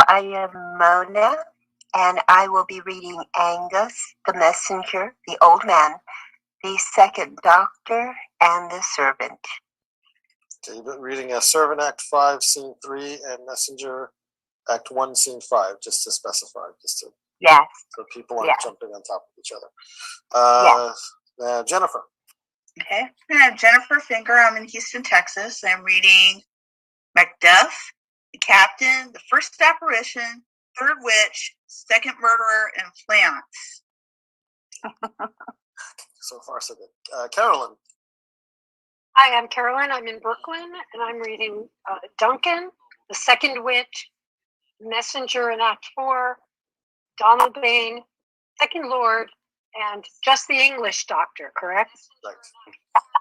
I am Mona, and I will be reading Angus, the messenger, the old man, the second doctor, and the servant. Okay, you've been reading Servant Act 5, Scene 3, and Messenger Act 1, Scene 5, just to specify, Yes. So people aren't jumping on top of each other. Jennifer. Okay, I'm Jennifer Finger. I'm in Houston, Texas. I'm reading Macbeth, the captain, the first apparition, third witch, second murderer, and Fleance. So far, so good. Carolyn. Hi, I'm Carolyn. I'm in Brooklyn, and I'm reading Duncan, the second witch, messenger in Act 4, Donald Bain, second lord, and just the English doctor, correct? Right.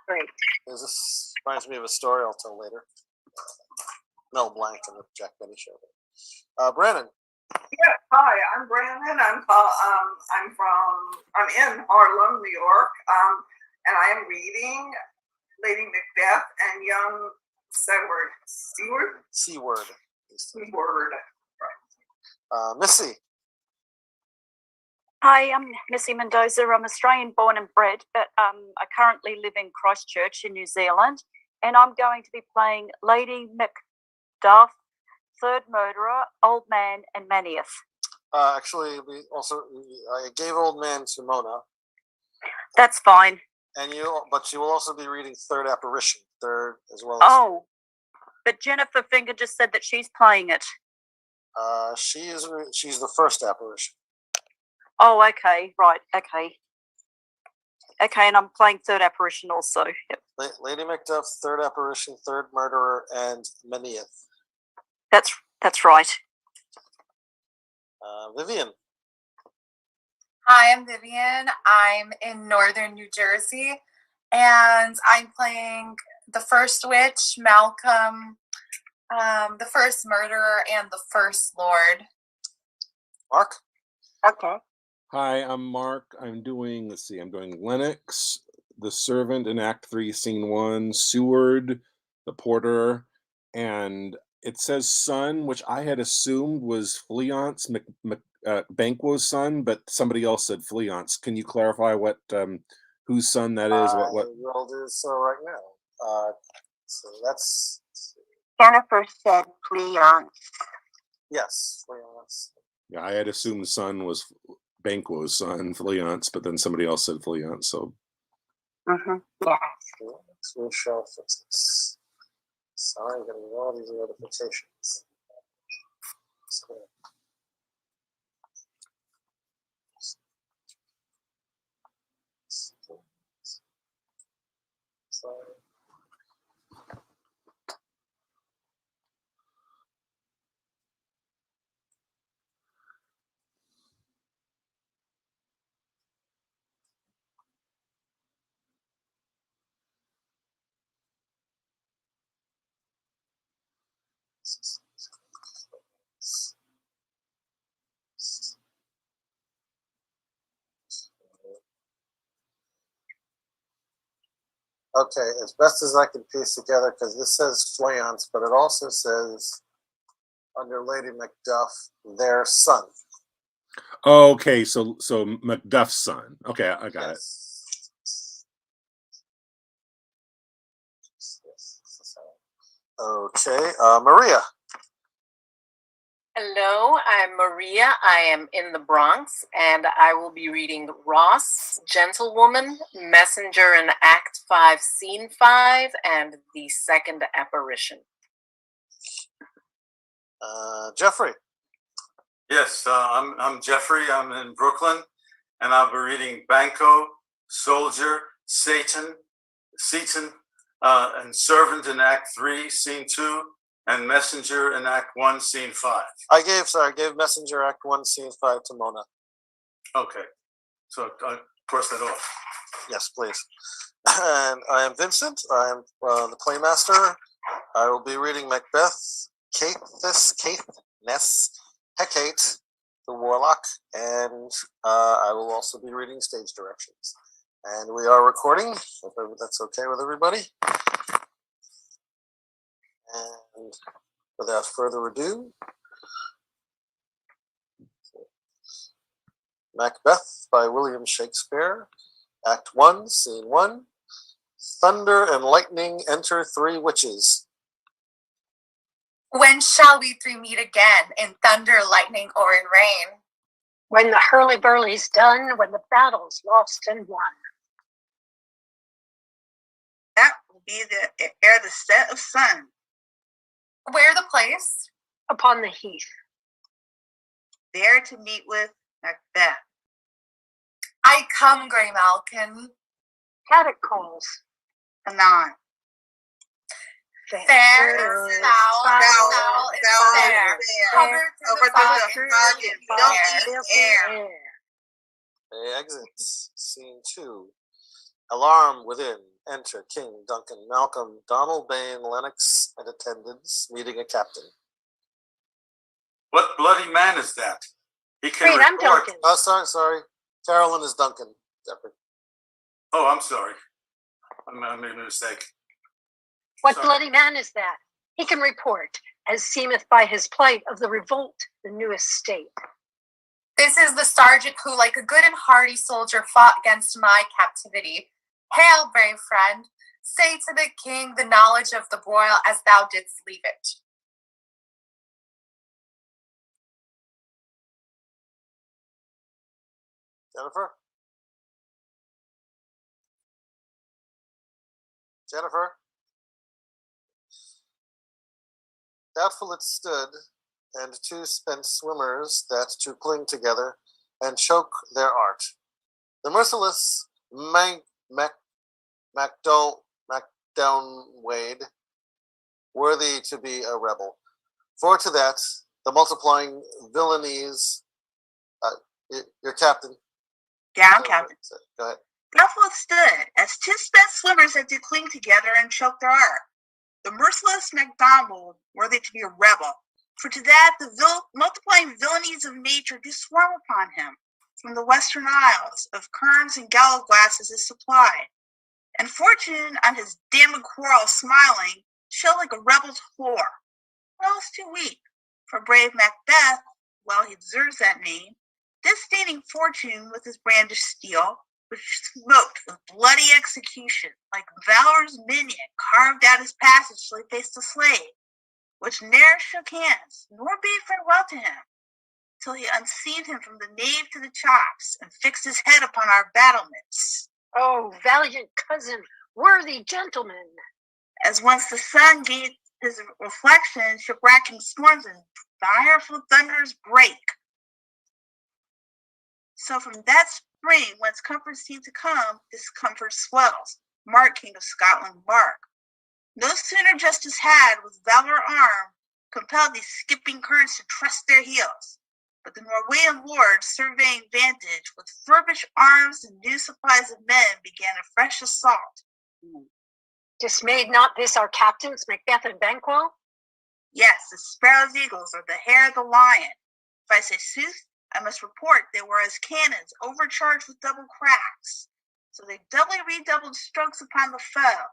Great. This reminds me of a story I'll tell later. Mel Blanc and the Jack Benny show. Brandon. Yeah, hi, I'm Brandon. I'm in Harlem, New York, and I am reading Lady Macbeth and young Seaward. Right. Missy. Hi, I'm Missy Mendoza. I'm Australian born and bred, but I currently live in Christchurch in New Zealand, and I'm going to be playing Lady Macduff, third murderer, old man, and Manieth. Actually, I gave old man to Mona. That's fine. But you will also be reading third apparition, third as well as. Oh, but Jennifer Finger just said that she's playing it. She's the first apparition. Oh, okay, right, okay, and I'm playing third apparition also. Yep. Lady Macduff, third apparition, third murderer, and Manieth. That's right. Vivian. Hi, I'm Vivian. I'm in northern New Jersey, and I'm playing the first witch, Malcolm, the first murderer, and the first lord. Mark? Okay. Hi, I'm Mark. I'm doing Lennox, the servant in Act 3, Scene 1, Seward, the porter, and it says son, which I had assumed was Fleance, Banquo's son, but somebody else said Fleance. Can you clarify what whose son that is? I will do so right now. So that's. Jennifer said Fleance. Yes, Fleance. Yeah, I had assumed son was Banquo's son, Fleance, but then somebody else said Fleance. So. Yes. We shall fix this. Sorry, I'm getting all these notifications. Sorry. Okay, as best as I can piece together, because this says Fleance, but it also says under Lady Macduff, their son. Okay, so Macduff's son. Okay, I got it. Okay, Maria. Hello, I'm Maria. I am in the Bronx, and I will be reading Ross, Gentlewoman, Messenger in Act 5, Scene 5, and the second apparition. Jeffrey. Yes, I'm Jeffrey. I'm in Brooklyn, and I'll be reading Banco, Soldier, Seaton, and Servant in Act 3, Scene 2, and Messenger in Act 1, Scene 5. I gave Messenger Act 1, Scene 5 to Mona. Okay, so I'll cross that off. Yes, please. And I am Vincent. I am the Playmaster. I will be reading Macbeth, Caithness, Hecate, the Warlock, and I will also be reading stage directions. And we are recording, if that's okay with everybody. And without further ado, Macbeth by William Shakespeare, Act 1, Scene 1. Thunder and lightning enter three witches. When shall we three meet again, in thunder, lightning, or in rain? When the hurly-burly's done, when the battle's lost and won. That will be ere the set of sun. Where the place? Upon the heath. There to meet with Macbeth. I come, grey Malkin. Paddock calls. Anon. Fair is foul, foul is fair. Covered Over through the fog and filthy air. They exit. Scene 2. Alarm within. Enter King, Duncan, Malcolm, Donald Bain, Lennox, and attendants meeting a captain. What bloody man is that? He can Wait, I'm report. Duncan. Oh, sorry. Carolyn is Duncan. Jeffrey. Oh, I'm sorry. I made a mistake. What Sorry. bloody man is that? He can report, as seemeth by his plight of the revolt, the newest state. This is the sergeant who, like a good and hardy soldier, fought against my captivity. Hail, brave friend. Say to the king the knowledge of the broil as thou didst leave it. Jennifer? Doubtful it stood, and two spent swimmers that to cling together and choke their art. The merciless Macdownwade, worthy to be a rebel. For to that, the multiplying villainies, your captain. Yeah, I'm captain. Go ahead. Doubtful it stood, as two spent swimmers that did cling together and choke their art. The merciless MacDonald, worthy to be a rebel. For to that the multiplying villainies of nature do swarm upon him. From the western isles, of kerns and gallowglasses is supplied. And fortune, on his damned quarrel smiling, shall like a rebel's whore. What else to weep? For brave Macbeth, while he deserves that name, disdaining fortune with his brandished steel, which smoked with bloody execution, like valor's minion carved out his passage till he faced a slave, which ne'er shook hands, nor bade farewell to him, till he unseated him from the nave to the chops, and fixed his head upon our battlements. Oh, valiant cousin, worthy gentleman. As once the sun gave his reflection, shipwrecking storms and direful thunders break. So from that spring whence comfort seemed to come, discomfort swells. Mark, King of Scotland, mark. No sooner justice had, with valor armed, compelled these skipping currents to trust their heels. But the Norwegian lords, surveying vantage, with furbished arms and new supplies of men, began a fresh assault. Dismayed not this our captains, Macbeth and Banquo? Yes, the sparrow's eagles or the hare of the lion. If I say sooth, I must report they were as cannons, overcharged with double cracks. So they doubly redoubled strokes upon the foe.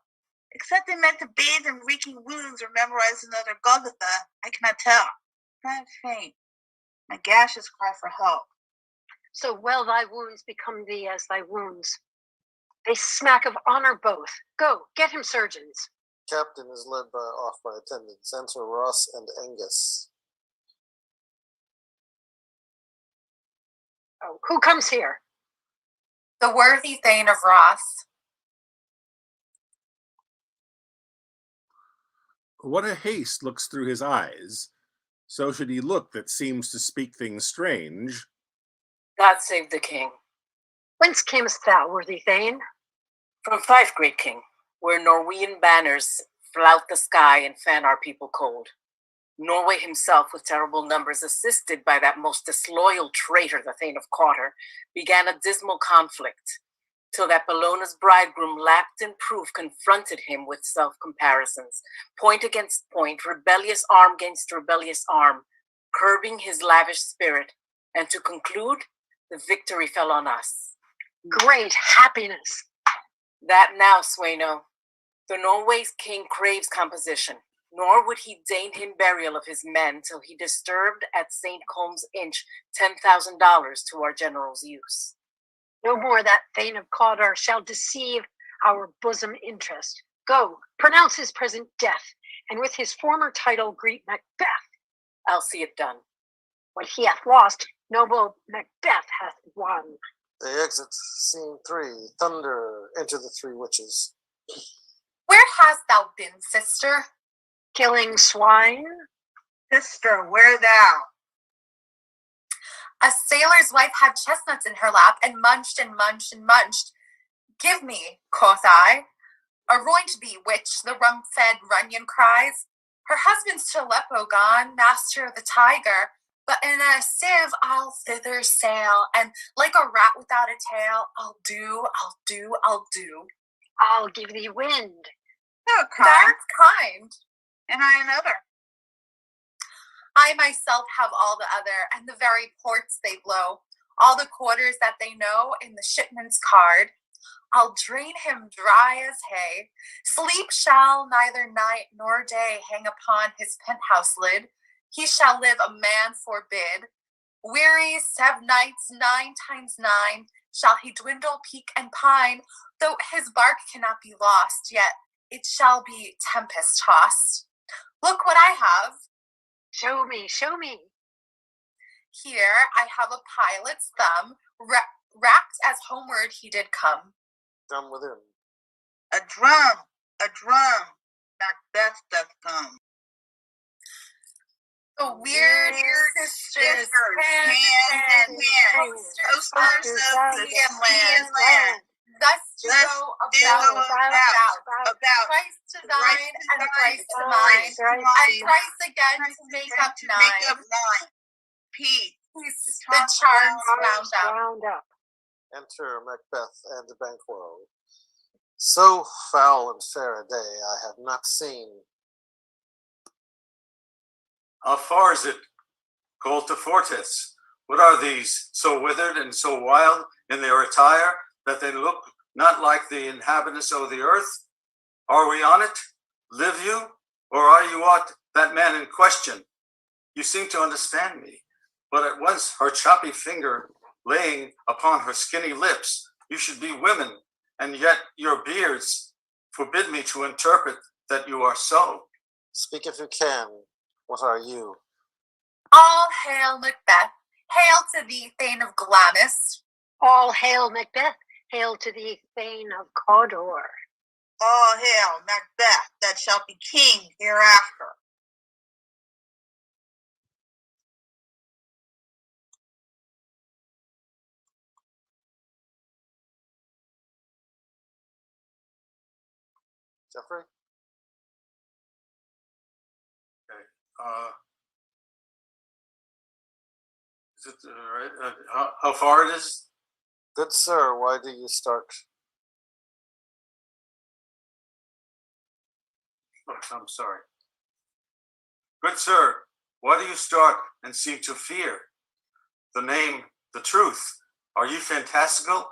Except they meant to bathe in reeking wounds or memorize another Golgotha, I cannot tell. I am faint. My gashes cry for help. So well thy wounds become thee as thy wounds. They smack of honor both. Go, get him surgeons. Captain is led off by attendants. Enter Ross and Angus. Oh, who comes here? The worthy Thane of Ross. What a haste looks through his eyes. So should he look that seems to speak things strange. God save the king. Whence camest thou, worthy Thane? From Fife, great king, where Norwegian banners flout the sky and fan our people cold. Norway himself, with terrible numbers, assisted by that most disloyal traitor, the Thane of Cawdor, began a dismal conflict, till that Bellona's bridegroom, lapped in proof, confronted him with self-comparisons, point against point, rebellious arm against rebellious arm, curbing his lavish spirit, and to conclude, the victory fell on us. Great happiness. That now, Swano, the Norway's king craves composition. nor would he deign him burial of his men till he disturbed at St. Comb's Inch $10,000 to our general's use. No more that Thane of Cawdor shall deceive our bosom interest. Go, pronounce his present death, and with his former title greet Macbeth. I'll see it done. What he hath lost, noble Macbeth hath won. They exit scene 3. Thunder. Enter the 3 witches. Where hast thou been, sister? Killing swine. Sister, where thou? A sailor's wife had chestnuts in her lap, and munched and munched and munched. Give me, quoth I. Aroint thee, witch, the rum-fed Runyon cries. Her husband's to Aleppo gone, master of the tiger. But in a sieve I'll thither sail, and like a rat without a tail, I'll do. I'll give thee wind. Oh, kind. That's kind. And I another. I myself have all the other, and the very ports they blow, all the quarters that they know in the shipman's card. I'll drain him dry as hay. Sleep shall neither night nor day hang upon his penthouse lid. He shall live a man forbid. Weary 7 nights 9 times 9 shall he dwindle, peak, and pine. Though his bark cannot be lost, yet it shall be tempest tossed. Look what I have. Show me, show me. Here I have a pilot's thumb, wrapped as homeward he did come. Drum within. A drum, Macbeth doth come. The weird sisters, hand in hand, coasters of sea and land. Thus to go about, Christ to thine and Christ to mine, and Christ again to make up 9. Peace, the charms wound up. Enter Macbeth and Banquo. So foul and fair a day I have not seen. How far is it, Colta Fortis? What are these, so withered and so wild in their attire, that they look not like the inhabitants of the earth? Are we on it? Live you? Or are you what that man in question? You seem to understand me, but at once her choppy finger laying upon her skinny lips, you should be women, and yet your beards forbid me to interpret that you are so. Speak if you can. What are you? All hail Macbeth. Hail to thee, Thane of Glamis. All hail Macbeth. Hail to thee, Thane of Cawdor. All hail Macbeth, that shall be king hereafter. Jeffrey? Is it right? How far it is? Good sir, why do you start? Oh, I'm sorry. Good sir, why do you start and seem to fear? The name, the truth, are you fantastical?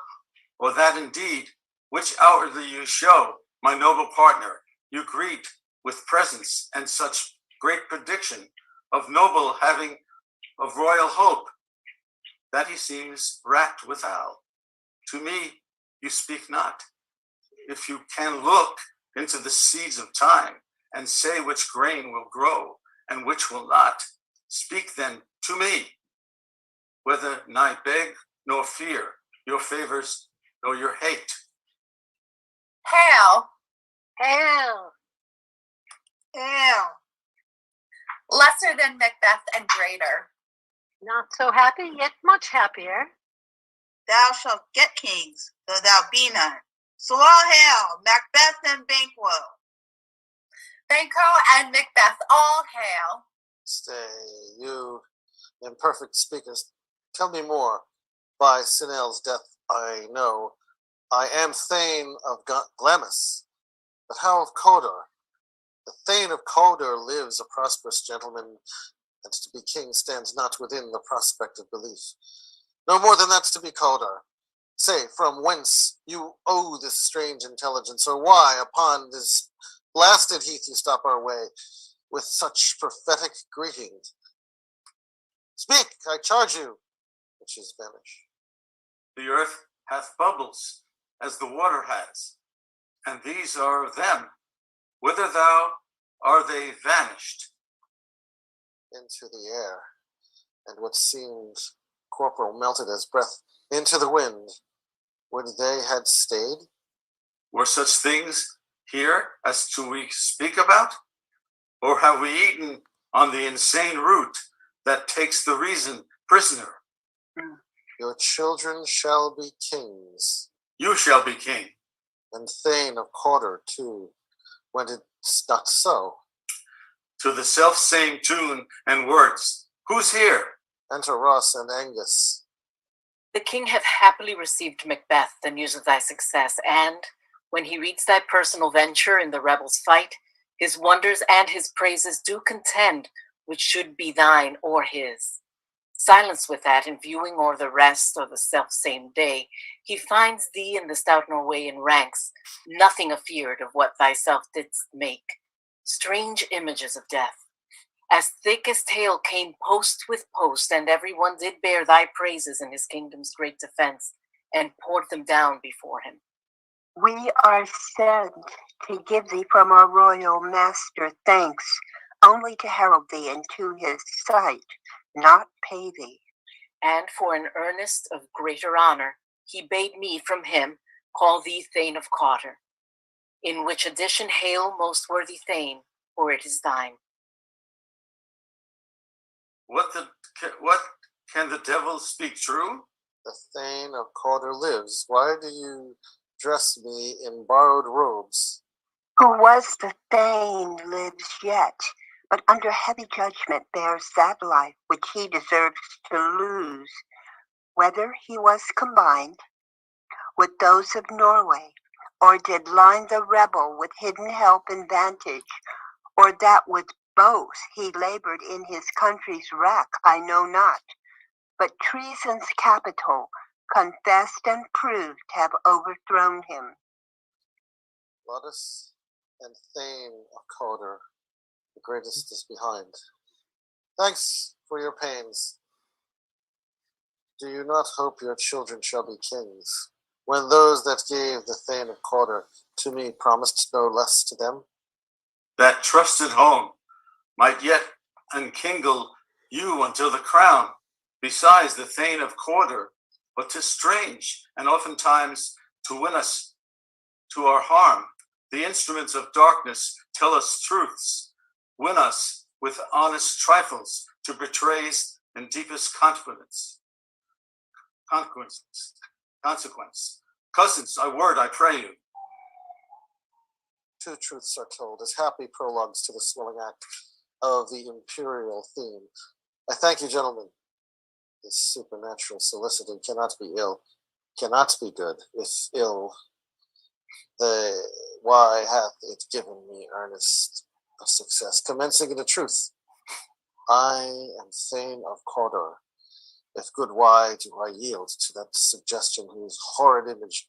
Or that indeed, which outwardly you show, my noble partner, you greet with presence and such great prediction of noble having of royal hope, that he seems racked withal. To me, you speak not. If you can look into the seeds of time and say which grain will grow and which will not, speak then to me, whether nigh beg nor fear your favors nor your hate. Hail. Hail. Hail. Lesser than Macbeth and greater. Not so happy, yet much happier. Thou shalt get kings, though thou be none. So all hail Macbeth and Banquo. Banquo and Macbeth, all hail. Stay, you imperfect speakers. Tell me more. By Sinel's death I know. I am Thane of Glamis. But how of Cawdor? The Thane of Cawdor lives a prosperous gentleman, and to be king stands not within the prospect of belief. No more than that's to be Cawdor. Say, from whence you owe this strange intelligence, or why upon this blasted heath you stop our way. with such prophetic greeting? Speak, I charge you, which is vanished. The earth hath bubbles, as the water has, and these are them. Whither thou are they vanished? Into the air, and what seemed corporal melted as breath into the wind. Would they had stayed? Were such things here as to we speak about? Or have we eaten on the insane root that takes the reason prisoner? Your children shall be kings, You shall be king. and Thane of Cawdor too, when it's not so. To the self-same tune and words. Who's here? Enter Ross and Angus. The king hath happily received Macbeth the news of thy success, and when he reads thy personal venture in the rebels' fight, his wonders and his praises do contend which should be thine or his. Silence with that, in viewing o'er the rest of the self-same day, he finds thee in the stout Norwegian ranks, nothing afeard of what thyself didst make. Strange images of death, as thick as tale came post with post, and every one did bear thy praises in his kingdom's great defense, and poured them down before him. We are sent to give thee from our royal master thanks, only to herald thee into his sight, not pay thee. And for an earnest of greater honor, he bade me from him call thee Thane of Cawdor, in which addition hail, most worthy Thane, for it is thine. What can the devil speak true? The Thane of Cawdor lives. Why do you dress me in borrowed robes? Who was the Thane lives yet, but under heavy judgment bears that life which he deserves to lose, whether he was combined with those of Norway, or did line the rebel with hidden help and vantage, or that with both he labored in his country's wreck, I know not, but treason's capital confessed and proved have overthrown him. Lodus and Thane of Cawdor, the greatest is behind. Thanks for your pains. Do you not hope your children shall be kings, when those that gave the Thane of Cawdor to me promised no less to them? That trusted home might yet enkindle you until the crown, besides the Thane of Cawdor. But 'tis strange, and oftentimes to win us to our harm, the instruments of darkness tell us truths, win us with honest trifles to betrays in deepest confidence. Consequence. Cousins, a word, I pray you. Two truths are told as happy prologues to the swelling act of the imperial theme. I thank you, gentlemen. This supernatural soliciting cannot be ill, cannot be good. If ill, why hath it given me earnest of success? Commencing in the truth, I am Thane of Cawdor. If good, why do I yield to that suggestion whose horrid image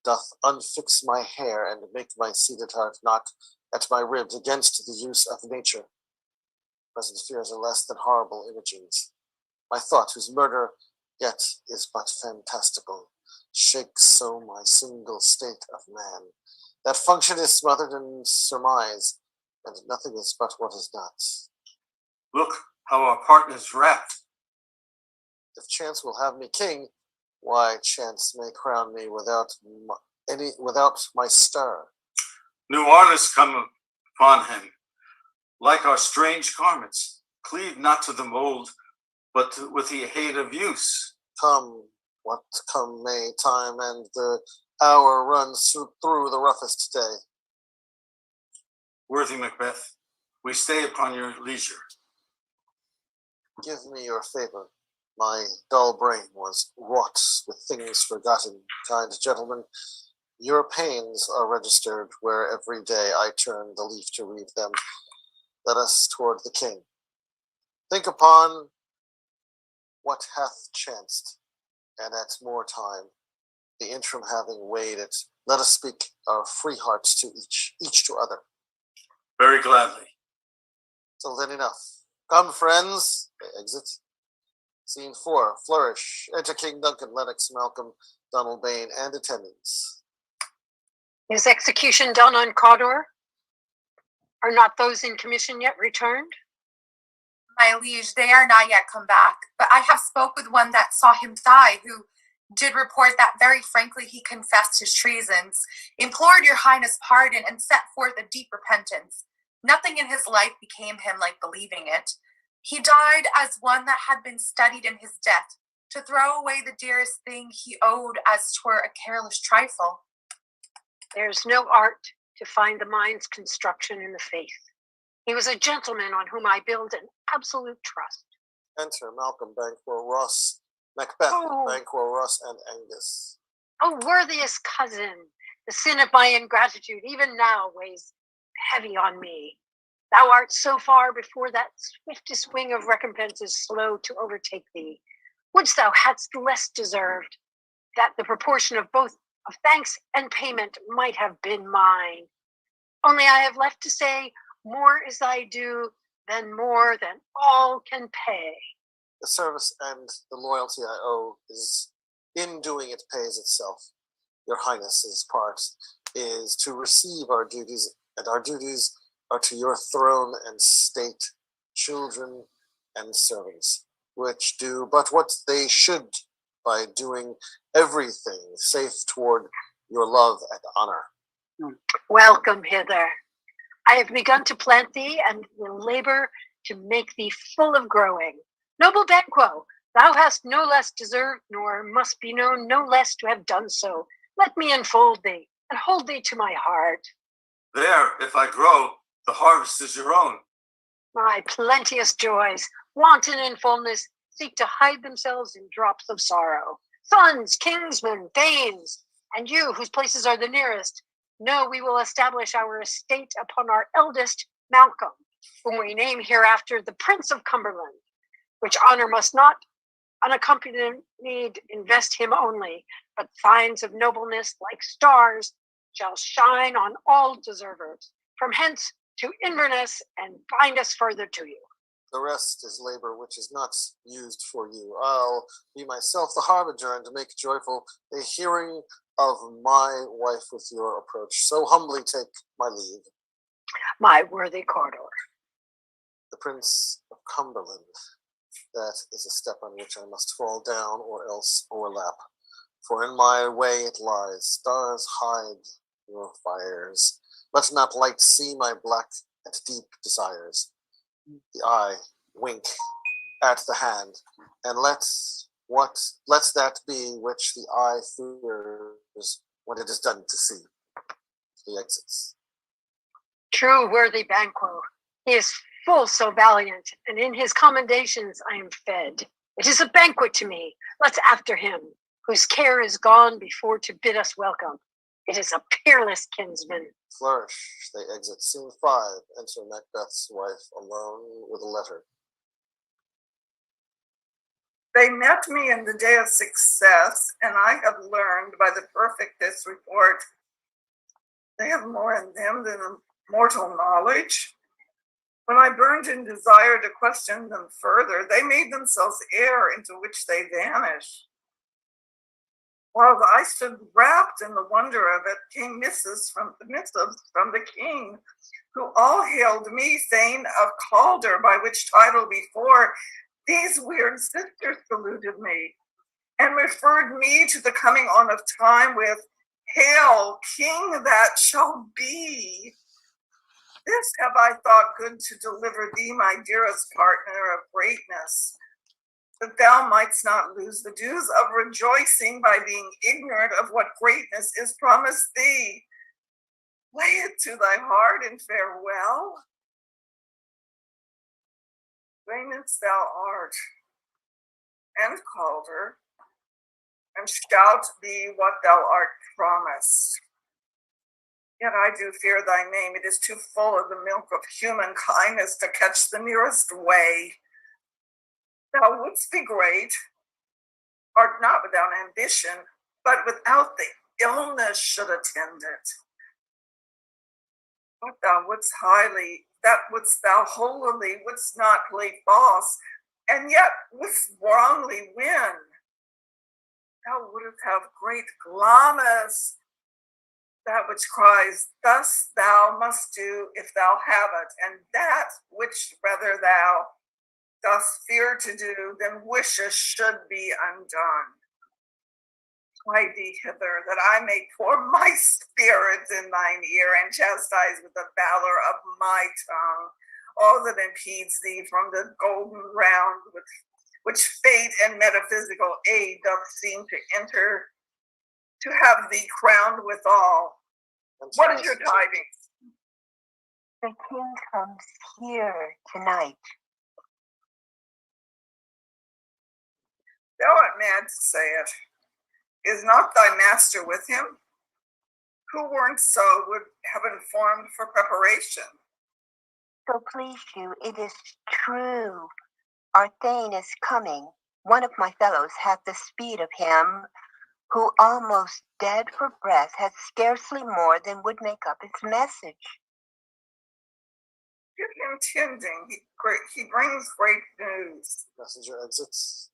doth unfix my hair and make my seated heart knock at my ribs against the use of nature? Present fears are less than horrible imagings. My thought, whose murder yet is but fantastical, shakes so my single state of man. That function is smothered in surmise, and nothing is but what is not. Look how our partners wrapped. If chance will have me king, why chance may crown me without my stir. New honors come upon him, like our strange garments, cleave not to the mold, but with the aid of use. Come, what come may, time and the hour runs through the roughest day. Worthy Macbeth, we stay upon your leisure. Give me your favor. My dull brain was wrought with things forgotten. Kind gentlemen, your pains are registered where every day I turn the leaf to read them. Let us toward the king. Think upon what hath chanced, and at more time, the interim having weighed it, let us speak our free hearts to each to other. Very gladly. Till then enough. Come, friends. They exit. Scene 4. Flourish. Enter King Duncan, Lennox, Malcolm, Donald Bain, and attendants. Is execution done on Cawdor? Are not those in commission yet returned? My liege, they are not yet come back, but I have spoke with one that saw him die, who did report that very frankly he confessed his treasons, implored your highness pardon, and set forth a deep repentance. Nothing in his life became him like believing it. He died as one that had been studied in his death, to throw away the dearest thing he owed as 'twere a careless trifle. There's no art to find the mind's construction in the faith. He was a gentleman on whom I build an absolute trust. Enter Malcolm, Banquo, Ross, Macbeth, Banquo, Ross, and Angus. Oh, worthiest cousin, the sin of my ingratitude even now weighs heavy on me. Thou art so far before that swiftest wing of recompense is slow to overtake thee. Wouldst thou hadst less deserved, that the proportion of both of thanks and payment might have been mine. Only I have left to say, more is thy due than more than all can pay. The service and the loyalty I owe is, in doing it pays itself. Your Highness's part is to receive our duties, and our duties are to your throne and state, children and servants, which do but what they should by doing everything safe toward your love and honor. Welcome hither. I have begun to plant thee and will labor to make thee full of growing. Noble Banquo, thou hast no less deserved, nor must be known no less to have done so. Let me enfold thee and hold thee to my heart. There, if I grow, the harvest is your own. My plenteous joys, wanton in fullness, seek to hide themselves in drops of sorrow. Sons, kingsmen, thanes, and you, whose places are the nearest, know we will establish our estate upon our eldest, Malcolm, whom we name hereafter the Prince of Cumberland, which honor must not unaccompanied invest him only, but signs of nobleness like stars shall shine on all deservers, from hence to Inverness, and bind us further to you. The rest is labor which is not used for you. I'll be myself the harbinger, and to make joyful the hearing of my wife with your approach. So humbly take my leave. My worthy Cawdor. The Prince of Cumberland. That is a step on which I must fall down or else overlap. For in my way it lies. Stars hide your fires. Let not light see my black and deep desires. The eye wink at the hand, and let that be which the eye fears when it is done to see. He exits. True worthy Banquo, he is full so valiant, and in his commendations I am fed. It is a banquet to me. Let's after him, whose care is gone before to bid us welcome. It is a peerless kinsman. Flourish, they exit. Scene 5. Enter Macbeth's wife alone with a letter. They met me in the day of success, and I have learned by the perfectest report they have more in them than mortal knowledge. When I burned in desire to question them further, they made themselves air into which they vanished. While I stood wrapped in the wonder of it, came missives from the king, who all hailed me, Thane of Calder, by which title before these weird sisters saluted me, and referred me to the coming on of time with, "Hail, King that shall be." This have I thought good to deliver thee, my dearest partner of greatness, that thou mightst not lose the dues of rejoicing by being ignorant of what greatness is promised thee. Lay it to thy heart and farewell. Famous thou art, and Calder, and shalt be what thou art promised. Yet I do fear thy name. It is too full of the milk of human kindness to catch the nearest way. Thou wouldst be great, art not without ambition, but without the illness should attend it. But thou wouldst highly that wouldst thou holily wouldst not play false, and yet wouldst wrongly win. Thou wouldst have great Glamis, that which cries, thus thou must do if thou have it, and that which rather thou dost fear to do than wishes should be undone. Fly thee hither, that I may pour my spirit in thine ear, and chastise with the valor of my tongue all that impedes thee from the golden round with which fate and metaphysical aid doth seem to enter, to have thee crowned withal. What is your tidings? The king comes here tonight. Thou art mad to say it. Is not thy master with him? Who weren't so would have informed for preparation. So please you, it is true. Our Thane is coming. One of my fellows hath the speed of him, who almost dead for breath has scarcely more than would make up his message. Give him tending. He brings great news. Messenger exits.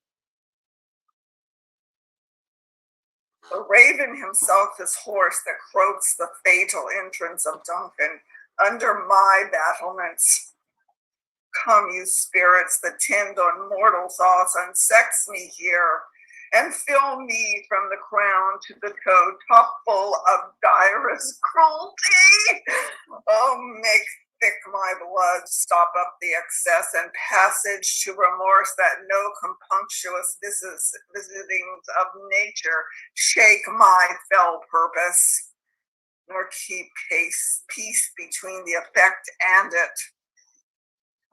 The raven himself is horse that croaks the fatal entrance of Duncan under my battlements. Come, you spirits that tend on mortal thoughts, unsex me here, and fill me from the crown to the toe, top full of direst cruelty. Oh, make thick my blood, stop up the excess and passage to remorse, that no compunctious visitings of nature shake my fell purpose, nor keep peace between the effect and it.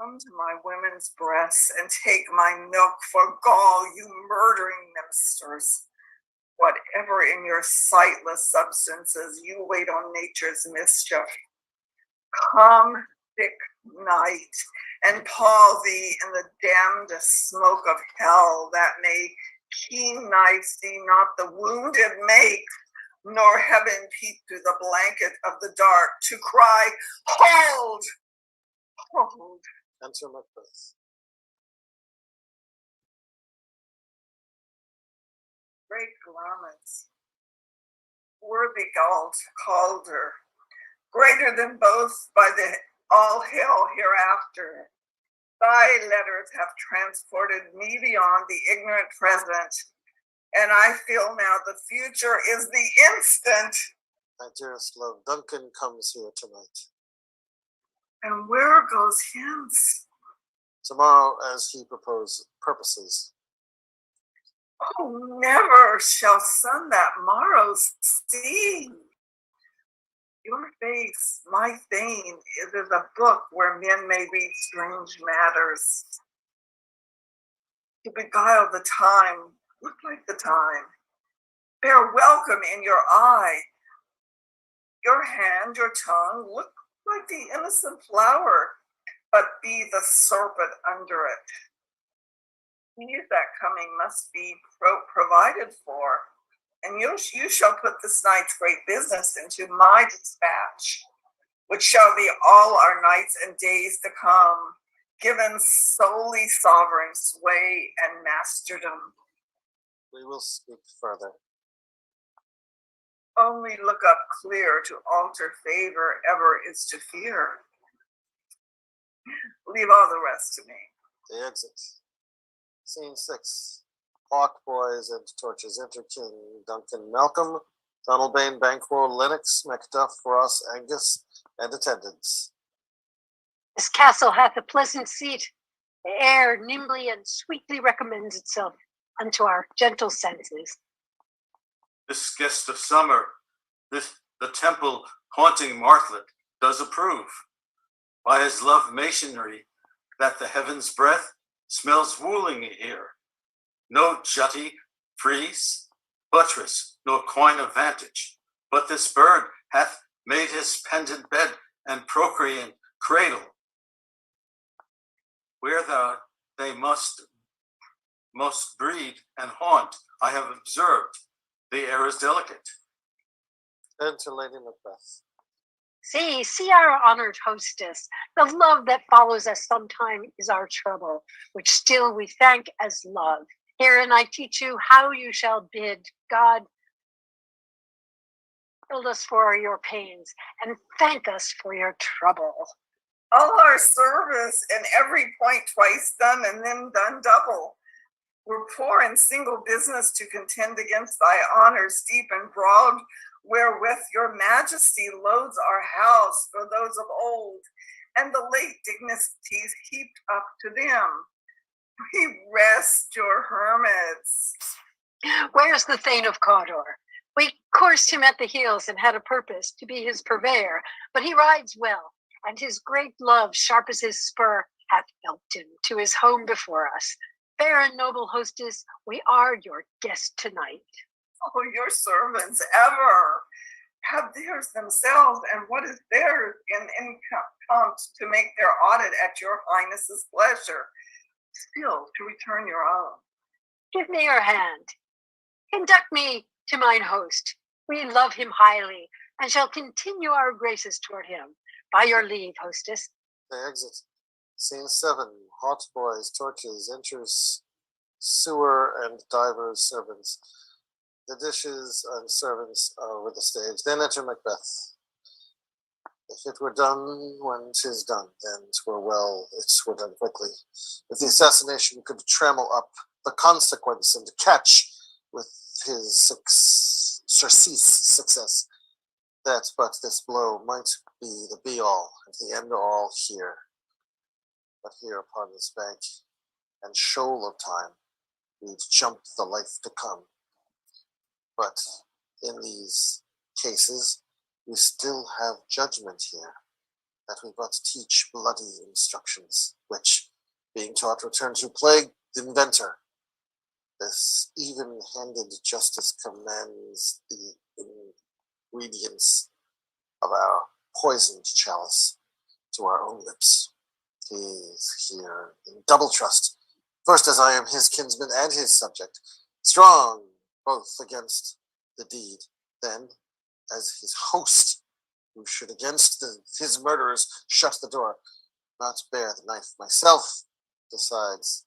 Come to my women's breasts and take my milk for gall, you murdering minsters. Whatever in your sightless substances you wait on nature's mischief. Come, thick night, and pall thee in the damnedest smoke of hell, that may keen knives thee not the wounded make, nor heaven peep through the blanket of the dark to cry, hold, hold. Enter Macbeth. Great Glamis, worthy Calder, greater than both by the all hail hereafter. Thy letters have transported me beyond the ignorant present, and I feel now the future is the instant. My dearest love, Duncan comes here tonight. And where goes hence? Tomorrow, as he purposes. Oh, never shall sun that morrow see. Your face, my Thane, is as a book where men may read strange matters. To beguile the time, look like the time. Bear welcome in your eye. Your hand, your tongue, look like the innocent flower, but be the serpent under it. He that coming must be provided for, and you shall put this night's great business into my dispatch, which shall be all our nights and days to come, given solely sovereign sway and masterdom. We will speak further. Only look up clear, to alter favor ever is to fear. Leave all the rest to me. They exit. Scene 6. Hawk, boys, and torches. Enter King Duncan Malcolm, Donalbain, Banquo, Lennox, Macduff, Ross, Angus, and attendants. This castle hath a pleasant seat. The air nimbly and sweetly recommends itself unto our gentle senses. This guest of summer, the temple haunting martlet, does approve. By his love masonry, that the heaven's breath smells wooling here. No jutty, frieze, buttress, nor coign of vantage, but this bird hath made his pendant bed and procreant cradle, where they must breed and haunt. I have observed, the air is delicate. Enter Lady Macbeth. See our honored hostess. The love that follows us sometime is our trouble, which still we thank as love. Herein I teach you how you shall bid God build us for your pains and thank us for your trouble. All our service and every point twice done and then done double. We're poor in single business to contend against thy honors deep and broad, wherewith your majesty loads our house for those of old, and the late dignities heaped up to them. We rest your hermits. Where's the Thane of Cawdor? We coursed him at the heels and had a purpose to be his purveyor, but he rides well, and his great love, sharp as his spur, hath helped him to his home before us. Fair and noble hostess, we are your guest tonight. Oh, your servants ever have theirs themselves, and what is theirs in income to make their audit at your highness's pleasure, still to return your own. Give me your hand. Conduct me to mine host. We love him highly, and shall continue our graces toward him. By your leave, hostess. They exit. Scene 7. Hot boys, torches, enters sewer and divers servants. The dishes and servants are with the stage. Then enter Macbeth. If it were done when 'tis done, then 'twere well, it were done quickly. If the assassination could trammel up the consequence and catch with his surcease success, that but this blow might be the be-all and the end-all here. But here upon this bank and shoal of time, we'd jump the life to come. But in these cases, we still have judgment here, that we but teach bloody instructions, which, being taught, return to plague the inventor. This even-handed justice commands the ingredients of our poisoned chalice to our own lips. He is here in double trust, first as I am his kinsman and his subject, strong both against the deed, then as his host, who should against his murderers shut the door, not bear the knife myself. Besides,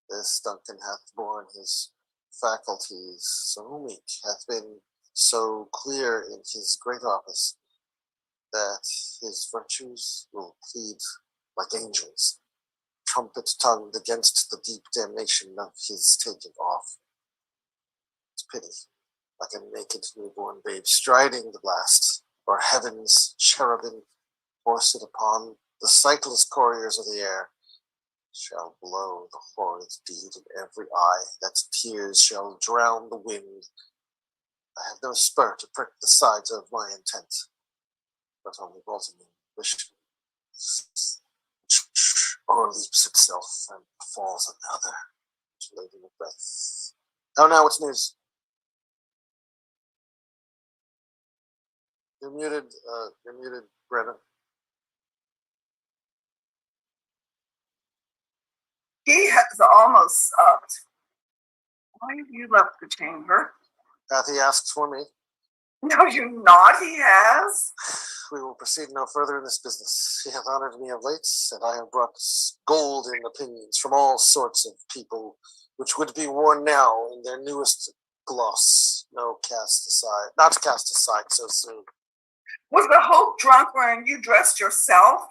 this Duncan hath borne his faculties so meek, hath been so clear in his great office, that his virtues will plead like angels, trumpet-tongued against the deep damnation of his taking off. It's pity, like a naked newborn babe striding the blast, or heaven's cherubim horsed upon the sightless couriers of the air, shall blow the horrid deed in every eye, that tears shall drown the wind. I have no spur to prick the sides of my intent, but only Baltimore wish o'erleaps itself and falls on the other. Lady Macbeth. Oh, now what's news? You're muted, Brennan. He has almost stopped. Why have you left the chamber? He asks for me. No, you not, he has. We will proceed no further in this business. He hath honored me of late, and I have brought golden opinions from all sorts of people, which would be worn now in their newest gloss. Not cast aside so soon. Was the hope drunk wherein you dressed yourself?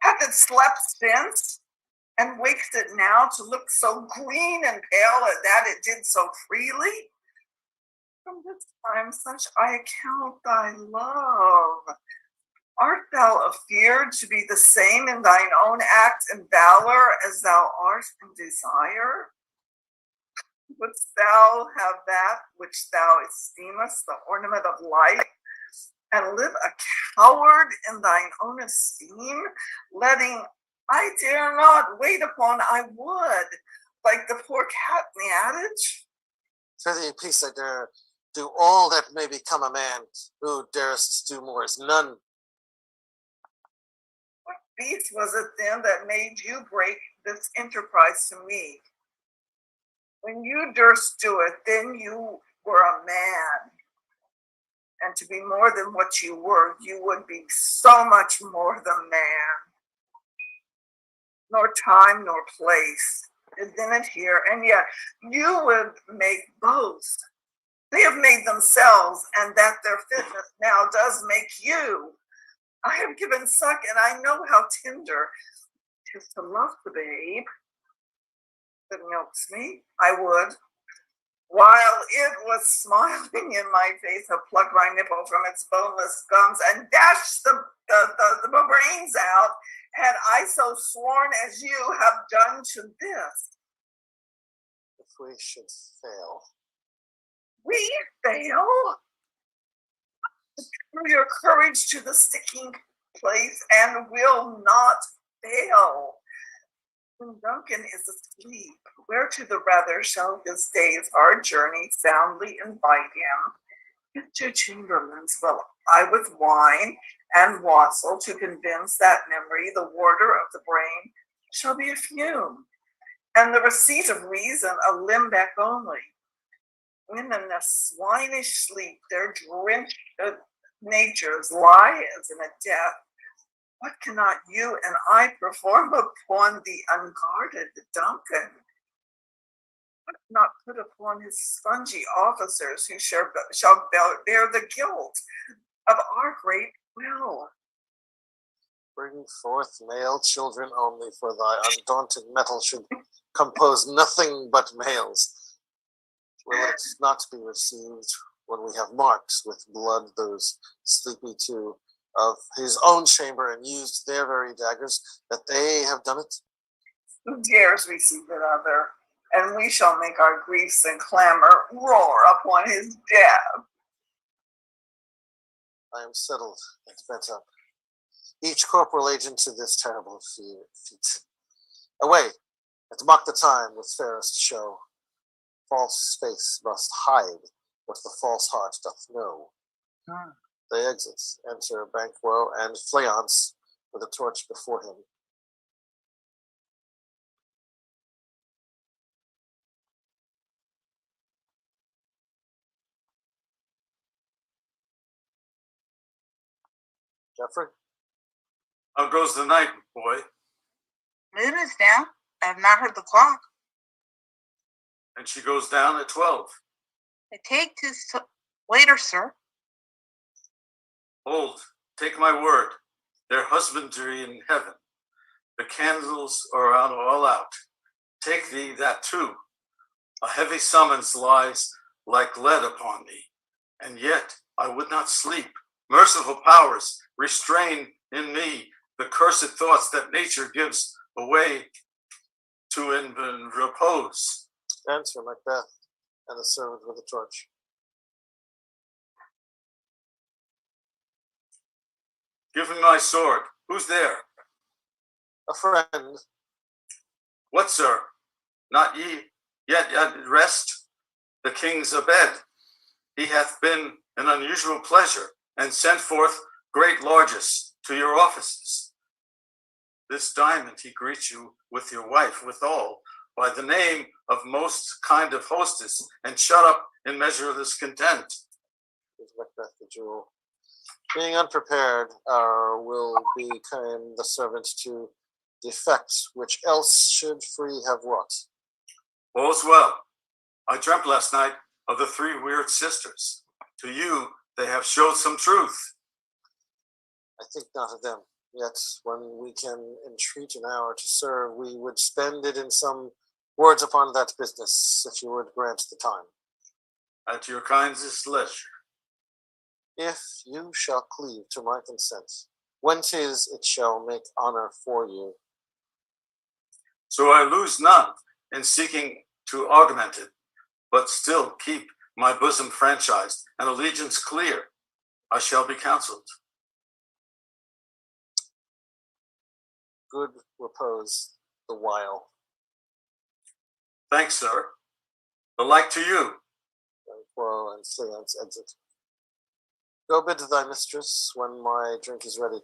Hath it slept since? And wakes it now to look so green and pale at that it did so freely? From this time such I account thy love. Art thou afeard to be the same in thine own act and valor as thou art in desire? Wouldst thou have that which thou esteemest the ornament of life, and live a coward in thine own esteem, letting I dare not wait upon I would, like the poor cat in the adage? For thee, peace, I dare do all that may become a man. Who darest do more is none. What beast was it then that made you break this enterprise to me? When you durst do it, then you were a man. and to be more than what you were, you would be so much more than man. Nor time nor place is in it here, and yet you would make both. They have made themselves, and that their fitness now does make you. I have given suck, and I know how tender 'tis to love the babe that milks me. I would, while it was smiling in my face, have plucked my nipple from its boneless gums and dashed the brains out, had I so sworn as you have done to this. If we should fail. We fail? Through your courage to the sticking place and will not fail. When Duncan is asleep, where to the rather shall this day's hard journey soundly invite him? His two chamberlains will I with wine and wassail to convince that memory, the warder of the brain, shall be a fume, and the receipt of reason a limbeck only. When in a swinish sleep their drenched natures lie as in a death, what cannot you and I perform upon the unguarded Duncan? What not put upon his spongy officers who shall bear the guilt of our great will? Bring forth male children only, for thy undaunted metal should compose nothing but males. Will it not be received when we have marked with blood those sleepy two of his own chamber and used their very daggers, that they have done it? Who dares receive it other? And we shall make our griefs and clamor roar upon his death. I am settled and bent up, each corporal agent to this terrible feat. Away, and to mock the time with fairest show. False face must hide what the false heart doth know. They exit, enter Banquo and Fleance with a torch before him. Geoffrey? How goes the night, boy? Moon is down. I have not heard the clock. And she goes down at 12. I take this later, sir. Hold, take my word. Their husbandry in heaven. The candles are all out. Take thee that too. A heavy summons lies like lead upon me, and yet I would not sleep. Merciful powers, restrain in me the cursed thoughts that nature gives away to in repose. Enter Macbeth and the servant with a torch. Give me my sword. Who's there? A friend. What, sir? Not ye yet at rest? The king's abed. He hath been an unusual pleasure, and sent forth great largesse to your offices. This diamond he greets you with your wife withal, by the name of most kind of hostess, and shut up in measure of this content. Is Macbeth the jewel. Being unprepared, our will became the servant to the effects which else should free have wrought. All's well. I dreamt last night of the three weird sisters. To you, they have showed some truth. I think not of them. Yet, when we can entreat an hour to serve, we would spend it in some words upon that business, if you would grant the time. At your kindest leisure. If you shall cleave to my consent, when 'tis it shall make honor for you. So I lose none in seeking to augment it, but still keep my bosom franchised and allegiance clear. I shall be counseled. Good repose the while. Thanks, sir. The like to you. Banquo and Fleance exit. Go bid to thy mistress when my drink is ready.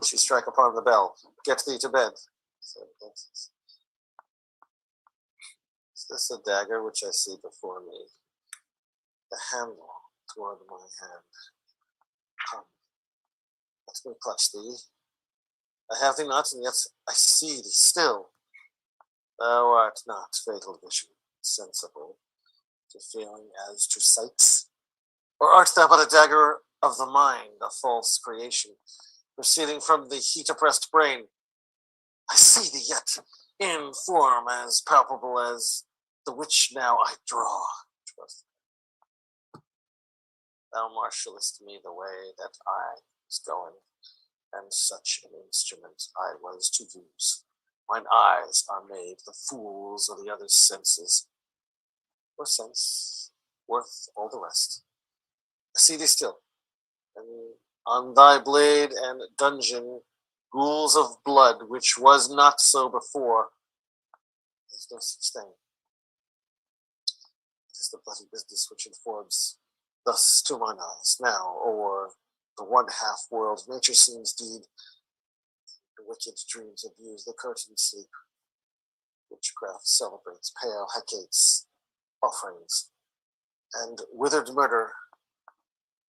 She strike upon the bell. Get thee to bed. Is this a dagger which I see before me? The handle toward my hand. Come, let me clutch thee. I have thee not, and yet I see thee still. Thou art not fatal vision, sensible to feeling as to sight. Or art thou but a dagger of the mind, a false creation, proceeding from the heat-oppressed brain? I see thee yet, in form as palpable as the which now I draw. Thou marshallest me the way that I was going, and such an instrument I was to use. Mine eyes are made the fools of the other senses, or sense worth all the rest. I see thee still, and on thy blade and dungeon ghouls of blood, which was not so before. There's no such thing. It is the bloody business which informs thus to mine eyes now, or the one half world nature seems deed. The wicked dreams abuse the curtained sleep. Witchcraft celebrates pale Hecate's offerings, and withered murder,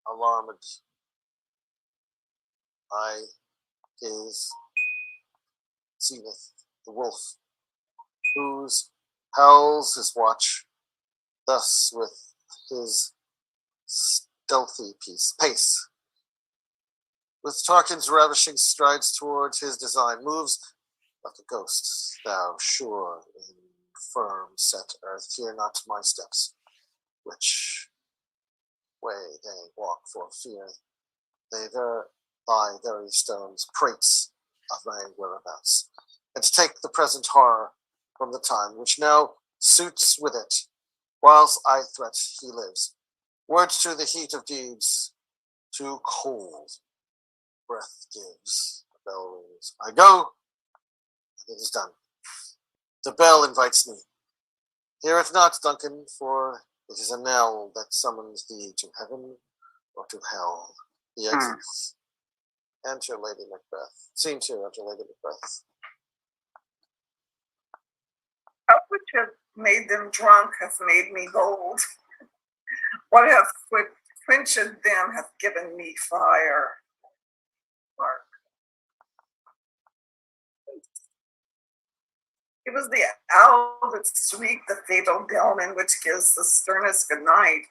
alarmed I gaze, seeth the wolf, whose howls his watch, thus with his stealthy pace. With Tarquin's ravishing strides towards his design, moves like a ghost, thou sure in firm set earth, hear not my steps, which way they walk for fear. They thy very stones prates of thy whereabouts, and take the present horror from the time, which now suits with it, whilst I threat he lives. Words to the heat of deeds, too cold breath gives. The bell rings. I go, and it is done. The bell invites me. Hear it not, Duncan, for it is a knell that summons thee to heaven or to hell. The exits. Enter Lady Macbeth. Scene 2, enter Lady Macbeth. That which hath made them drunk hath made me bold. What hath quenched them hath given me fire. Mark. It was the owl that shrieked the fatal bellman, which gives the sternest good night.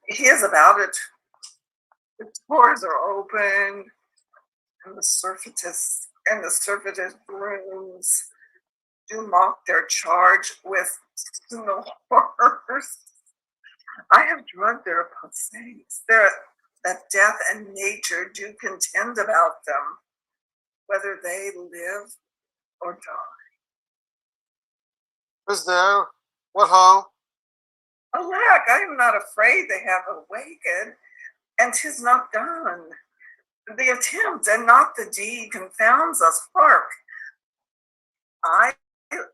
He is about it. The doors are open, and the surfeitous grooms do mock their charge with snores. I have drugged their pussings, that death and nature do contend about them, whether they live or die. Who's there? What ho? Alack, I am not afraid they have awakened, and 'tis not done. The attempt and not the deed confounds us. Hark! I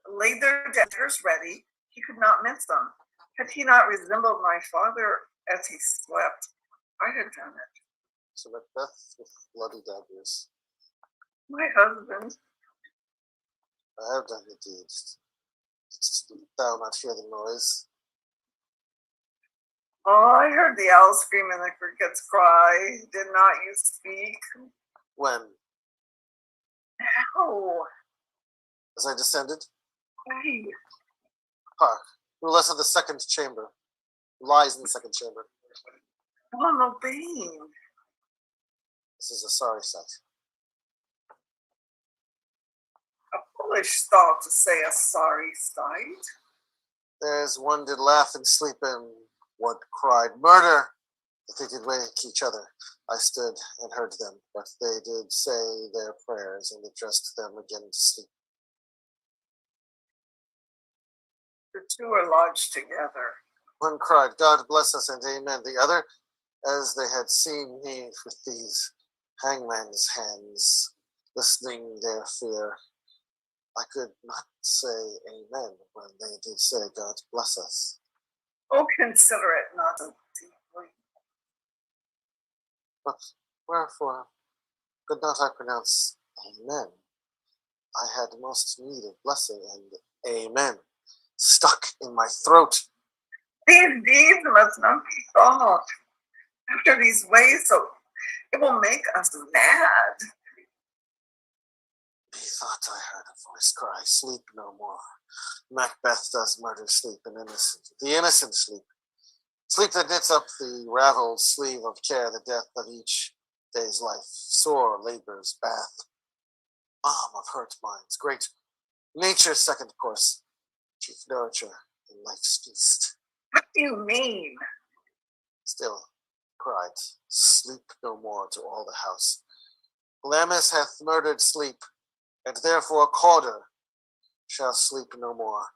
laid their debtors ready. He could not miss them. Had he not resembled my father as he slept, I had done it. So Macbeth with bloody daggers. My husband. I have done the deed. Didst thou not hear the noise? Oh, I heard the owl scream and the crickets cry. Did not you speak? When? How? As I descended? Why? Hark, who less of the second chamber? Lies in the second chamber. Oh, no pain. This is a sorry sight. A foolish thought to say a sorry sight. There's one did laugh and sleep, and one cried murder, that they did wake each other. I stood and heard them, but they did say their prayers and addressed them again to sleep. The two are lodged together. One cried, God bless us and amen. The other, as they had seen me with these hangman's hands, listening their fear, I could not say amen when they did say God bless us. Oh, consider it not so deeply. But wherefore could not I pronounce amen? I had most need of blessing, and amen stuck in my throat. These deeds must not be thought. After these ways, so It will make us mad. Methought I heard a voice cry, sleep no more. Macbeth does murder sleep, and the innocent sleep. Sleep that knits up the raveled sleeve of care, the death of each day's life, sore labor's bath. Balm of hurt minds, great nature's second course, chief nourisher in life's feast. What do you mean? Still cried, sleep no more to all the house. Glamis hath murdered sleep, and therefore Cawdor shall sleep no more.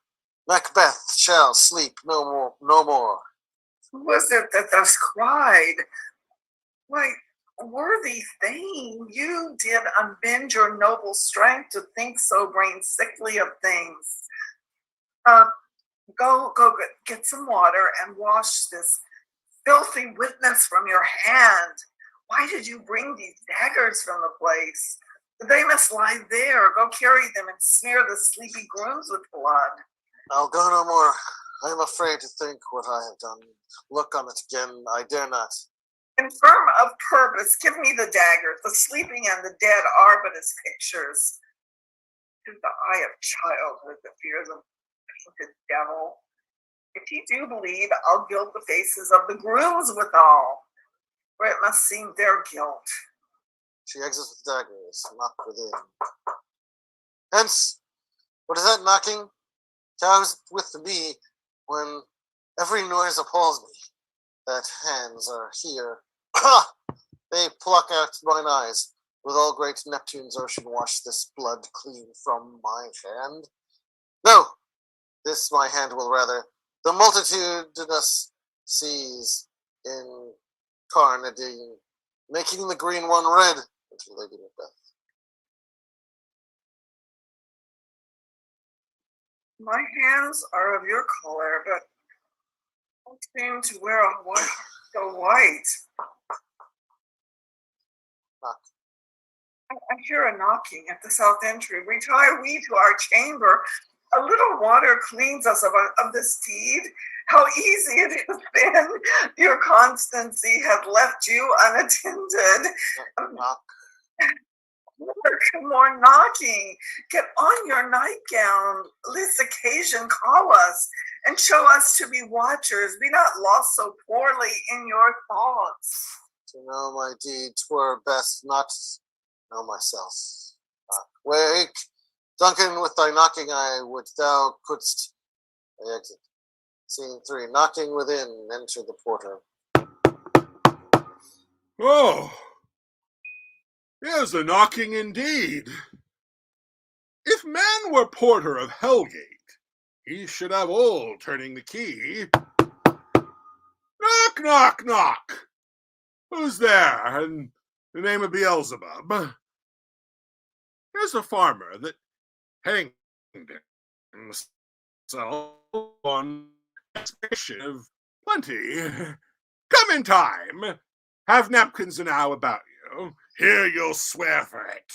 Macbeth shall sleep no more. Who was it that thus cried? Why, worthy Thane, you did unbend your noble strength to think so brain sickly of things. Go get some water and wash this filthy witness from your hand. Why did you bring these daggers from the place? They must lie there. Go carry them and smear the sleepy grooms with blood. I'll go no more. I am afraid to think what I have done. Look on it again, I dare not. Infirm of purpose, give me the daggers. The sleeping and the dead are but as pictures. To the eye of childhood that fears a painted devil. If you do bleed, I'll gild the faces of the grooms withal, for it must seem their guilt. She exits with daggers, knock within. Hence, what is that knocking? Cows with me when every noise appalls me. That hands are here. Ha! They pluck out mine eyes. With all great Neptune's ocean wash this blood clean from my hand? No, this my hand will rather the multitudinous seas in Carnadine, making the green one red into Lady Macbeth. My hands are of your color, but don't seem to wear a white, so white. Knock. I hear a knocking at the south entry. Retire we to our chamber. A little water cleans us of this deed. How easy it has been. Your constancy hath left you unattended. Knock. More knocking. Get on your nightgown. This occasion call us and show us to be watchers. Be not lost so poorly in your thoughts. To know my deed, 'twere best not know myself. Wake, Duncan, with thy knocking, I would thou couldst. I exit. Scene 3. Knocking within. Enter the porter. Oh, here's a knocking indeed. If man were porter of Hellgate, he should have all turning the key. Knock, knock, knock. Who's there in the name of Beelzebub? Here's a farmer that hanged himself on expectation of plenty. Come in time. Have napkins enow about you. Here you'll swear for it.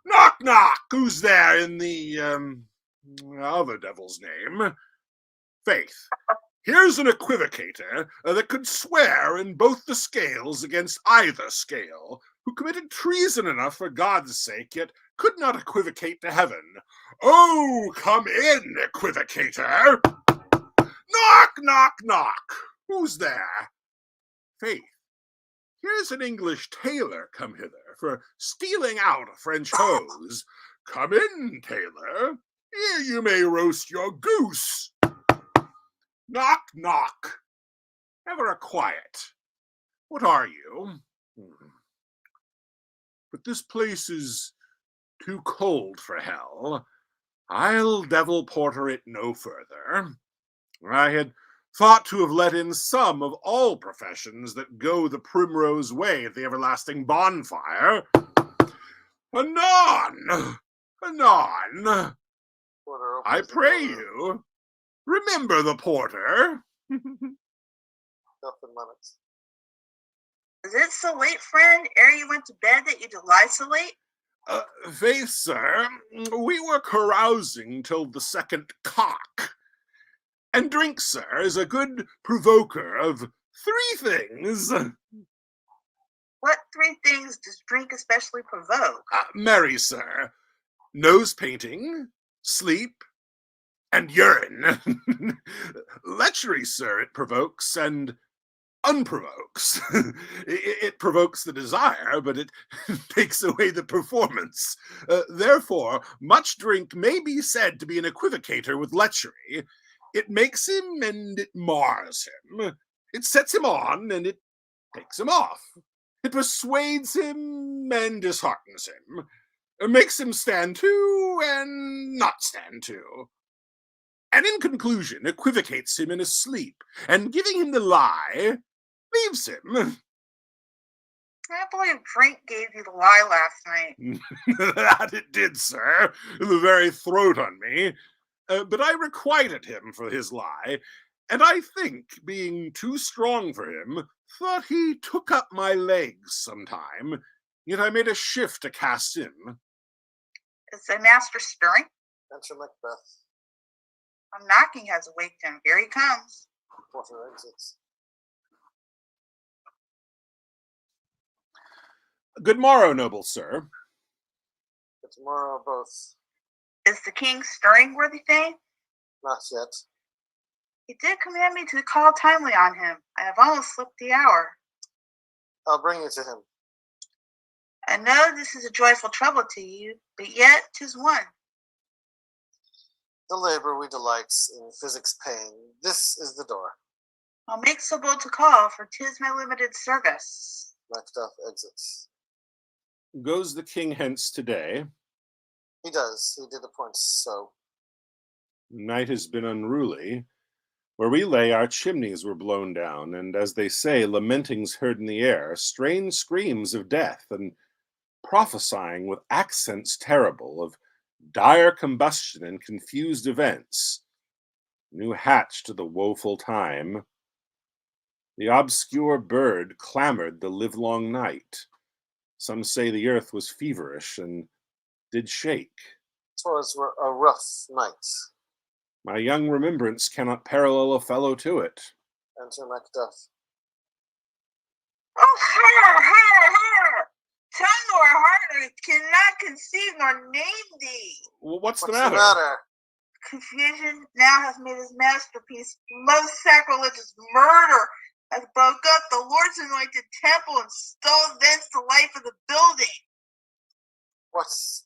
Knock, knock. Who's there in the other devil's name? Faith. Here's an equivocator that could swear in both the scales against either scale, who committed treason enough for God's sake, yet could not equivocate to heaven. Oh, come in, equivocator! Knock, knock, knock! Who's there? Faith, here's an English tailor come hither for stealing out a French hose. Come in, tailor. Here you may roast your goose. Knock, knock. Ever a quiet. What are you? But this place is too cold for hell. I'll devil porter it no further. I had thought to have let in some of all professions that go the primrose way at the everlasting bonfire. Anon! Anon! I pray you, remember the porter. Is it so late, friend, ere you went to bed that you lie so late? Faith, sir, we were carousing till the second cock. And drink, sir, is a good provoker of three things. What three things does drink especially provoke? Marry, sir, nose painting, sleep, and urine. Lechery, sir, it provokes, and unprovokes. It provokes the desire, but it takes away the performance. Therefore, much drink may be said to be an equivocator with lechery. It makes him and it mars him. It sets him on and it takes him off. It persuades him and disheartens him. It makes him stand to and not stand to. And in conclusion, equivocates him in his sleep, and giving him the lie, leaves him. I believe drink gave you the lie last night. That it did, sir, the very throat on me. But I requited him for his lie, and I think, being too strong for him, thought he took up my legs sometime, yet I made a shift to cast in. Is the master stirring? Enter Macbeth. I'm knocking has awaked him. Here he comes. Porter exits. Good morrow, noble sir. Good tomorrow, both. Is the king stirring, worthy Thane? Not yet. He did command me to call timely on him. I have almost slipped the hour. I'll bring you to him. I know this is a joyful trouble to you, but yet 'tis one. The labor we delights in physics pain. This is the door. I'll make so bold to call, for 'tis my limited service. Macbeth exits. Goes the king hence today? He does. He did appoint so. Night has been unruly. Where we lay, our chimneys were blown down, and as they say, lamentings heard in the air, strange screams of death, and prophesying with accents terrible of dire combustion and confused events, new hatched to the woeful time. The obscure bird clamored the livelong night. Some say the earth was feverish and did shake. 'Twas a rough night. My young remembrance cannot parallel a fellow to it. Enter Macbeth. Oh, her! Tongue nor heart cannot conceive nor name thee. What's the What's matter? Confusion now has made his masterpiece. Most sacrilegious murder has broke up the Lord's anointed temple and stole thence the life of the building. What's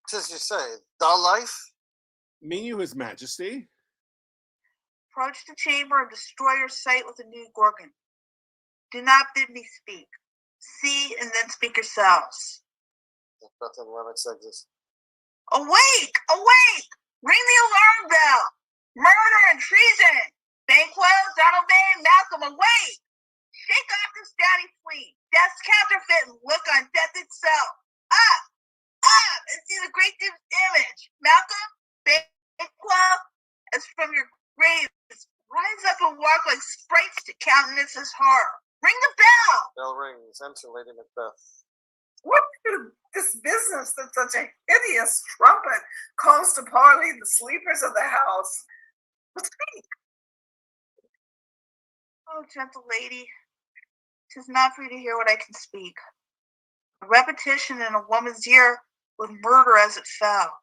'tis you say? Thy life? Mean you his majesty? Approach the chamber and destroy your sight with a new gorgon. Do not bid me speak. See and then speak yourselves. Macbeth and Lennox exits. Awake! Awake! Ring the alarm bell! Murder and treason! Banquo, Donalbain, Malcolm, awake! Shake off this downy fleet, death's counterfeit, and look on death itself. Up! Up! And see the great image. Malcolm, Banquo, as from your graves, rise up and walk like sprites to countenance this horror. Ring the bell! Bell rings. Enter Lady Macbeth. What is this business that such a hideous trumpet calls to parley the sleepers of the house? Speak. Oh, gentle lady, 'tis not for you to hear what I can speak. A repetition in a woman's ear would murder as it fell.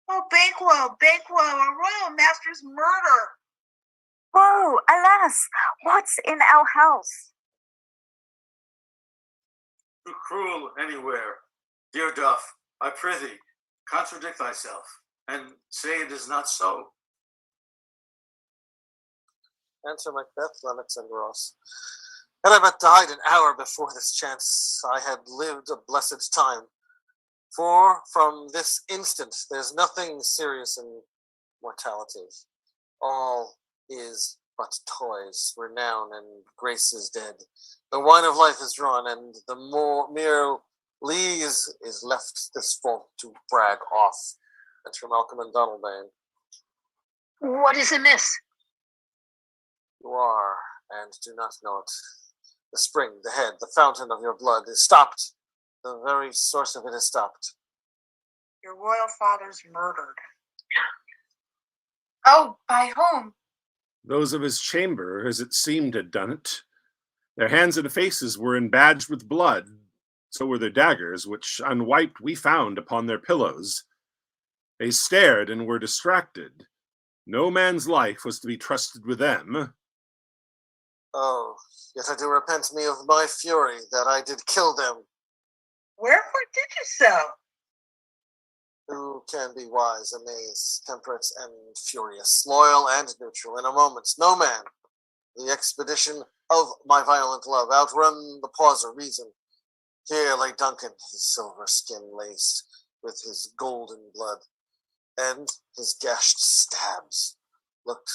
Oh, Banquo, our royal master's murder. Whoa, alas, what's in our house? Too cruel anywhere. Dear Duff, I prithee, contradict thyself, and say it is not so. Enter Macbeth, Lennox, and Ross. Had I but died an hour before this chance, I had lived a blessed time. For from this instant there's nothing serious in mortality. All is but toys, renown and grace is dead. The wine of life is drawn, and the mere lees is left this folk to brag off. Enter Malcolm and Donalbain. What is amiss? You are, and do not know it. The spring, the head, the fountain of your blood is stopped. The very source of it is stopped. Your royal father's murdered. Oh, by whom? Those of his chamber, as it seemed, had done it. Their hands and faces were embadged with blood, so were their daggers, which, unwiped, we found upon their pillows. They stared and were distracted. No man's life was to be trusted with them. Oh, yet I do repent me of my fury that I did kill them. Wherefore did you so? Who can be wise, amazed, temperate, and furious, loyal and neutral in a moment? No man. The expedition of my violent love outrun the pause of reason. Here lay Duncan, his silver skin laced with his golden blood, and his gashed stabs looked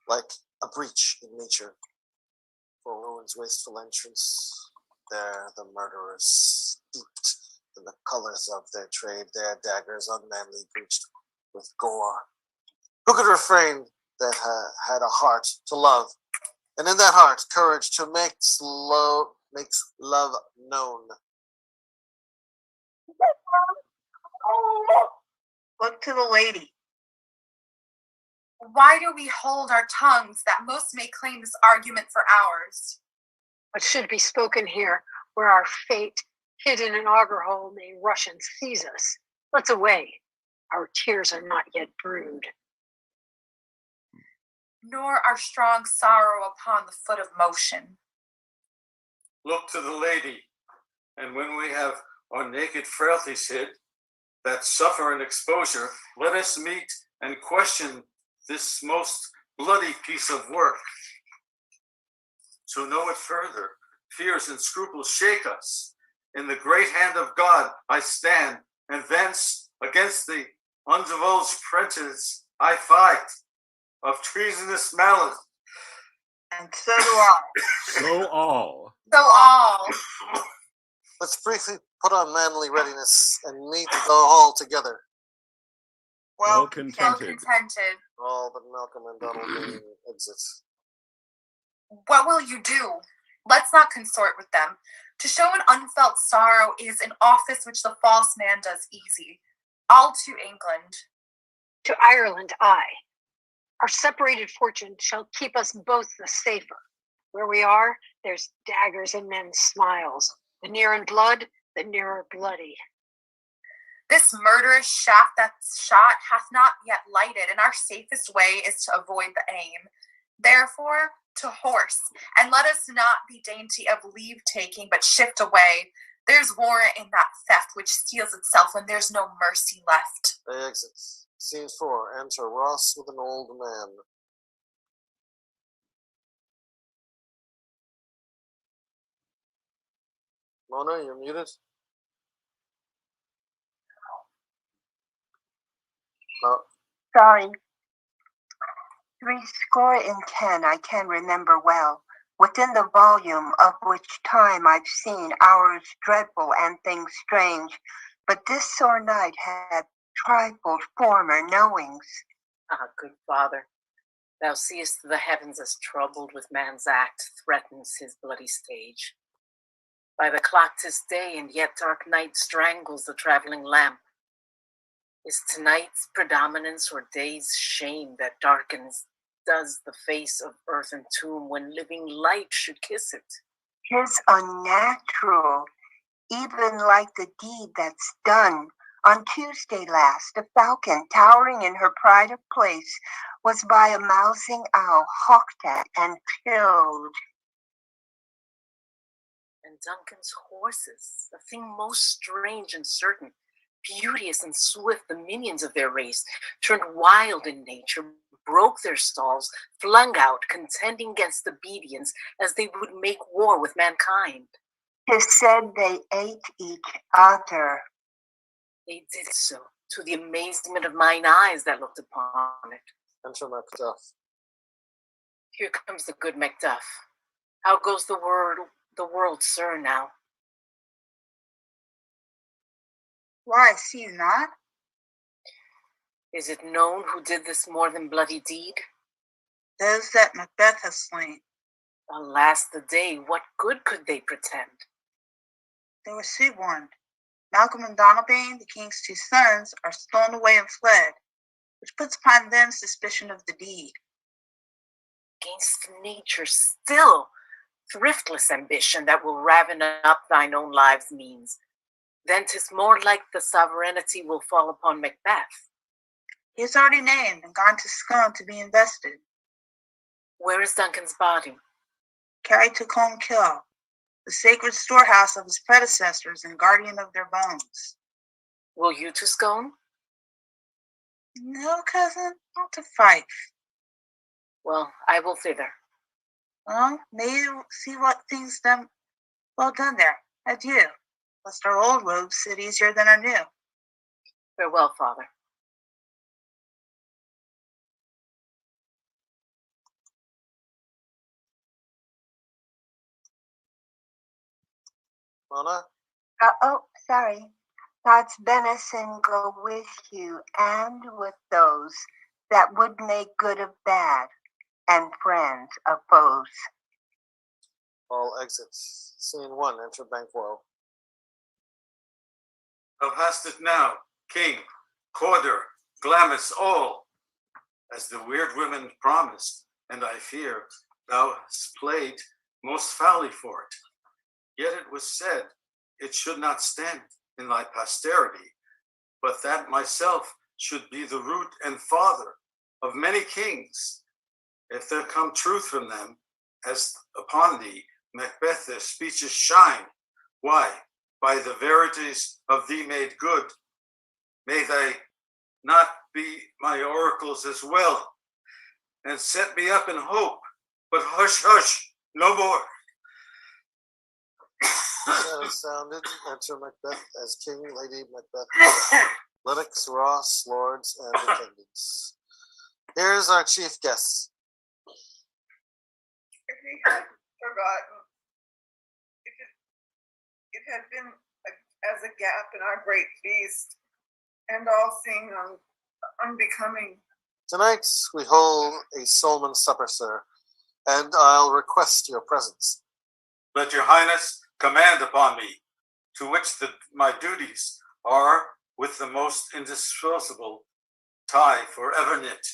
like a breach in nature. For ruin's wasteful entrance, there the murderers steeped in the colors of their trade, their daggers unmanly breached with gore. Who could refrain that had a heart to love, and in that heart courage to makes love known? Look to the lady. Why do we hold our tongues that most may claim this argument for ours? What should be spoken here, where our fate, hid in an auger hole, may rush and seize us? Let's away. Our tears are not yet brewed. Nor our strong sorrow upon the foot of motion. Look to the lady, and when we have our naked frailties hid, that suffer an exposure, let us meet and question this most bloody piece of work. To know it further, fears and scruples shake us. In the great hand of God I stand, and thence against the undivulged princes I fight of treasonous malice. And so do I. So all. So all. Let's briefly put on manly readiness and meet the hall together. Well Well contented. contented. All but Malcolm and Donald Bain exit. What will you do? Let's not consort with them. To show an unfelt sorrow is an office which the false man does easy. All to England. To Ireland, I. Our separated fortune shall keep us both the safer. Where we are, there's daggers and men's smiles. The near in blood, the nearer bloody. This murderous shaft that's shot hath not yet lighted, and our safest way is to avoid the aim. Therefore, to horse, and let us not be dainty of leave-taking, but shift away. There's warrant in that theft which steals itself when there's no mercy left. They exit. Scene 4. Enter Ross with an old man. Mona, you're muted. No. Sorry. 70 I can remember well, within the volume of which time I've seen hours dreadful and things strange, but this sore night had trifled former knowings. Ah, good father, thou seest the heavens as troubled with man's act threatens his bloody stage. By the clock 'tis day, and yet dark night strangles the traveling lamp. Is tonight's predominance or day's shame that darkens does the face of earth and tomb when living light should kiss it? 'Tis unnatural, even like the deed that's done. On Tuesday last, a falcon, towering in her pride of place, was by a mousing owl hawked at and killed. And Duncan's horses, a thing most strange and certain, beauteous and swift, the minions of their race, turned wild in nature, broke their stalls, flung out, contending against obedience as they would make war with mankind. 'Tis said they ate each other. They did so, to the amazement of mine eyes that looked upon it. Enter Macbeth. Here comes the good Macduff. How goes the world, sir, now? Why, see you not? Is it known who did this more than bloody deed? Those that Macbeth has slain. Alas the day, what good could they pretend? They were sea-warned. Malcolm and Donalbain, the king's 2 sons, are stolen away and fled, which puts upon them suspicion of the deed. against nature still, thriftless ambition that will raven up thine own live's means. Then 'tis more like the sovereignty will fall upon Macbeth. He is already named and gone to Scone to be invested. Where is Duncan's body? Carried to Combe Kill, the sacred storehouse of his predecessors and guardian of their bones. Will you to Scone? No, cousin, not to Fife. Well, I will thither. Well, may you see what things done well done there. Adieu, lest our old robes sit easier than our new. Farewell, father. Mona? Sorry. God's benison go with you and with those that would make good of bad and friends of foes. All exits. Scene 1, enter Banquo. Thou hast it now, King, Corder, Glamis, all, as the weird women promised, and I fear thou hast played most foully for it. Yet it was said it should not stand in thy posterity, but that myself should be the root and father of many kings. If there come truth from them, as upon thee, Macbeth, their speeches shine, why, by the verities of thee made good, may they not be my oracles as well, and set me up in hope, but hush, hush, no more. That is sounded. Enter Macbeth as King, Lady Macbeth, Lennox, Ross, lords, and attendants. Here's our chief guests. If he had forgotten, it had been as a gap in our great feast, and all seemed unbecoming. Tonight we hold a Solomon supper, sir, and I'll request your presence. Let your highness command upon me, to which my duties are with the most indissocible tie forever knit.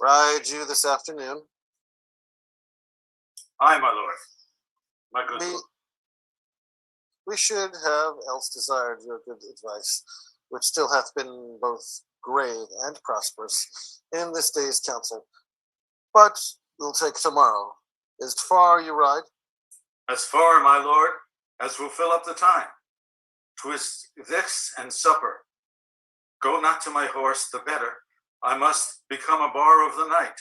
Ride you this afternoon? Aye, my lord, my good lord. We should have else desired your good advice, which still hath been both grave and prosperous in this day's council. But we'll take tomorrow. Is it far you ride? As far, my lord, as will fill up the time. 'Twas this and supper. Go not to my horse, the better. I must become a bar of the night,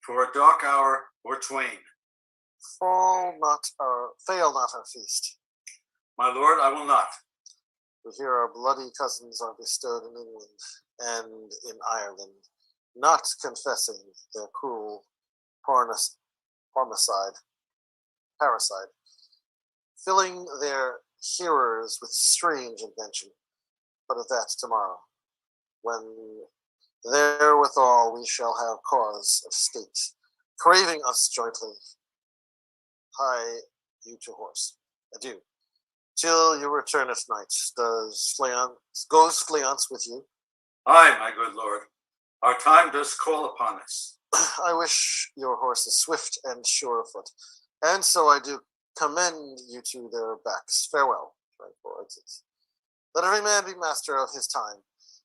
for a dark hour or twain. Fail not our feast. My lord, I will not. We hear our bloody cousins are bestowed in England and in Ireland, not confessing their cruel parricide, filling their hearers with strange invention. But of that tomorrow, when therewithal we shall have cause of state, craving us jointly. Hie you to horse. Adieu. Till you return at night. Goes Fleance with you? Aye, my good lord. Our time does call upon us. I wish your horse is swift and sure of foot, and so I do commend you to their backs. Farewell. Let every man be master of his time,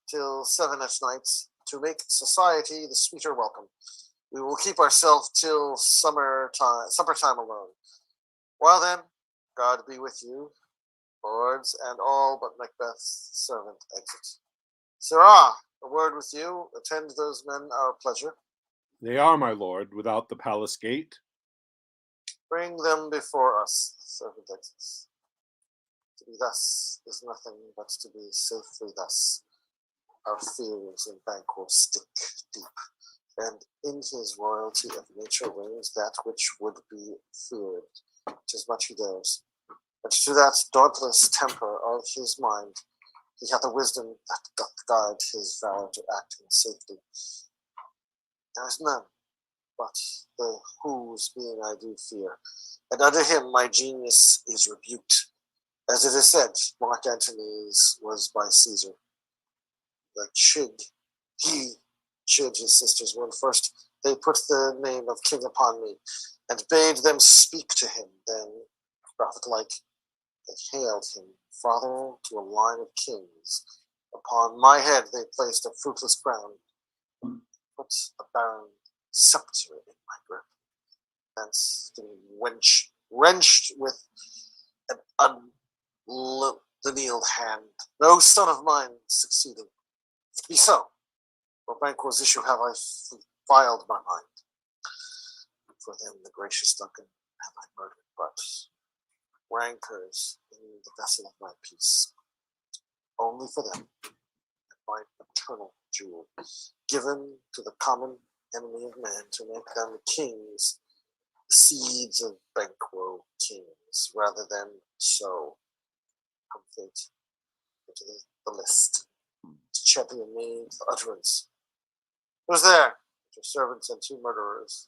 till 7 at night, to make society the sweeter welcome. We will keep ourselves till supper time alone. While then, God be with you, lords, and all but Macbeth's servant exit. Sirrah, a word with you. Attend those men our pleasure. They are, my lord, without the palace gate. Bring them before us, servant exits. To be thus is nothing but to be safely thus. Our fears in Banquo stick deep, and in his royalty of nature reigns that which would be feared. 'Tis much he dares. But to that dauntless temper of his mind, he hath a wisdom that doth guide his valor to act in safety. There is none but the whose being I do fear, and under him my genius is rebuked. As it is said, Mark Antony's was by Caesar. He chid his sisters when first they put the name of king upon me, and bade them speak to him. Then, prophet-like, they hailed him father to a line of kings. Upon my head they placed a fruitless crown, put a barren scepter in my grip, thence wrenched with an unlinealed hand. No son of mine succeeding. Be so, for Banquo's issue have I filed my mind. For them the gracious Duncan have I murdered, but rancors in the vessel of my peace. Only for them, my eternal jewel, given to the common enemy of man to make them kings, seeds of Banquo kings, rather than so. Come fate into the list, to champion me to utterance. Who's there? Your servants and 2 murderers.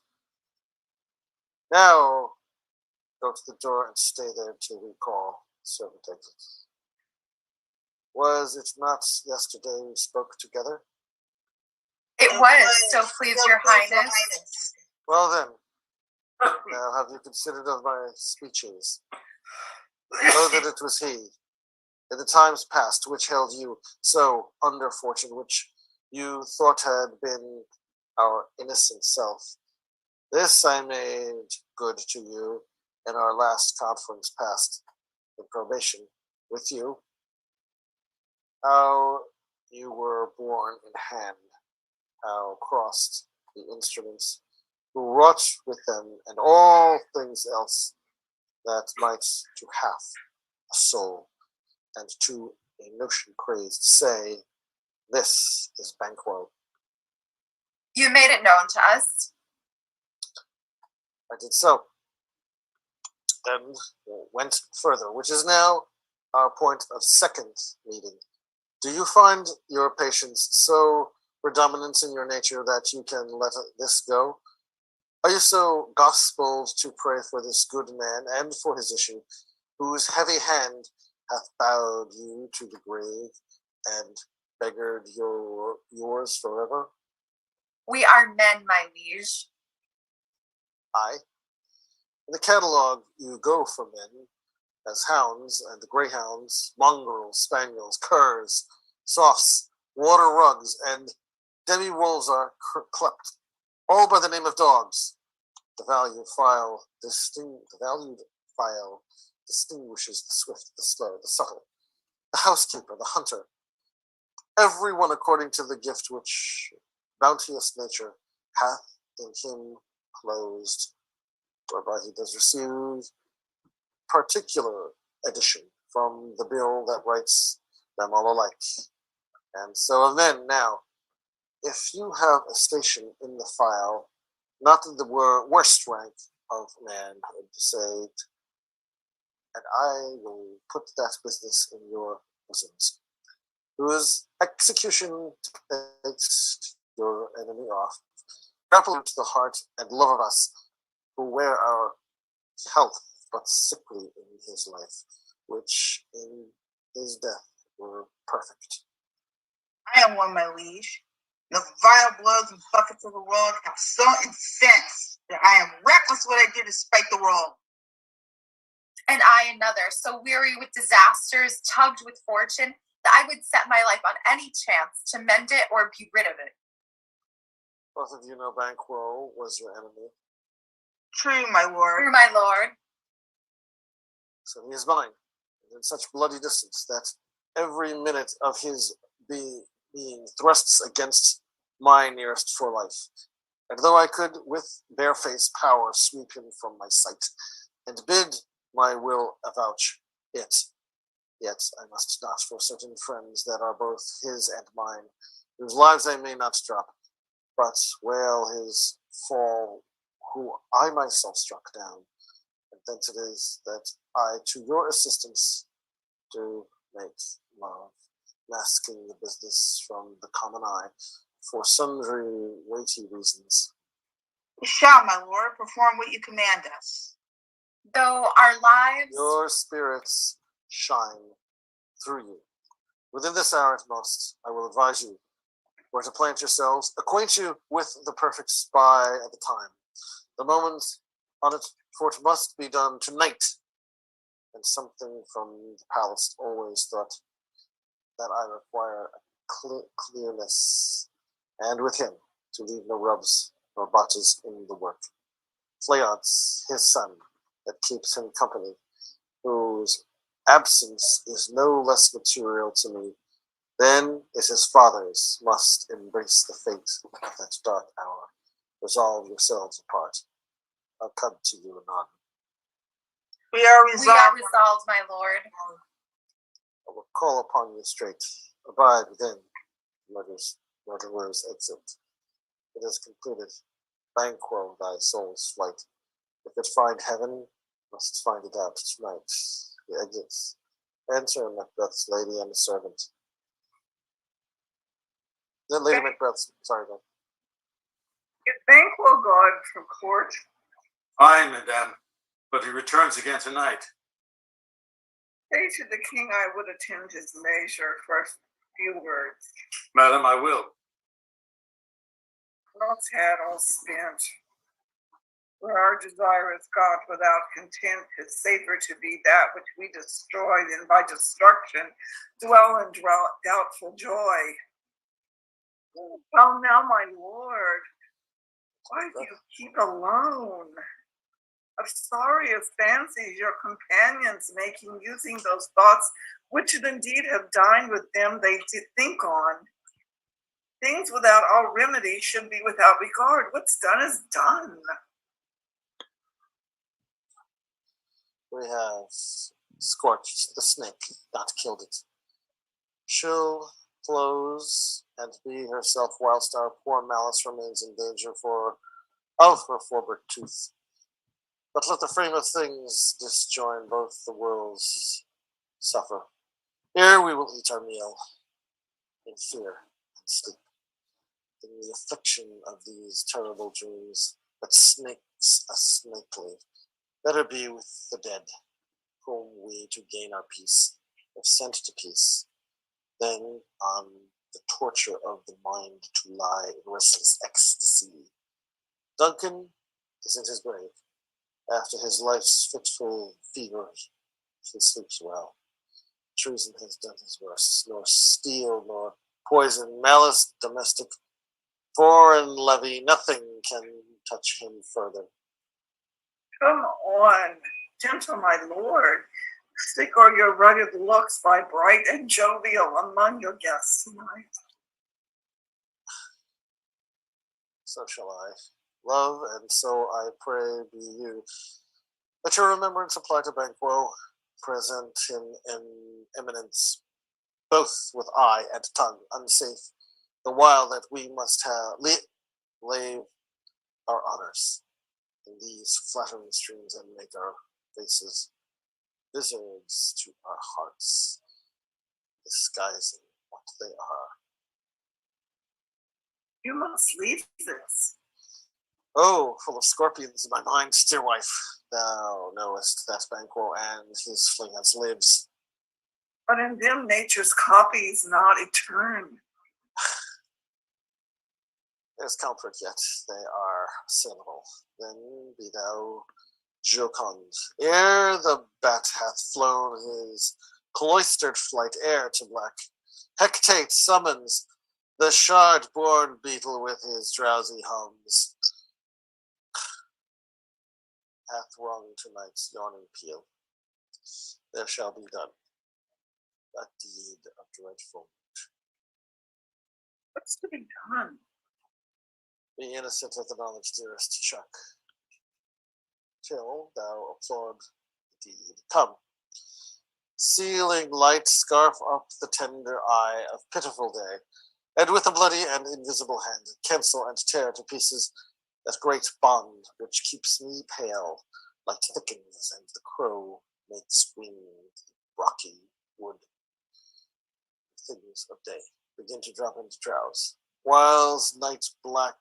Now, go to the door and stay there till we call. Servant exits. Was it not yesterday we spoke together? It was, so please your highness. Well then, now have you considered of my speeches? Know that it was he, in the times past, which held you so under fortune, which you thought had been our innocent self. This I made good to you in our last conference past in probation with you. How you were born in hand, how crossed the instruments, who wrought with them, and all things else that might to half a soul and to a notion crazed say, this is Banquo. You made it known to us. I did so, and went further, which is now our point of second meeting. Do you find your patience so predominant in your nature that you can let this go? Are you so gospelled to pray for this good man and for his issue, whose heavy hand hath bowed you to the grave and beggared yours forever? We are men, my liege. Aye. In the catalogue you go for men, as hounds and greyhounds, mongrels, spaniels, curs, softs, water rugs, and demi-wolves are clept, all by the name of dogs. The valued file distinguishes the swift, the slow, the subtle, the housekeeper, the hunter, every one according to the gift which bounteous nature hath in him closed, whereby he does receive particular edition from the bill that writes them all alike. And so of men now, if you have a station in the file, not in the worst rank of manhood, say, and I will put that business in your bosoms, whose execution takes your enemy off, grapple to the heart and love of us, who wear our health but sickly in his life, which in his death were perfect. I am one, my liege. The vile blows and buffets of the world have so incensed that I am reckless what I do to spite the world. And I another, so weary with disasters, tugged with fortune, that I would set my life on any chance to mend it or be rid of it. Both of you know Banquo was your enemy. True, my lord. True, my lord. So he is mine, and in such bloody distance that every minute of his being thrusts against my nearest for life. And though I could with barefaced power sweep him from my sight, and bid my will avouch it, yet I must not, for certain friends that are both his and mine, whose lives I may not drop, but wail his fall, who I myself struck down. And thence it is that I to your assistance do make love, masking the business from the common eye, for sundry weighty reasons. We shall, my lord, perform what you command us. Though our lives... Your spirits shine through you. Within this hour at most, I will advise you where to plant yourselves, acquaint you with the perfect spy at the time. The moment on it, for it must be done tonight. And something from the palace always thought that I require a clearness, and with him to leave no rubs nor botches in the work. Fleance, his son, that keeps him company, whose absence is no less material to me than is his father's, must embrace the fate of that dark hour. Resolve yourselves apart. I'll come to you anon. We are We are resolved. resolved, my lord. I will call upon you straight. Abide within. Murderers exit. It is completed. Banquo thy soul's flight. If it find heaven, must find it out tonight. The exits. Enter Macbeth's lady and the servant. Then Lady Macbeth, sorry, then. Is Banquo gone from court? Aye, madame, but he returns again tonight. Say to the king I would attend his leisure for a few words. Madam, I will. Lots had all spent. Where our desire is got without content, it's safer to be that which we destroy than by destruction dwell in doubtful joy. Oh, now, my lord, why do you keep alone? Of sorry as fancies your companions making, using those thoughts which should indeed have dined with them they did think on. Things without all remedy should be without regard. What's done is done. We have scorched the snake, not killed it. She'll close and be herself whilst our poor Malice remains in danger of her forward tooth. But let the frame of things disjoin, both the worlds suffer. Here we will eat our meal in fear and sleep, in the affliction of these terrible dreams that snakes us snakely. Better be with the dead, whom we to gain our peace have sent to peace, than on the torture of the mind to lie in restless ecstasy. Duncan is in his grave. After his life's fitful fever, he sleeps well. Treason has done his worst, nor steel, nor poison, malice domestic, foreign levy, nothing can touch him further. Come on, gentle my lord. Stick all your rugged looks by bright and jovial among your guests tonight. So shall I. Love, and so I pray be you. Let your remembrance apply to Banquo, present in eminence, both with eye and tongue unsafe, the while that we must lave our honors in these flattering streams and make our faces visards to our hearts, disguising what they are. You must leave this. Oh, full of scorpions in my mind, dear wife. Thou knowest that Banquo and his Fleance lives. But in them nature's copy is not etern. There's comfort yet, they are assailable. Then be thou jocund. Ere the bat hath flown his cloistered flight ere to black, Hecate summons the shard-born beetle with his drowsy hums. Hath rung tonight's yawning peal. There shall be done that deed of dreadful. What's to be done? Be innocent of the knowledge, dearest Chuck, till thou applaud the deed. Come, sealing light, scarf up the tender eye of pitiful day, and with a bloody and invisible hand cancel and tear to pieces that great bond which keeps me pale, like thickens and the crow makes wing rocky wood. Things of day begin to drop into drowse, whiles night's black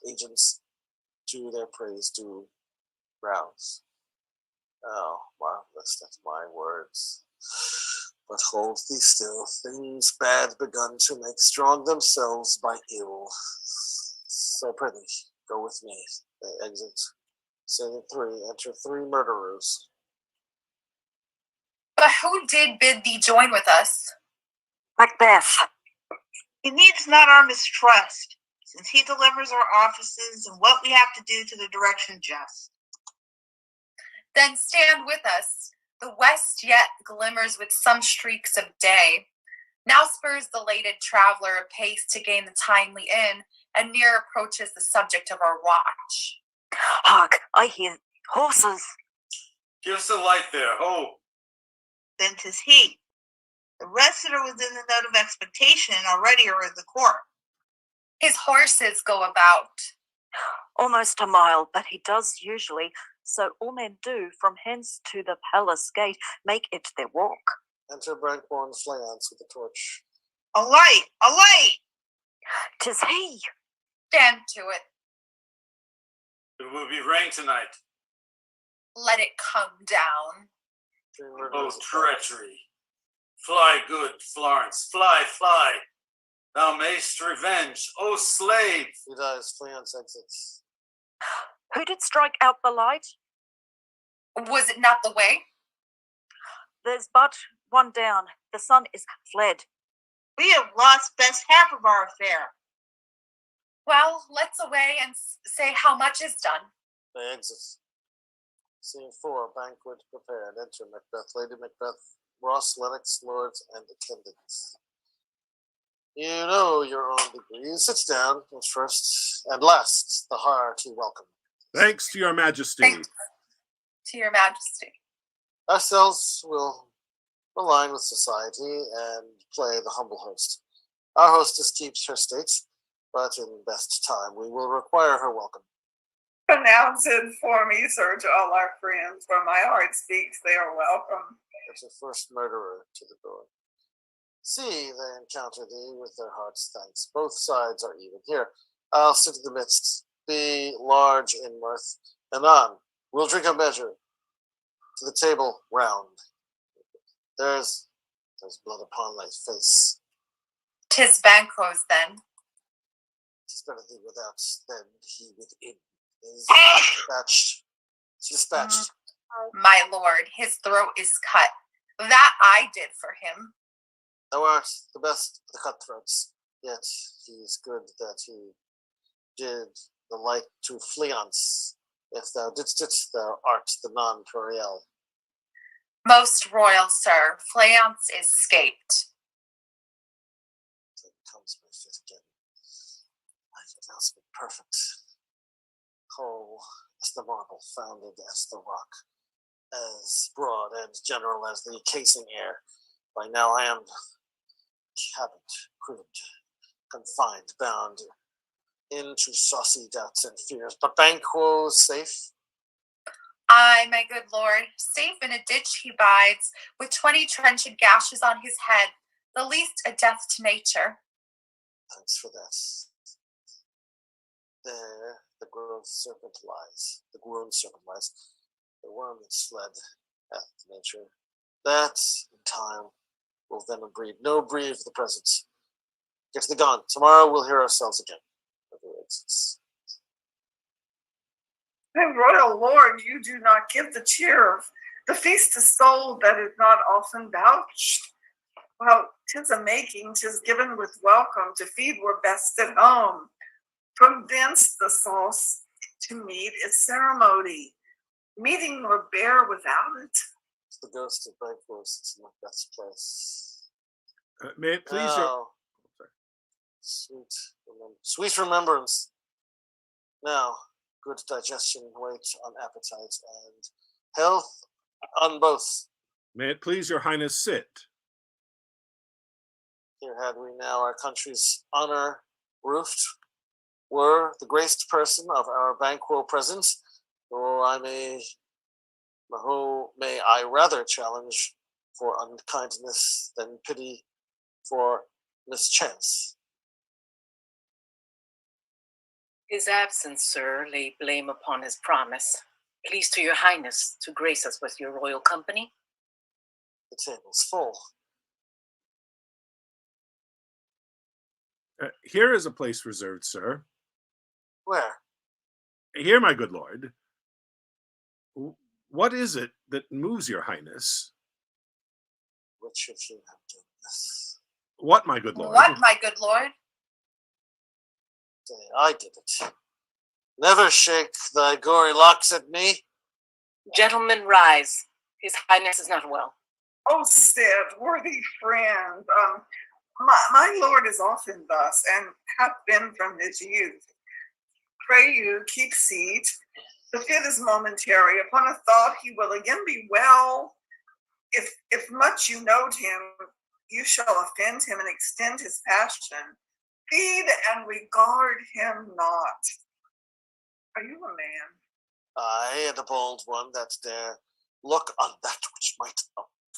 agents to their praise do browse. Oh, marvelous that my words But hold thee still, things bad begun to make strong themselves by ill. So prithee, go with me. They exit. Scene 3, enter 3 murderers. But who did bid thee join with us? Macbeth. He needs not our mistrust, since he delivers our offices and what we have to do to the direction just. Then stand with us. The west yet glimmers with some streaks of day. Now spurs the lated traveler apace to gain the timely inn, and near approaches the subject of our watch. Hark, I hear horses. Give us a light there, ho! Then 'tis he. The rest that are within the note of expectation already are in the court. His horses go about. Almost a mile, but he does usually. So all men do from hence to the palace gate make it their walk. Enter Brankborn Fleance with a torch. A light! A light! 'Tis he. Stand to it. It will be rain tonight. Let it come down. 3 Oh, murderers. treachery. Fly, good Florence, fly, fly. Thou mayst revenge, O slave! He dies, Fleance exits. Who did strike out the light? Was it not the way? There's but one down. The sun is fled. We have lost best half of our affair. Well, let's away and say how much is done. They exit. Scene 4, banquet prepared. Enter Macbeth, Lady Macbeth, Ross, Lennox, lords, and attendants. You know your own degrees. Sit down first and last, the hearty welcome. Thanks to your majesty. Thanks to your majesty. Ourselves will align with society and play the humble host. Our hostess keeps her state, but in best time we will require her welcome. Pronounce it for me, sir, to all our friends. Where my heart speaks, they are welcome. It's the first murderer to the door. See, they encounter thee with their heart's thanks. Both sides are even. Here, I'll sit in the midst. Be large in mirth. Anon, we'll drink a measure. To the table round. There's blood upon thy face. 'Tis Banquo's then. 'Tis better thee without than he within. Is dispatched. My lord, his throat is cut. That I did for him. Thou art the best of the cutthroats, yet he is good that he did the like to Fleance. If thou didst it, thou art the non-pluriel. Most royal sir, Fleance is scaped. Then comes my fit again. Life announcement perfect. Whole as the marble, founded as the rock, as broad and general as the casing air. By now I am cabined, cribbed, confined, bound into saucy doubts and fears. But Banquo's safe. Aye, my good lord, safe in a ditch he bides, with 20 trenched gashes on his head, the least a death to nature. Thanks for that. There the grown serpent lies. The worm that's fled hath nature. That in time will then breed. No breed of the present. Get to the gone. Tomorrow we'll hear ourselves again. My royal lord, you do not give the cheer of the feast to soul that is not often vouched. Well, 'tis a making, 'tis given with welcome, to feed were best at home. From thence the sauce to meat is ceremony. Meeting were bare without it. It's the ghost of Banquo's. It's Macbeth's place. May it please Now, sweet remembrance. Now, good digestion wait on appetite, and health on both. May it please your highness sit. Here had we now our country's honor roofed, were the graced person of our Banquo present, or may I rather challenge for unkindness than pity for mischance. His absence, sir, lay blame upon his promise. Please to your highness to grace us with your royal company. The table's full. Here is a place reserved, sir. Where? Here, my good lord. What is it that moves your highness? Which of you have done this? What, my good lord? What, my good lord? Say, I did it. Never shake thy gory locks at me. Gentlemen, rise. His Highness is not well. Oh, Sid, worthy friend, my lord is often thus, and hath been from his youth. Pray you, keep seat. The fit is momentary. Upon a thought he will again be well. If much you note him, you shall offend him and extend his passion. Feed and regard him not. Are you a man? I, and a bold one that dare look on that which might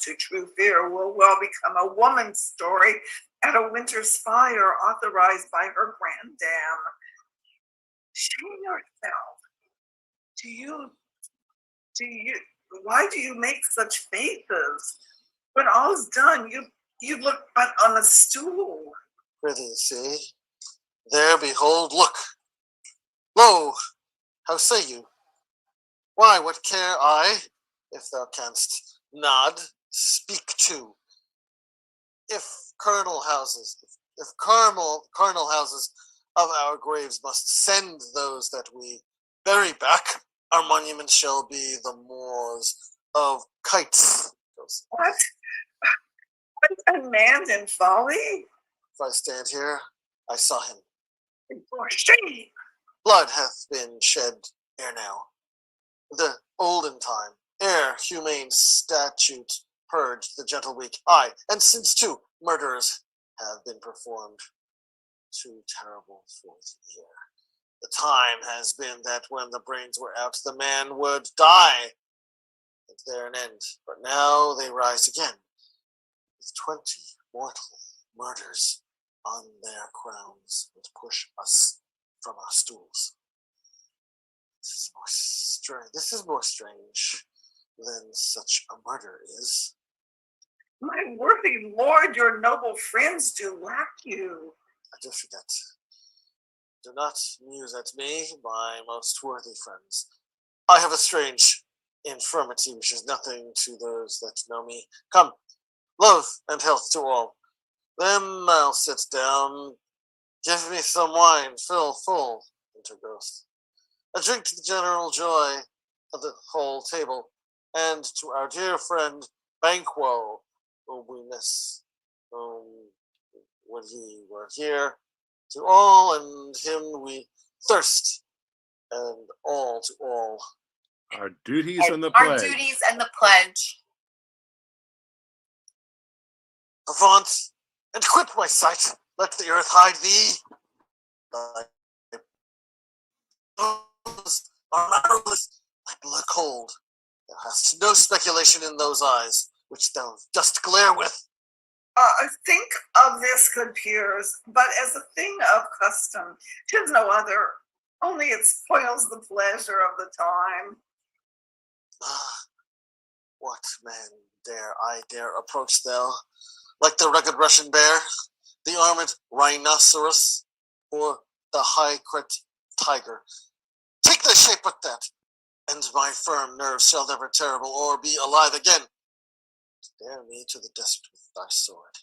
To true fear will well become a woman's story at a winter's fire authorized by her grandam. Shame yourself. Why do you make such faces? When all's done, you look but on a stool. prithee see. There, behold, look. Lo, how say you? Why, what care I, if thou canst nod, speak to? If carnal houses of our graves must send those that we bury back, our monument shall be the moors of kites. What? What a man in folly? If I stand here, I saw him. For shame. Blood hath been shed ere now. The olden time, ere humane statute purged the gentle weak. Aye, and since too, murders have been performed. Too terrible for the ear. The time has been that when the brains were out, the man would die, and there an end. But now they rise again, with 20 mortal murders on their crowns, that push us from our stools. This is more strange than such a murder is. My worthy lord, your noble friends do lack you. I do forget. Do not muse at me, my most worthy friends. I have a strange infirmity which is nothing to those that know me. Come, love and health to all. Then I'll sit down. Give me some wine, fill full, interghost. A drink to the general joy of the whole table, and to our dear friend Banquo, whom we miss, when he were here. To all and him we thirst, and all to all. Our duties and the Our pledge. duties and the pledge. Avaunt, and quit my sight. Let the earth hide thee. Thy nose are marrowless, thy blood cold. Thou hast no speculation in those eyes, which thou dost glare with. Think of this, good peers, but as a thing of custom. 'Tis no other, only it spoils the pleasure of the time. What man dare approach thou, like the rugged Russian bear, the armored rhinoceros, or the high-cricked tiger? Take thy shape but that, and my firm nerves shall never terrible or be alive again. Dare me to the desert with thy sword.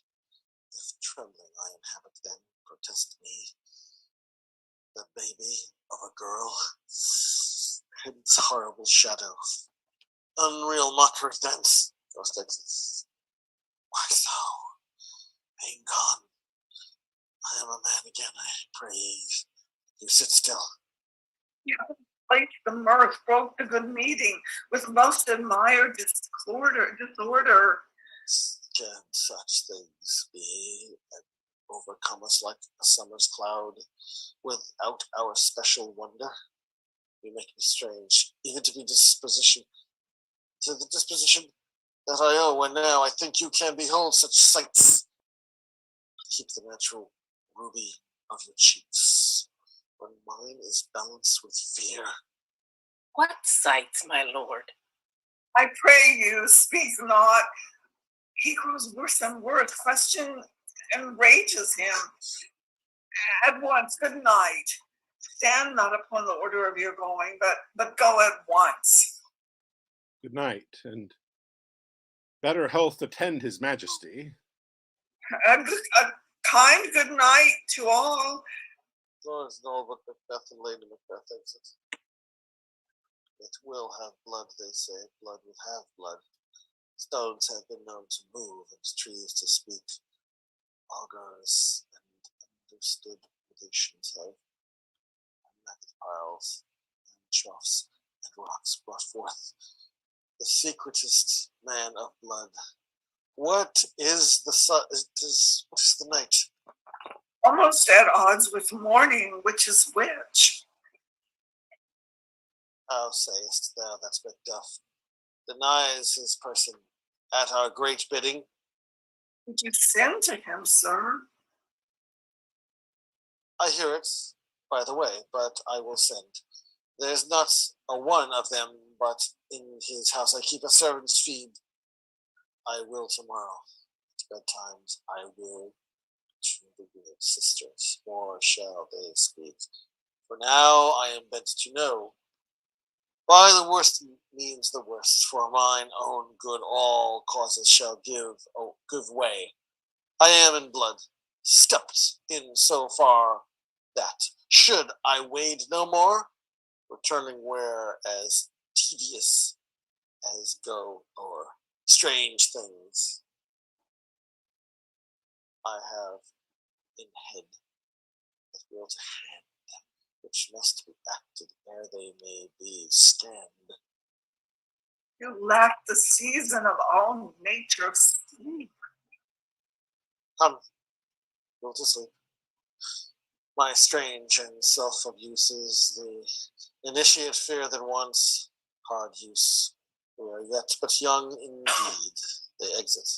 If trembling I inhabit, then protest me, the baby of a girl, its horrible shadow, unreal mockery thence, ghost exits. Why so? Being gone, I am a man again, I pray you sit still. Like the mirth broke the good meeting with most admired disorder. Can such things be, and overcome us like a summer's cloud, without our special wonder? You make me strange, even to the disposition that I owe, and now I think you can behold such sights. Keep the natural ruby of your cheeks, when mine is balanced with fear. What sights, my lord? I pray you, speak not. He grows worse and worse. Question enrages him. At once, good night. Stand not upon the order of your going, but go at once. Good night, and better health attend his majesty. A kind good night to all. Lawrence Noel, but Macbeth and Lady Macbeth exit. It will have blood, they say. Blood will have blood. Stones have been known to move, and trees to speak. Augurs and understood relations have, and maggot piles, and troughs, and rocks brought forth the secretest man of blood. What is the what is the night? Almost at odds with morning, which is which. How sayest thou that Macduff denies his person at our great bidding? Did you send to him, sir? I hear it, by the way, but I will send. There's not a one of them, but in his house I keep a servant's feed. I will tomorrow, at bedtimes, I will to the good sisters, more shall they speak. For now I am bent to know, by the worst means the worst, for mine own good all causes shall give way. I am in blood, stepped in so far that, should I wade no more, returning where as tedious as go o'er strange things I have in head that will to hand, which must be acted ere they may be scanned. You lack the season of all nature sleep. Come, go to sleep. My strange and self-abuse is the initiate fear that wants hard use. We are yet but young indeed. They exit.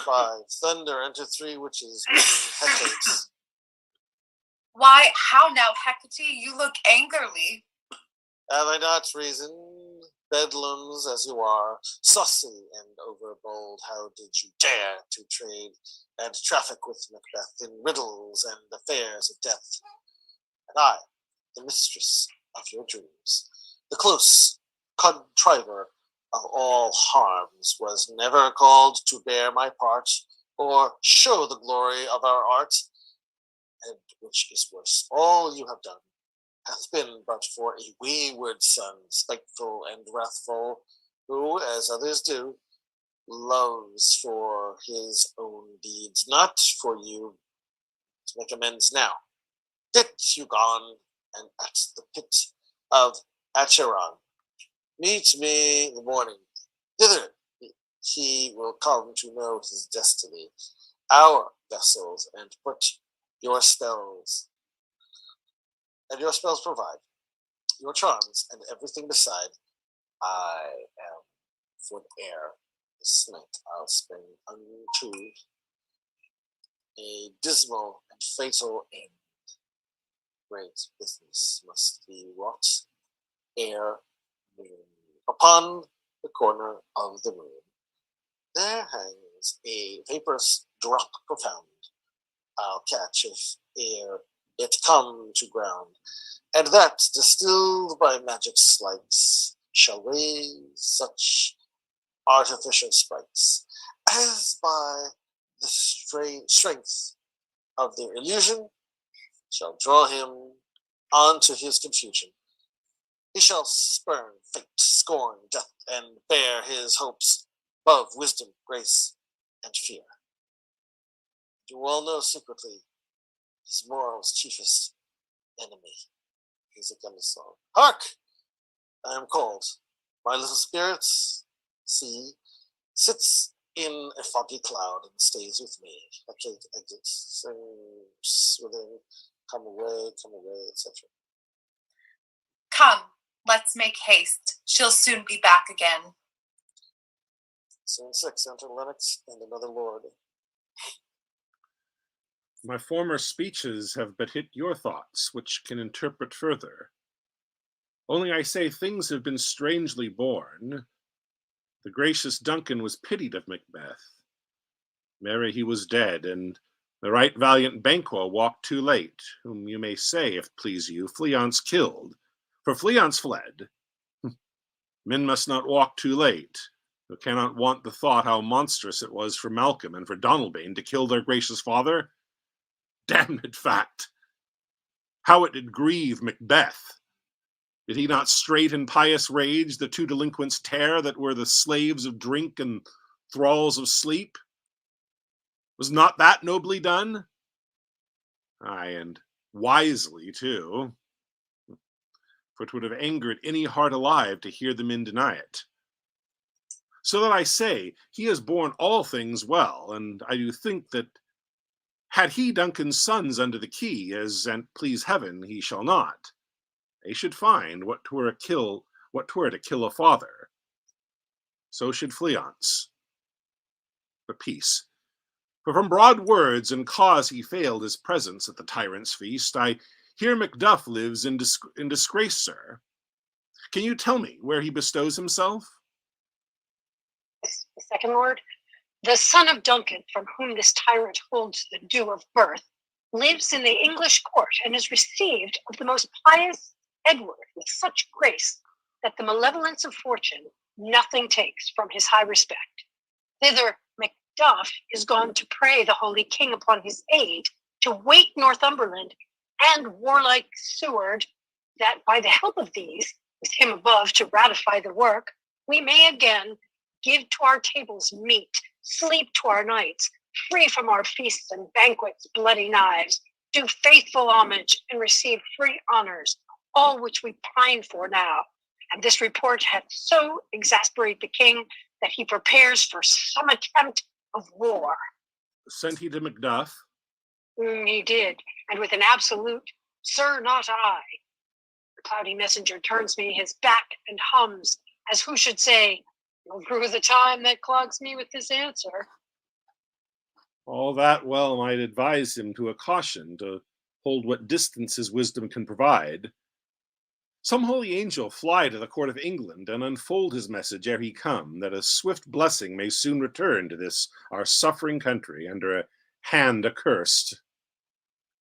5. Thunder, enter 3 witches, Hecate. Why, how now, Hecate? You look angrily. Have I not reason? Bedlams as you are, saucy and overbold, how did you dare to trade and traffic with Macbeth in riddles and affairs of death? And I, the mistress of your dreams, the close contriver of all harms, was never called to bear my part, or show the glory of our art, and which is worse, all you have done hath been but for a wayward son, spiteful and wrathful, who, as others do, loves for his own deeds, not for you to make amends now. Get you gone, and at the pit of Acheron, meet me in the morning. Thither he will come to know his destiny, our vessels, and put your spells. And your spells provide your charms and everything beside. I am for the air. This night I'll spend unto a dismal and fatal end. Great business must be wrought ere noon. Upon the corner of the moon there hangs a vaporous drop profound. I'll catch if ere it come to ground, and that, distilled by magic sleights, shall raise such artificial sprites as by the strength of their illusion shall draw him on to his confusion. He shall spurn fate, scorn death, and bear his hopes above wisdom, grace, and fear. You all know secretly his moral's chiefest enemy. He's a gun song. Hark! I am called. My little spirit, see, sits in a foggy cloud and stays with me. I can't exit, sings within, come away, etc. Come, let's make haste. She'll soon be back again. Scene 6, enter Lennox and another lord. My former speeches have but hit your thoughts, which can interpret further. Only I say things have been strangely born. The gracious Duncan was pitied of Macbeth. Marry, he was dead, and The right valiant Banquo walked too late, whom you may say, if please you, Fleance killed, for Fleance fled. Men must not walk too late, who cannot want the thought how monstrous it was for Malcolm and for Donalbain to kill their gracious father. Damned fact! How it did grieve Macbeth! Did he not straight in pious rage the two delinquents tear that were the slaves of drink and thralls of sleep? Was not that nobly done? Aye, and wisely too, for it would have angered any heart alive to hear the men deny it. So that I say, he has borne all things well, and I do think that had he Duncan's sons under the key, as and please heaven he shall not, they should find what 'twere to kill a father. So should Fleance. But peace. For from broad words and cause he failed his presence at the tyrant's feast, I hear Macduff lives in disgrace, sir. Can you tell me where he bestows himself? The second lord, the son of Duncan, from whom this tyrant holds the due of birth, lives in the English court and is received of the most pious Edward with such grace that the malevolence of fortune nothing takes from his high respect. Thither Macduff is gone to pray the holy king upon his aid to wake Northumberland and warlike Seward, that by the help of these, with him above to ratify the work, we may again give to our tables meat, sleep to our nights, free from our feasts and banquets bloody knives, do faithful homage and receive free honors, all which we pine for now. And this report hath so exasperate the king that he prepares for some attempt of war. Sent he to Macduff? He did, and with an absolute, "Sir, not I." The cloudy messenger turns me his back and hums, as who should say, "You'll rue the time that clogs me with this answer." All that well might advise him to a caution, to hold what distance his wisdom can provide. Some holy angel fly to the court of England and unfold his message ere he come, that a swift blessing may soon return to this our suffering country under a hand accursed.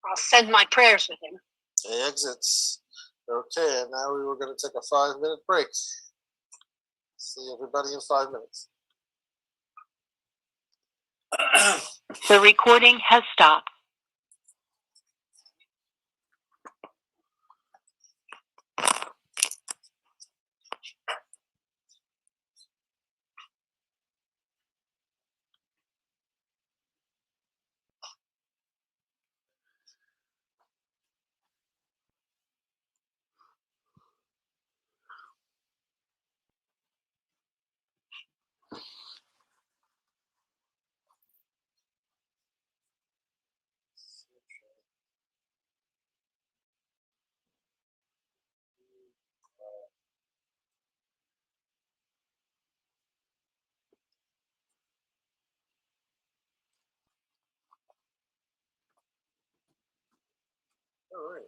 I'll send my prayers with him. Exits. Okay, and now we were going to take a 5-minute break. See everybody in 5 minutes. The recording has stopped. All right.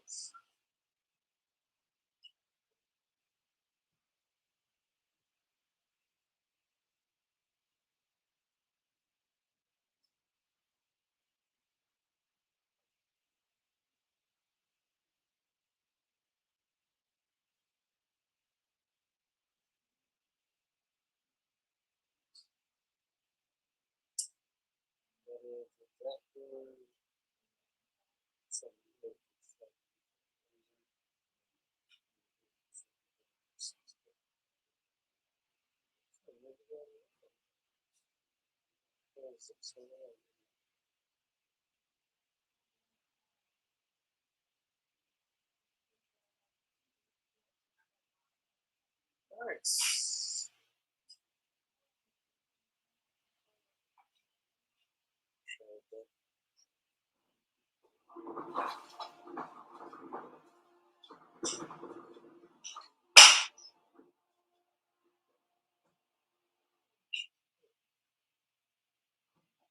Nice.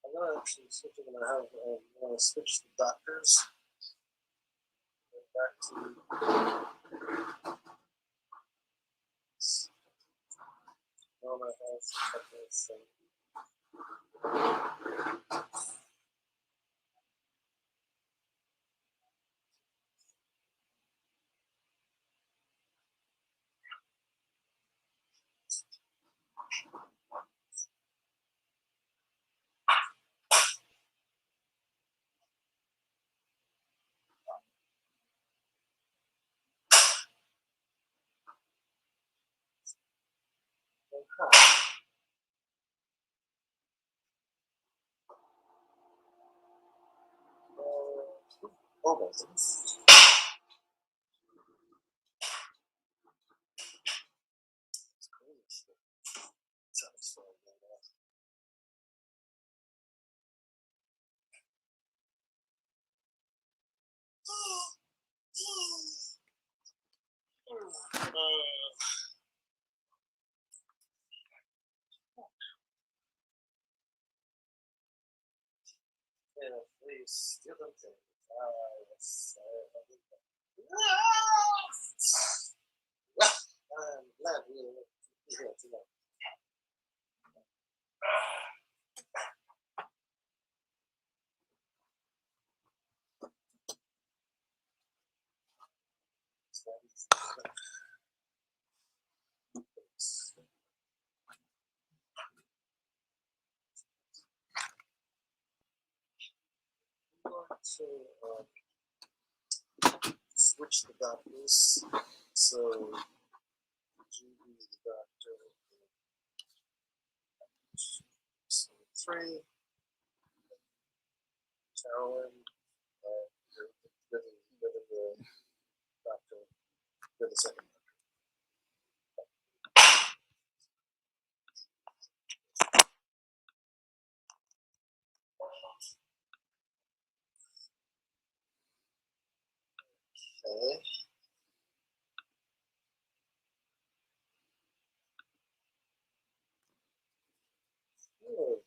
I'm gonna actually switch. I'm gonna have switch the doctors back to normal health. Please, do them things. I'm glad we'll be here tonight. To switch the doctors. So, you be the doctor. So, 3. Carolyn, you're the doctor. You're the second doctor. Okay. Good.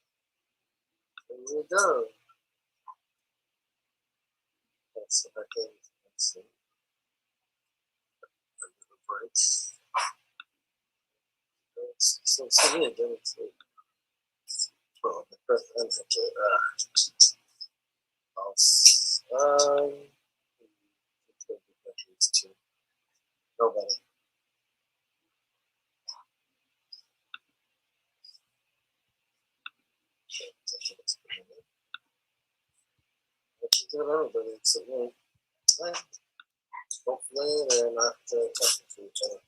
There you go. That's okay. Let's see. A little break. So me again. Well, Macbeth and nobody. But you get everybody except me. Hopefully they're not talking to each other.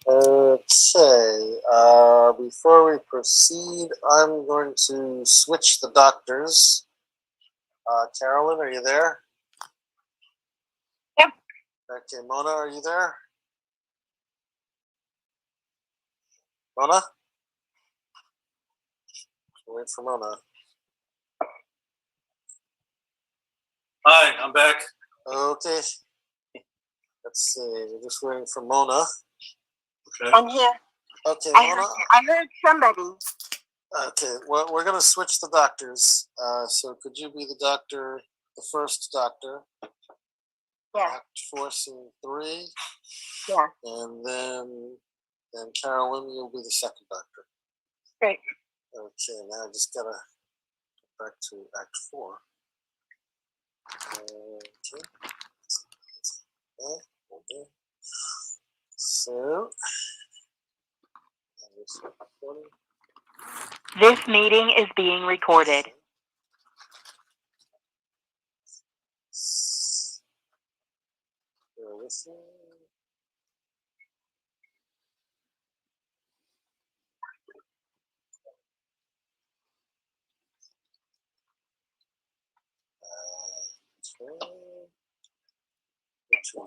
Okay, before we proceed, I'm going to switch the doctors. Carolyn, are you there? Yep. Okay, Mona, are you there? Mona? Wait for Mona. Hi, I'm back. Okay. Let's see, we're just waiting for Mona. Okay. I'm here. Okay, I Mona. heard somebody. Okay, well, we're going to switch the doctors. So could you be the doctor, the first doctor? Yeah. Act 4, scene 3. Yeah. And then Carolyn, you'll be the second doctor. Great. Okay, now I just got to go back to Act 4. Okay. Okay. So, This meeting is being recorded.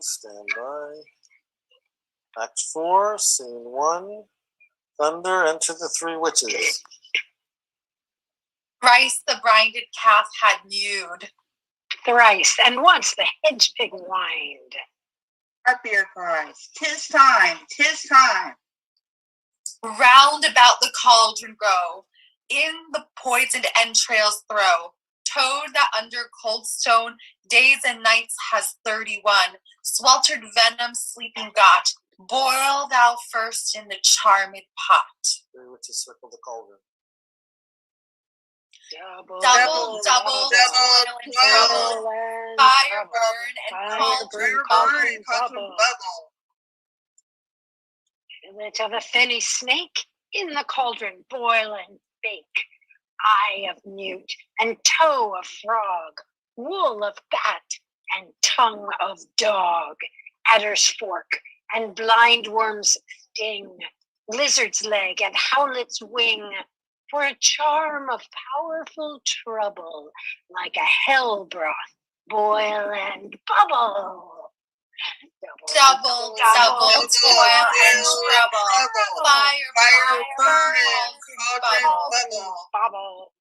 Stand by. Act 4, scene 1. Thunder, enter the 3 witches. Thrice the brinded calf had mewed. Thrice, and once the hedge pig whined. Happier cries. 'Tis time, 'tis time. Round about the cauldron go, in the poisoned entrails throw. Toad that under cold stone days and nights has 31. Sweltered venom sleeping got. Boil thou first in the charmed pot. 3 witches circle the cauldron. Double, Double, double, Double, and fire trouble. burn and Fire cauldron burn, bubble. Burn, cauldron bubble. Fillet of a fenny snake in the cauldron boil and bake. Eye of newt and toe of frog, wool of bat and tongue of dog, adder's fork, and blindworm's sting, lizard's leg, and howlet's wing, for a charm of powerful trouble, like a hell broth, boil and bubble. Double toil and trouble. Fire, burn, and bubble.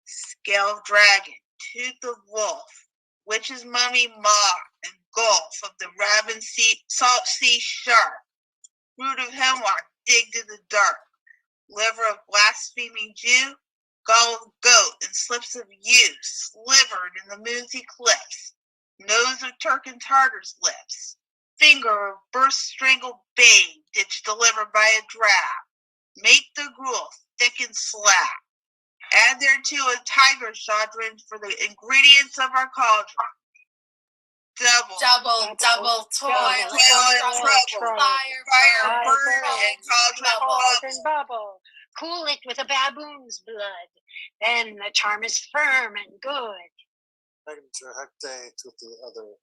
Scale of dragon, tooth of wolf, witch's mummy maw, and gulf of the raven sea, salt sea shark, root of hemlock digged in the dark, liver of blaspheming Jew, gall of goat and slips of yew, slivered in the moonsy cliffs, nose of Turk and Tartar's lips, finger of burst strangled babe, ditch delivered by a drab, make the gruel thick and slap. Add thereto a tiger chaudron for the ingredients of our cauldron. Double toil and trouble. Fire, burn, and cauldron bubble. Cool it with a baboon's blood. Then the charm is firm and good. Hecate with the other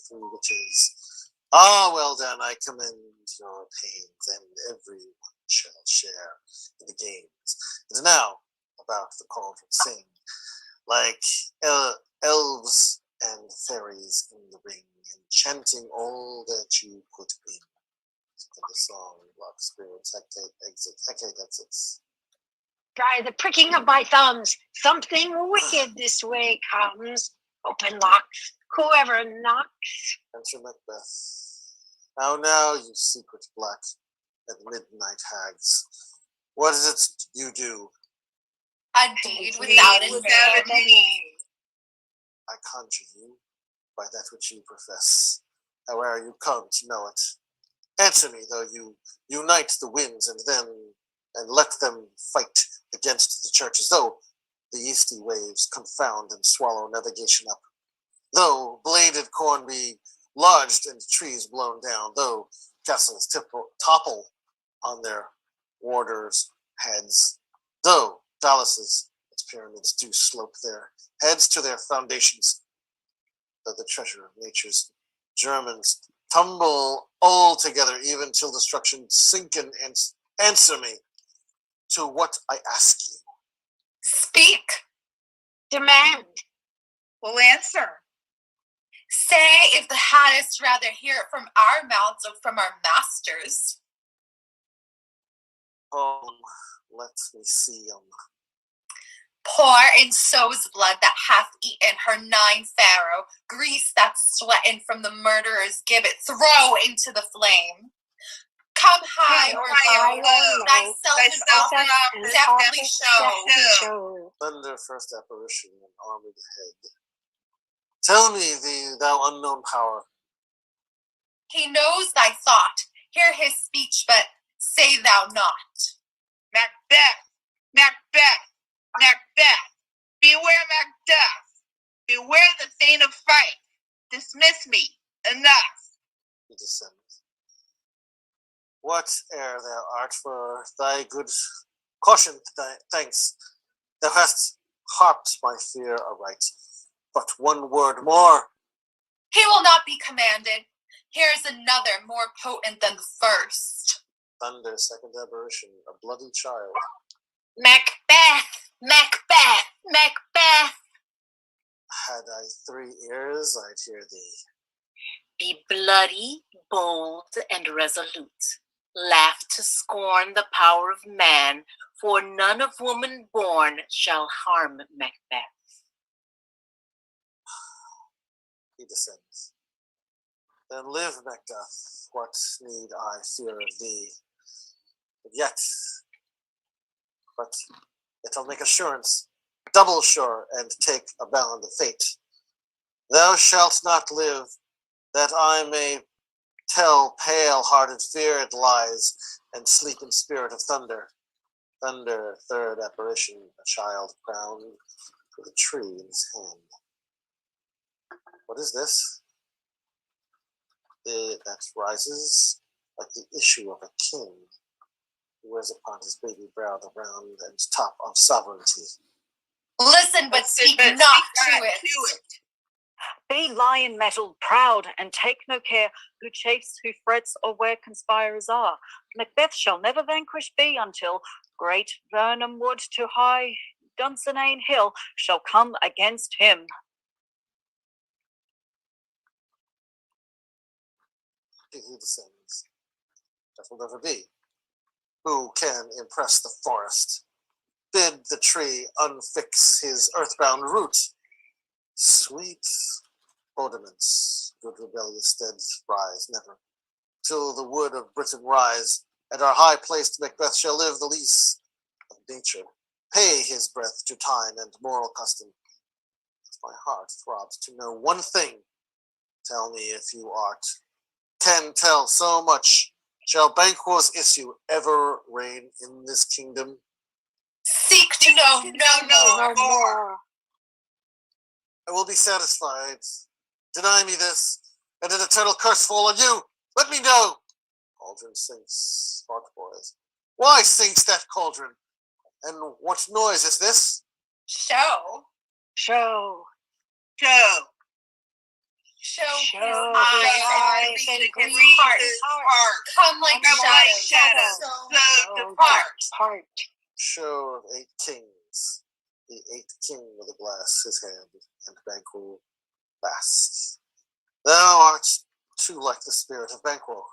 three witches. Ah, well done, I commend your pains, and everyone shall share in the games. And now, about the cauldron sing, like elves and fairies in the ring, enchanting all that you put in. The song, love spirits, Hecate exits. By the pricking of my thumbs, something wicked this way comes. Open locks, whoever knocks. Enter Macbeth. Now, you secret black and midnight hags. What is it you do? A deed without a name. I conjure you by that which you profess, however you come to know it. Answer me, though you unite the winds and let them fight against the churches, though the easty waves confound and swallow navigation up, though bladed corn be lodged and trees blown down, though castles topple on their warders' heads, though palaces, its pyramids do slope their heads to their foundations, though the treasure of nature's Germans tumble all together, even till destruction sink in, and answer me to what I ask you. Speak. Demand. We'll answer. Say if thou hadst rather hear it from our mouths or from our masters. Let me see. Pour in so's blood that hath eaten her 9 pharaoh, grease that's sweating from the murderer's gibbet, throw into the flame. Come high or low, thyself an offering deftly show. Thunder first apparition and armored head. Tell me, thou unknown power. He knows thy thought. Hear his speech, but say thou not. Macbeth, Macbeth, Macbeth. Beware Macbeth. Beware the thane of fight. Dismiss me. Enough. He descends. Whate'er thou art, for thy good caution, thanks. Thou hast harped my fear aright. But one word more. He will not be commanded. Here is another more potent than the first. Thunder, second apparition, a bloody child. Macbeth, Macbeth, Macbeth. Had I 3 ears, I'd hear thee. Be bloody, bold, and resolute. Laugh to scorn the power of man, for none of woman born shall harm Macbeth. He descends. Then live, Macduff, what need I fear of thee? Yet I'll make assurance, double sure, and take a bound of fate. Thou shalt not live, that I may tell pale-hearted feared lies, and sleep in spirit of thunder. Thunder, third apparition, a child crowned with a tree in his hand. What is this? That rises like the issue of a king, who wears upon his baby brow the round and top of sovereignty. Listen, but speak not to it. Be lion-mettled, proud, and take no care who chafes, who frets, or where conspirers are. Macbeth shall never vanquish be until great Vernham Wood to high Dunsinane Hill shall come against him. He descends. That will never be. Who can impress the forest? Bid the tree unfix his earthbound root. Sweet bodements, good rebellious dead rise never, till the wood of Britain rise, and our high-placed Macbeth shall live the lease of nature, pay his breath to time and moral custom. As my heart throbs to know one thing, tell me if you art, can tell so much, shall Banquo's issue ever reign in this kingdom? Seek to know no more. I will be satisfied. Deny me this, and an eternal curse fall on you. Let me know. Cauldron sinks, spark boys. Why sinks that cauldron? And what noise is this? Show his eyes and his heart come like shadows, so depart. Show of 8 kings, the 8th king with a glass his hand, and Banquo fast. Thou art too like the spirit of Banquo.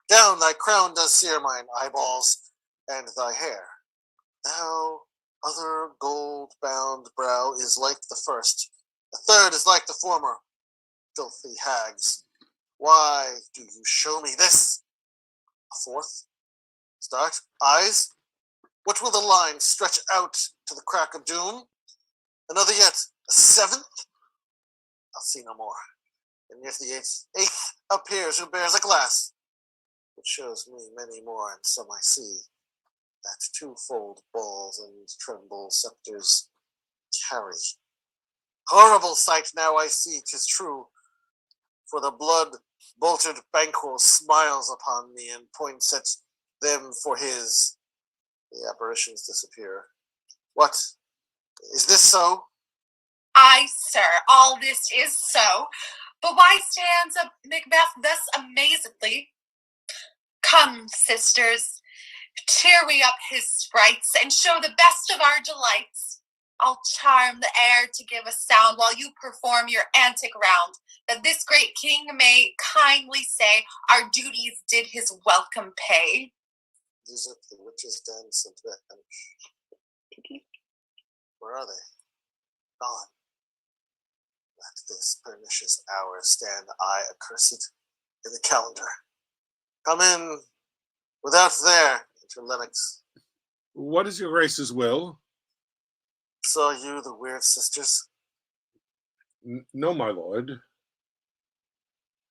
Down thy crown does sear mine eyeballs, and thy hair. Thou other gold-bound brow is like the first, the third is like the former. Filthy hags, why do you show me this? A fourth? Start, eyes? What will the line stretch out to the crack of doom? Another yet, a 7th? I'll see no more. And yet the 8th appears who bears a glass, which shows me many more, and some I see, that twofold balls and tremble scepters carry. Horrible sight now I see, 'tis true, for the blood-boltered Banquo smiles upon me and points at them for his. The apparitions disappear. What? Is this so? Aye, sir, all this is so. But why stands Macbeth thus amazedly? Come, sisters, cheer we up his sprites and show the best of our delights. I'll charm the air to give a sound while you perform your antic round, that this great king may kindly say our duties did his welcome pay. Music, the witches dance, and vanish. Where are they? Gone. At this pernicious hour stand I accursed in the calendar. Come in without there, enter Lennox. What is your grace's will? Saw you the weird sisters? No, my lord.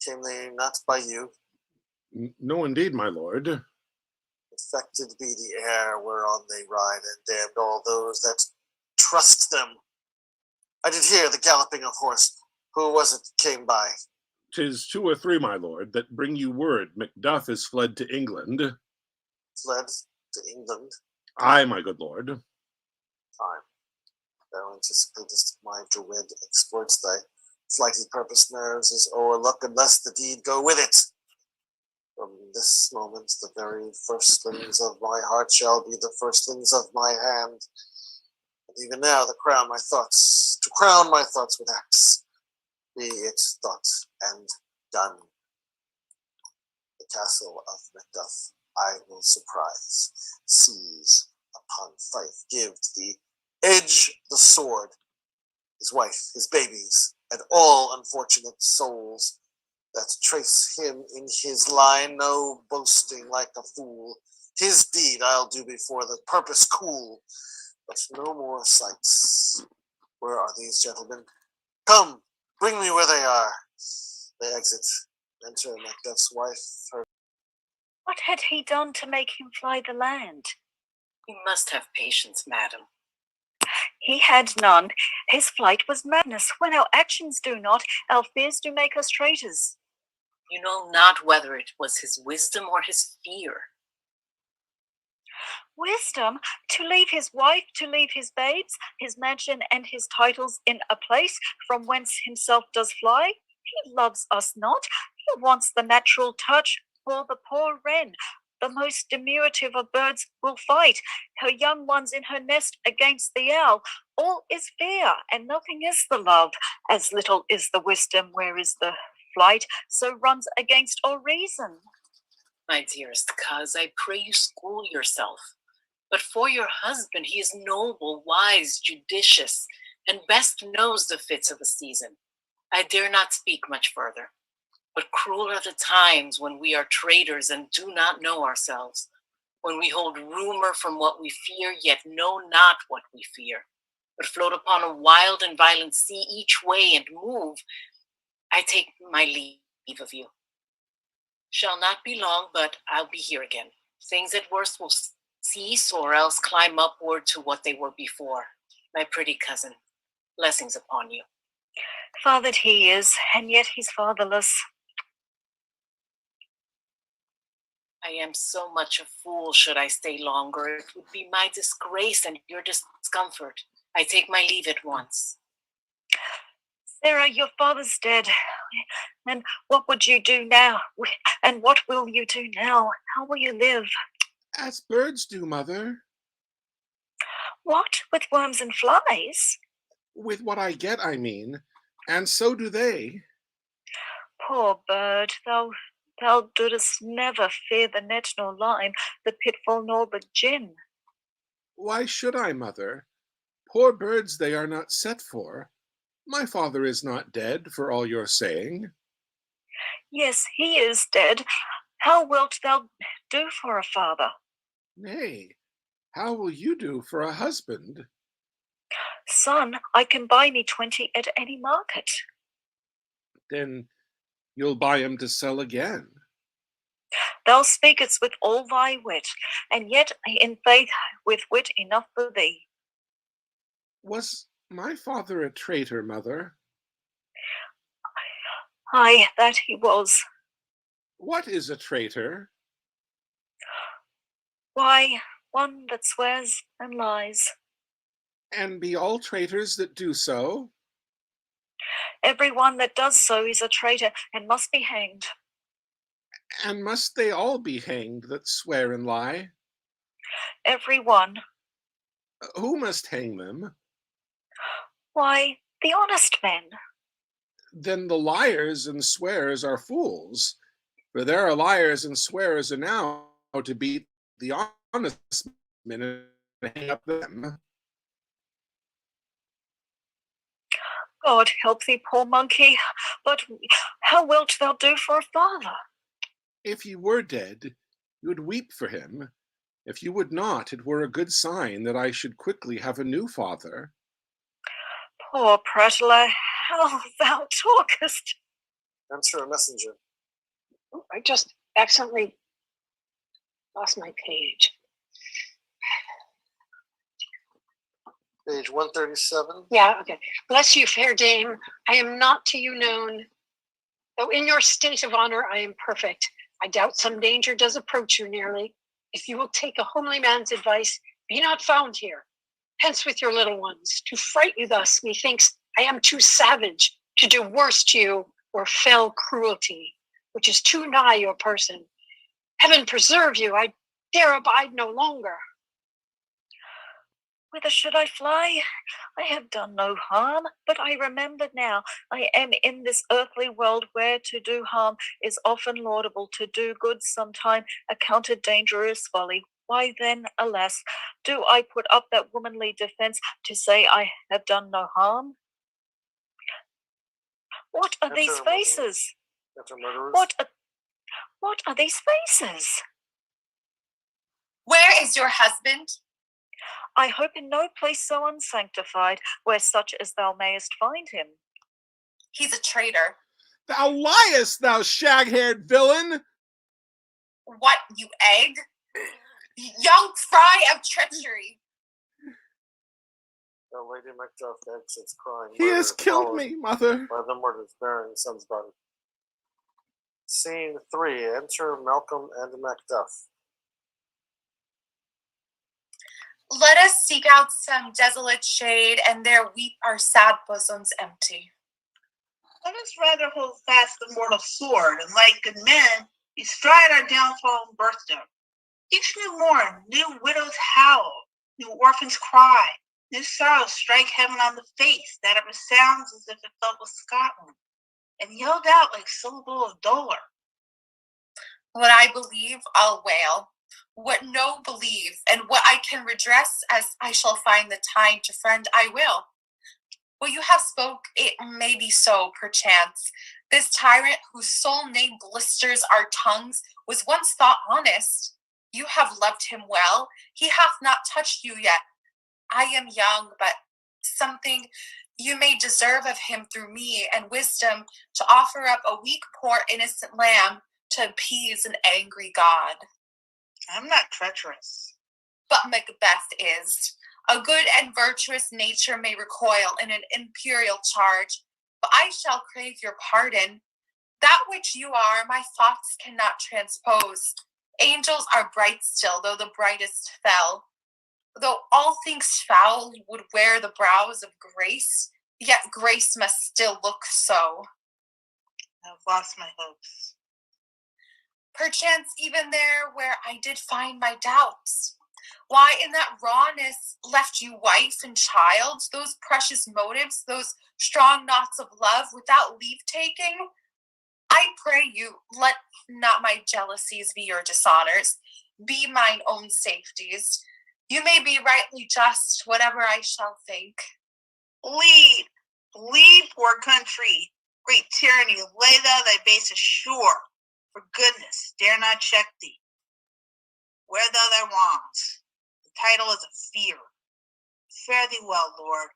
Came they not by you? No, indeed, my lord. Infected be the air whereon they ride, and damned all those that trust them. I did hear the galloping of horse. Who was it came by? 'Tis 2 or 3, my lord, that bring you word Macduff is fled to England. Fled to England? Aye, my good lord. Time. Thou anticipatest my dread exploits, thy flighty purpose nerves is o'erlook unless the deed go with it. From this moment the very firstlings of my heart shall be the firstlings of my hand. And even now to crown my thoughts with acts, be it thought and done. The castle of Macduff I will surprise, seize upon Fife, give the edge the sword, his wife, his babies, and all unfortunate souls that trace him in his line, no boasting like a fool. His deed I'll do before the purpose cool, but no more sights. Where are these gentlemen? Come, bring me where they are. They exit. Enter Macduff's wife. What had he done to make him fly the land? You must have patience, madam. He had none. His flight was madness. When our actions do not, our fears do make us traitors. You know not whether it was his wisdom or his fear. Wisdom? To leave his wife, to leave his babes, his mansion and his titles in a place from whence himself does fly? He loves us not. He wants the natural touch for the poor wren. The most diminutive of birds will fight her young ones in her nest against the owl. All is fear, and nothing is the love. As little is the wisdom, where is the flight, so runs against all reason. My dearest coz, I pray you school yourself. But for your husband, he is noble, wise, judicious, and best knows the fits of the season. I dare not speak much further. But cruel are the times when we are traitors and do not know ourselves, when we hold rumor from what we fear, yet know not what we fear, but float upon a wild and violent sea each way and move. I take my leave of you. Shall not be long, but I'll be here again. Things at worst will cease or else climb upward to what they were before. My pretty cousin, blessings upon you. Fathered he is, and yet he's fatherless. I am so much a fool should I stay longer. It would be my disgrace and your discomfort. I take my leave at once. Sarah, your father's dead. And what would you do now? And what will you do now? How will you live? As birds do, mother. What, with worms and flies? With what I get, I mean, and so do they. Poor bird, thou didst never fear the net nor lime, the pitfall nor the gin. Why should I, mother? Poor birds they are not set for. My father is not dead, for all your saying. Yes, he is dead. How wilt thou do for a father? Nay, how will you do for a husband? Son, I can buy me 20 at any market. Then you'll buy 'em to sell again. Thou speakest with all thy wit, and yet in faith with wit enough for thee. Was my father a traitor, mother? Aye, that he was. What is a traitor? Why, one that swears and lies. And be all traitors that do so? Every one that does so is a traitor and must be hanged. And must they all be hanged that swear and lie? Every one. Who must hang them? Why, the honest men. Then the liars and swears are fools, for there are liars and swears enow to beat the honest men and hang up them. God help thee, poor monkey, but how wilt thou do for a father? If he were dead, you would weep for him. If you would not, it were a good sign that I should quickly have a new father. Poor prattler, how thou talkest. Answer a messenger. Oh, I just accidentally lost my page. Page 137. Yeah, okay. Bless you, fair dame. I am not to you known. Though in your state of honor I am perfect, I doubt some danger does approach you nearly. If you will take a homely man's advice, be not found here. Hence with your little ones. To fright you thus, methinks I am too savage to do worse to you or fell cruelty, which is too nigh your person. Heaven preserve you, I dare abide no longer. Whither should I fly? I have done no harm, but I remember now I am in this earthly world where to do harm is often laudable, to do good sometime accounted dangerous folly. Why then, alas, do I put up that womanly defense to say I have done no harm? What are these faces? What are these faces? Where is your husband? I hope in no place so unsanctified, where such as thou mayest find him. He's a traitor. Thou liest, thou shag-haired villain! What, you egg? Young fry of treachery. The Lady Macbeth exits crying. He has killed me, mother. By the murders bearing son's body. Scene 3. Enter Malcolm and Macbeth. Let us seek out some desolate shade, and there weep our sad bosoms empty. Let us rather hold fast the mortal sword, and like good men, bestride our downfall and birthday. Each new morn, new widows howl, new orphans cry, new sorrows strike heaven on the face, that it resounds as if it felt with Scotland, and yelled out like syllable of dolor. What I believe, I'll wail. What no believe, and what I can redress, as I shall find the time to friend, I will. What you have spoke, it may be so, perchance. This tyrant whose sole name blisters our tongues was once thought honest. You have loved him well. He hath not touched you yet. I am young, but something you may deserve of him through me and wisdom to offer up a weak, poor, innocent lamb to appease an angry God. I'm not treacherous. But Macbeth is. A good and virtuous nature may recoil in an imperial charge, but I shall crave your pardon. That which you are, my thoughts cannot transpose. Angels are bright still, though the brightest fell. Though all things foul would wear the brows of grace, yet grace must still look so. I've lost my hopes. Perchance even there where I did find my doubts. Why in that rawness left you wife and child, those precious motives, those strong knots of love without leave taking? I pray you, let not my jealousies be your dishonors, be mine own safeties. You may be rightly just, whatever I shall think. Lead, poor country, great tyranny, lay thou thy base ashore. For goodness, dare not check thee. Wear thou thy wrongs. The title is a fear. Fare thee well, Lord.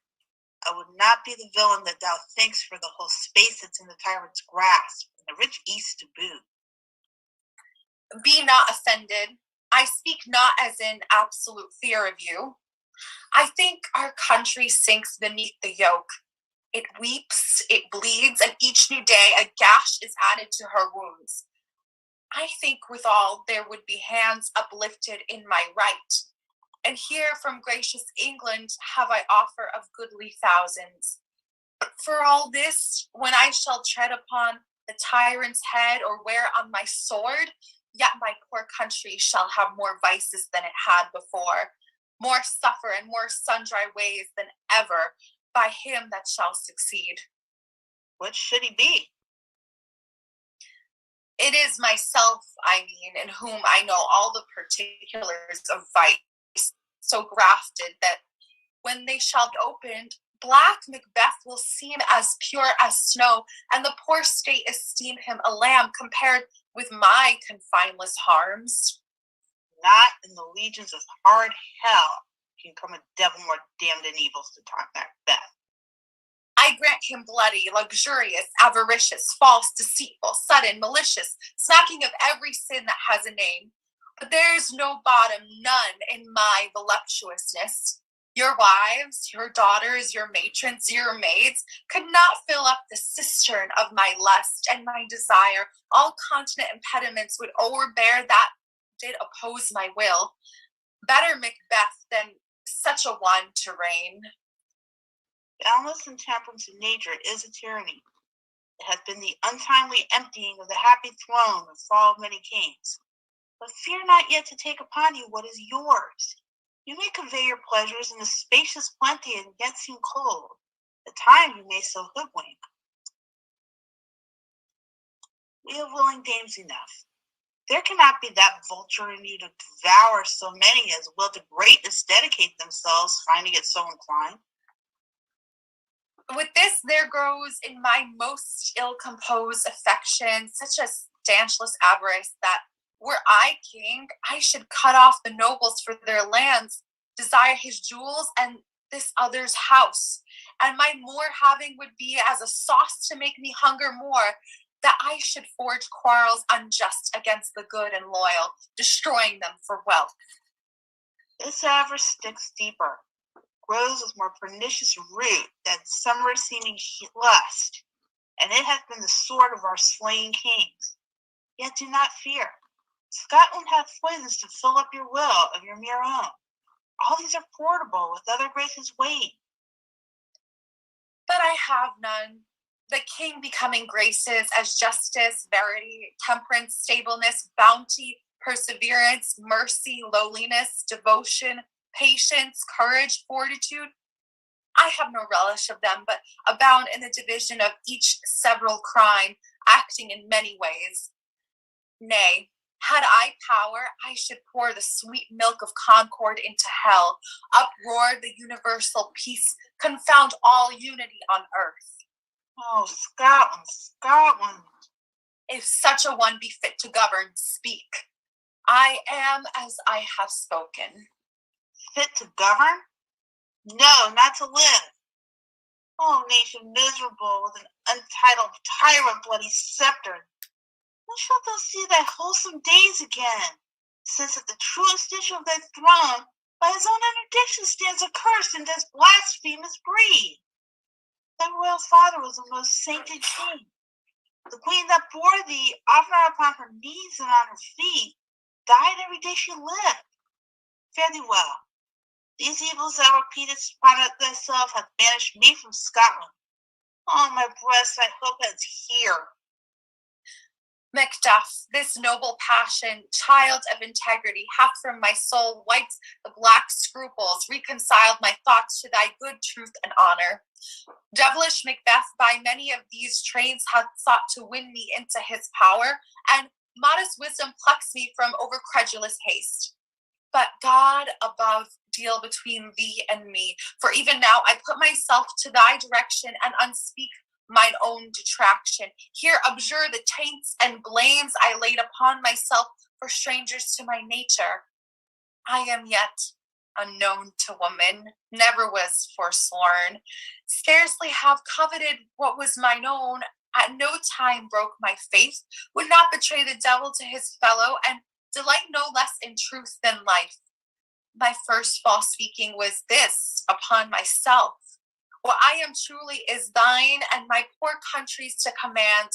I would not be the villain that thou thinkst for the whole space that's in the tyrant's grasp, and the rich east to boot. Be not offended. I speak not as in absolute fear of you. I think our country sinks beneath the yoke. It weeps, it bleeds, and each new day a gash is added to her wounds. I think withal there would be hands uplifted in my right. And here from gracious England have I offer of goodly thousands. But for all this, when I shall tread upon the tyrant's head or wear on my sword, yet my poor country shall have more vices than it had before, more suffer and more sundry ways than ever by him that shall succeed. What should he be? It is myself, I mean, in whom I know all the particulars of vice, so grafted that when they shall be opened, black Macbeth will seem as pure as snow, and the poor state esteem him a lamb compared with my confineless harms. Not in the legions of hard hell can come a devil more damned in evils to taunt Macbeth. I grant him bloody, luxurious, avaricious, false, deceitful, sudden, malicious, smacking of every sin that has a name. But there's no bottom, none, in my voluptuousness. Your wives, your daughters, your matrons, your maids could not fill up the cistern of my lust and my desire. All continent impediments would overbear that did oppose my will. Better Macbeth than such a one to reign. Boundless intemperance of nature is a tyranny. It has been the untimely emptying of the happy throne and fall of many kings. But fear not yet to take upon you what is yours. You may convey your pleasures in a spacious plenty and yet seem cold. The time you may so hoodwink. We have willing dames enough. There cannot be that vulture in you to devour so many as will the greatest dedicate themselves, finding it so inclined. With this there grows in my most ill-composed affection such a stanchless avarice that, were I king, I should cut off the nobles for their lands, desire his jewels and this other's house, and my more having would be as a sauce to make me hunger more, that I should forge quarrels unjust against the good and loyal, destroying them for wealth. This avarice sticks deeper, grows with more pernicious root than summer seeming lust, and it hath been the sword of our slain kings. Yet do not fear. Scotland hath poisons to fill up your will of your mere own. All these are portable with other graces weight. But I have none. The king becoming graces as justice, verity, temperance, stableness, bounty, perseverance, mercy, lowliness, devotion, patience, courage, fortitude. I have no relish of them, but abound in the division of each several crime, acting in many ways. Nay, had I power, I should pour the sweet milk of concord into hell, uproar the universal peace, confound all unity on earth. Oh, Scotland, Scotland. If such a one be fit to govern, speak. I am as I have spoken. Fit to govern? No, not to live. Oh, nation miserable with an untitled tyrant bloody scepter. When shalt thou see thy wholesome days again? Since at the truest issue of thy throne, by his own interdiction stands accursed in this blasphemous breed. Thy royal father was a most sainted king. The queen that bore thee, often upon her knees and on her feet, died every day she lived. Fare thee well. These evils thou repeatest upon thyself have banished me from Scotland. Oh, my breast, I hope that's here. Macduff, this noble passion, child of integrity, hath from my soul wiped the black scruples, reconciled my thoughts to thy good truth and honor. Devilish Macbeth by many of these trains hath sought to win me into his power, and modest wisdom plucks me from overcredulous haste. But God above deal between thee and me, for even now I put myself to thy direction and unspeak mine own detraction. Here abjure the taints and blames I laid upon myself for strangers to my nature. I am yet unknown to woman, never was forsworn, scarcely have coveted what was mine own, at no time broke my faith, would not betray the devil to his fellow, and delight no less in truth than life. My first false speaking was this upon myself. What I am truly is thine, and my poor country's to command.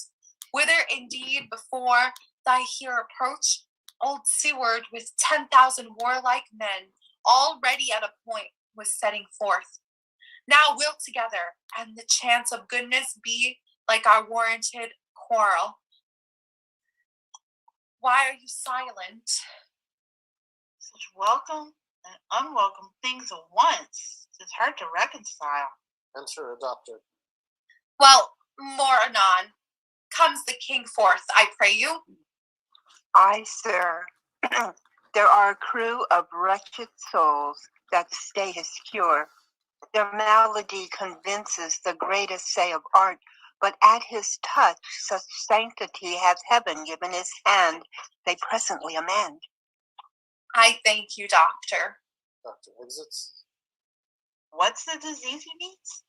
Whither indeed before thy here approach, old Seward with 10,000 warlike men, all ready at a point, was setting forth. Now will together, and the chance of goodness be like our warranted quarrel. Why are you silent? Such welcome and unwelcome things at once. It's hard to reconcile. Enter a doctor. Well, more anon. Comes the king forth, I pray you. Aye, sir. There are a crew of wretched souls that stay his cure. Their malady convinces the greatest say of art, but at his touch such sanctity hath heaven given his hand, they presently amend. I thank you, doctor. Doctor exits. What's the disease he meets?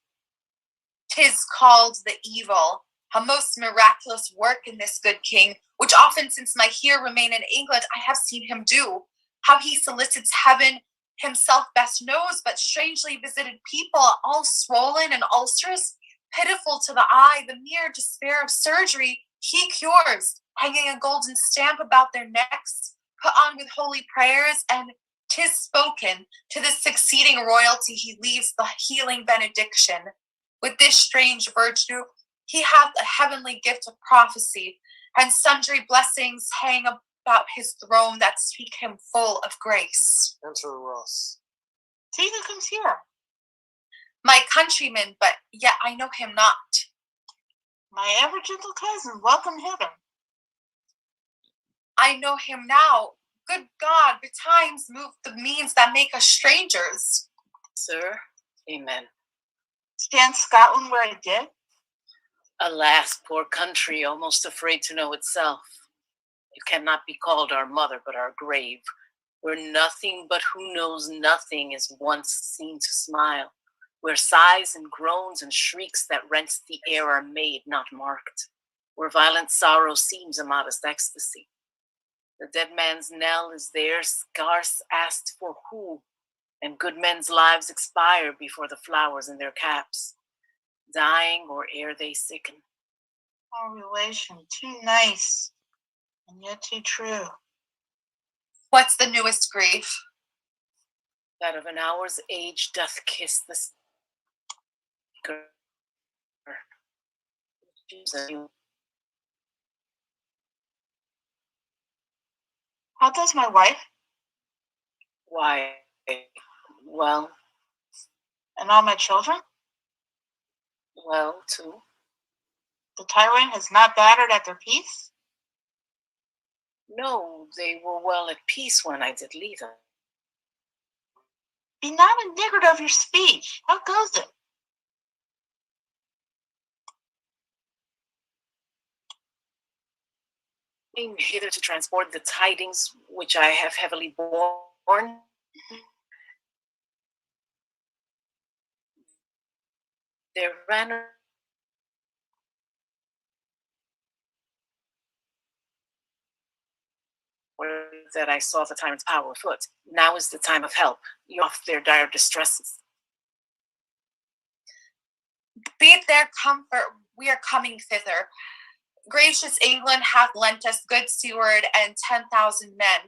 'Tis called the evil, a most miraculous work in this good king, which often since my here remain in England I have seen him do. How he solicits heaven himself best knows, but strangely visited people, all swollen and ulcerous, pitiful to the eye, the mere despair of surgery, he cures, hanging a golden stamp about their necks, put on with holy prayers, and 'tis spoken, to the succeeding royalty he leaves the healing benediction. With this strange virtue, he hath a heavenly gift of prophecy, and sundry blessings hang about his throne that speak him full of grace. Enter Ross. See who comes here. My countryman, but yet I know him not. My ever gentle cousin, welcome hither. I know him now. Good God, betimes move the means that make us strangers. Sir, amen. Stand Scotland where I did? Alas, poor country, almost afraid to know itself. It cannot be called our mother, but our grave, where nothing but who knows nothing is once seen to smile, where sighs and groans and shrieks that rent the air are made, not marked, where violent sorrow seems a modest ecstasy. The dead man's knell is there, scarce asked for who, and good men's lives expire before the flowers in their caps, dying or ere they sicken. Oh, relation, too nice, and yet too true. What's the newest grief? that of an hour's age doth kiss the seeker. How does my wife Why, well, and all my children? well, too. The tyrant has not battered at their peace? No, they were well at peace when I did leave them. Be not a niggard of your speech. How goes it? Came hither to transport the tidings which I have heavily borne. There ran that I saw the tyrant's power afoot. Now is the time of help. You off their dire distresses. Be it their comfort, we are coming thither. Gracious England hath lent us good steward and 10,000 men,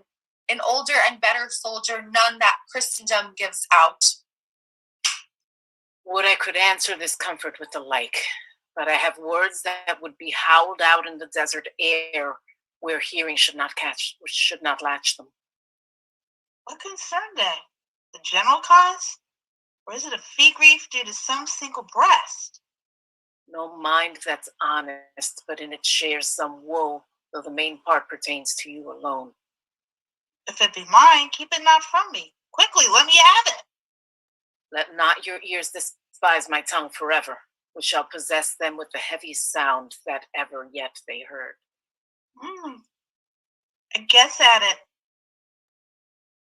an older and better soldier, none that Christendom gives out. Would I could answer this comfort with the like, but I have words that would be howled out in the desert air, where hearing should not latch them. What concern they? The general cause? Or is it a fee grief due to some single breast? No mind that's honest, but in it shares some woe, though the main part pertains to you alone. If it be mine, keep it not from me. Quickly, let me have it. Let not your ears despise my tongue forever, which shall possess them with the heaviest sound that ever yet they heard. I guess at it.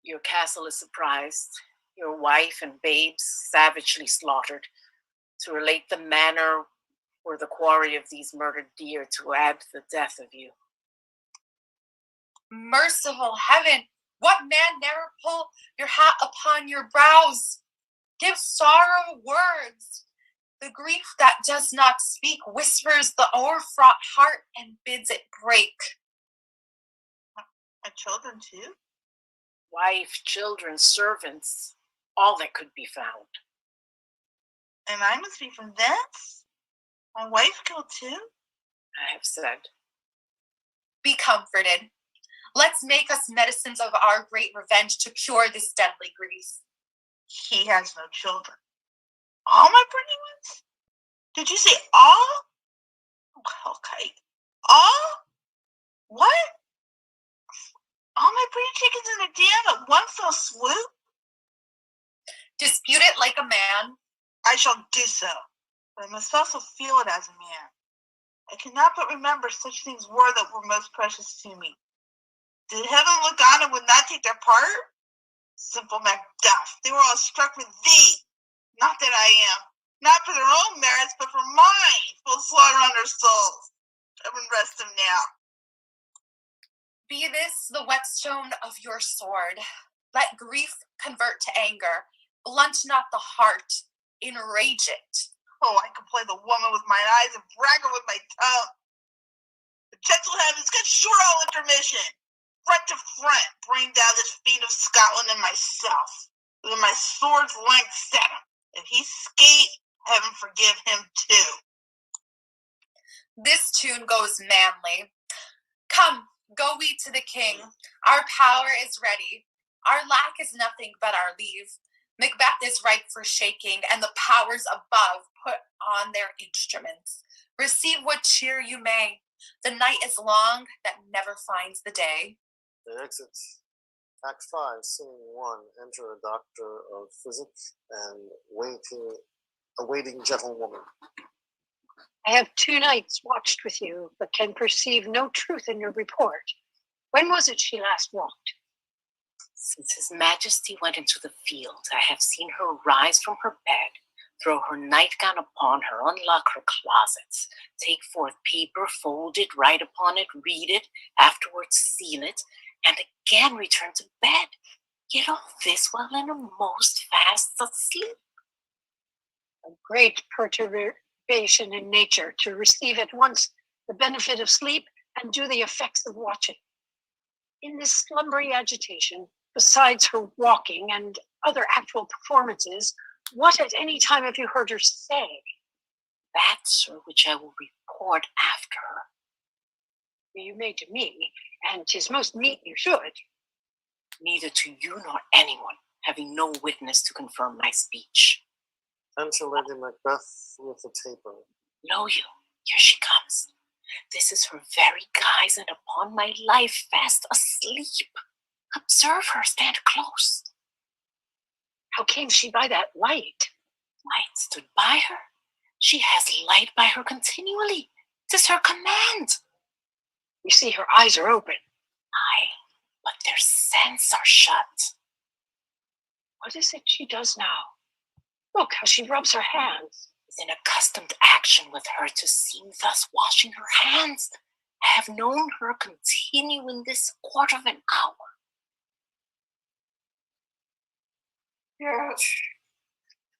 Your castle is surprised, your wife and babes savagely slaughtered. To relate the manner were the quarry of these murdered deer, to add the death of you. Merciful heaven, what man never pull your hat upon your brows? Give sorrow words. The grief that does not speak whispers the o'erfraught heart and bids it break. My children too? Wife, children, servants, all that could be found. And I must be from thence? My wife killed too? I have said. Be comforted. Let's make us medicines of our great revenge to cure this deadly grief. He has no children. All my pretty ones? Did you say all? Okay. All? What? All my pretty chickens in a den at one fell swoop? Dispute it like a man. I shall do so, but I must also feel it as a man. I cannot but remember such things were that were most precious to me. Did heaven look on and would not take their part? Simple Macbeth, they were all struck with thee. Not that I am. Not for their own merits, but for mine. Full slaughter on their souls. Heaven rest them now. Be this the whetstone of your sword. Let grief convert to anger. Blunt not the heart. Enrage it. Oh, I can play the woman with my eyes and brag her with my tongue. The gentle heavens cut short all intermission. Front to front, bring down this fiend of Scotland and myself. With my sword's length set him. If he skate, heaven forgive him too. This tune goes manly. Come, go we to the king. Our power is ready. Our lack is nothing but our leave. Macbeth is ripe for shaking, and the powers above put on their instruments. Receive what cheer you may. The night is long that never finds the day. They exit Act 5, Scene 1. Enter a doctor of physic and a waiting gentlewoman. I have 2 nights watched with you, but can perceive no truth in your report. When was it she last walked? Since His Majesty went into the field, I have seen her rise from her bed, throw her nightgown upon her, unlock her closets, take forth paper, fold it, write upon it, read it, afterwards seal it, and again return to bed. Yet all this while in a most fast sleep. A great perturbation in nature to receive at once the benefit of sleep and do the effects of watching. In this slumbery agitation, Besides her walking and other actual performances, what at any time have you heard her say? That, sir, which I will report after her. You may to me, and 'tis most meet you should. Neither to you nor anyone, having no witness to confirm my speech. Enter Lady Macbeth with the taper. Know you, here she comes. This is her very guise, and upon my life fast asleep. Observe her, stand close. How came she by that light? Light stood by her. She has light by her continually. 'Tis her command. You see her eyes are open. Aye, but their sense are shut. What is it she does now? Look how she rubs her hands. It's an accustomed action with her to seem thus washing her hands. I have known her continue in this quarter of an hour. Yes.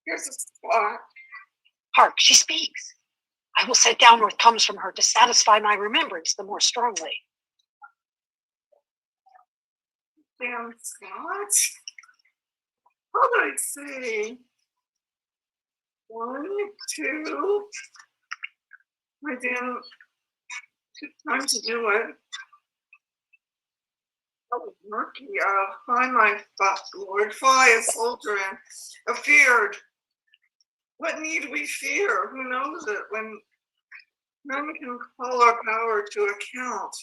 Here's a spot. Hark, she speaks. I will set down what comes from her to satisfy my remembrance the more strongly. Damn Scott. What did I say? 1, 2. I didn't took time to do it. Oh, murky. Find my Lord, fly a soldier and afeared. What need we fear? Who knows it when none can call our power to account?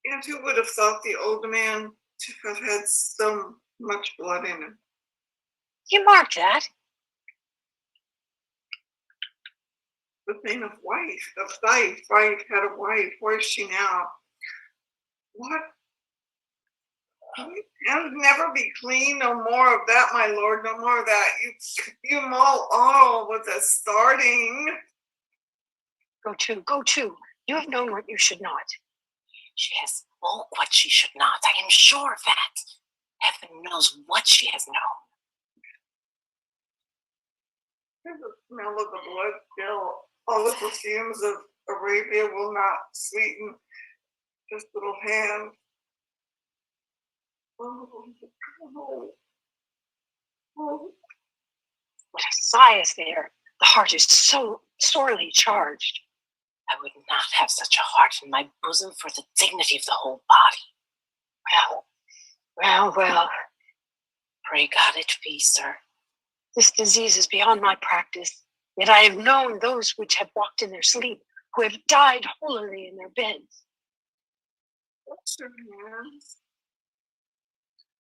And who would have thought the old man to have had so much blood in him? You marked that? The thing of wife, of wife had a wife. Where's she now? What? And never be clean, no more of that, my lord, no more of that. You mull all with a starting. Go to. You have known what you should not. She has spoke what she should not. I am sure of that. Heaven knows what she has known. There's a smell of the blood still. All the perfumes of Arabia will not sweeten this little hand. Oh. What a sigh is there. The heart is so sorely charged. I would not have such a heart in my bosom for the dignity of the whole body. Well. Pray God it be, sir. This disease is beyond my practice. Yet I have known those which have walked in their sleep, who have died holily in their beds. What's your hands?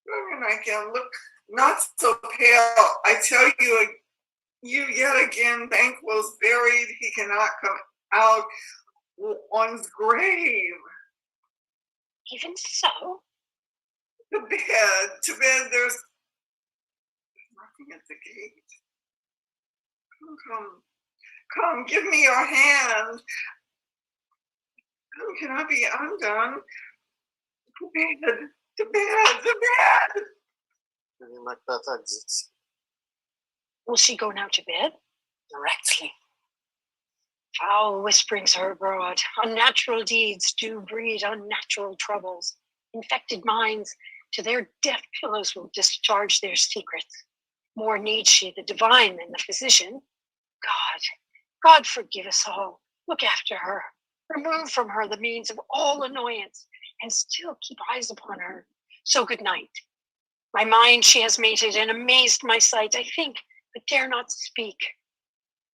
And I can look not so pale. I tell you yet again, Banquo's buried. He cannot come out one's grave. Even so? To bed, there's nothing at the gate. Come, give me your hand. How can I be undone? To bed. Lady Macbeth exits. Will she go now to bed? Directly. Foul whisperings are abroad. Unnatural deeds do breed unnatural troubles. Infected minds to their deaf pillows will discharge their secrets. More needs she the divine than the physician. God forgive us all. Look after her. Remove from her the means of all annoyance, and still keep eyes upon her. So good night. My mind she has mated and amazed my sight. I think, but dare not speak.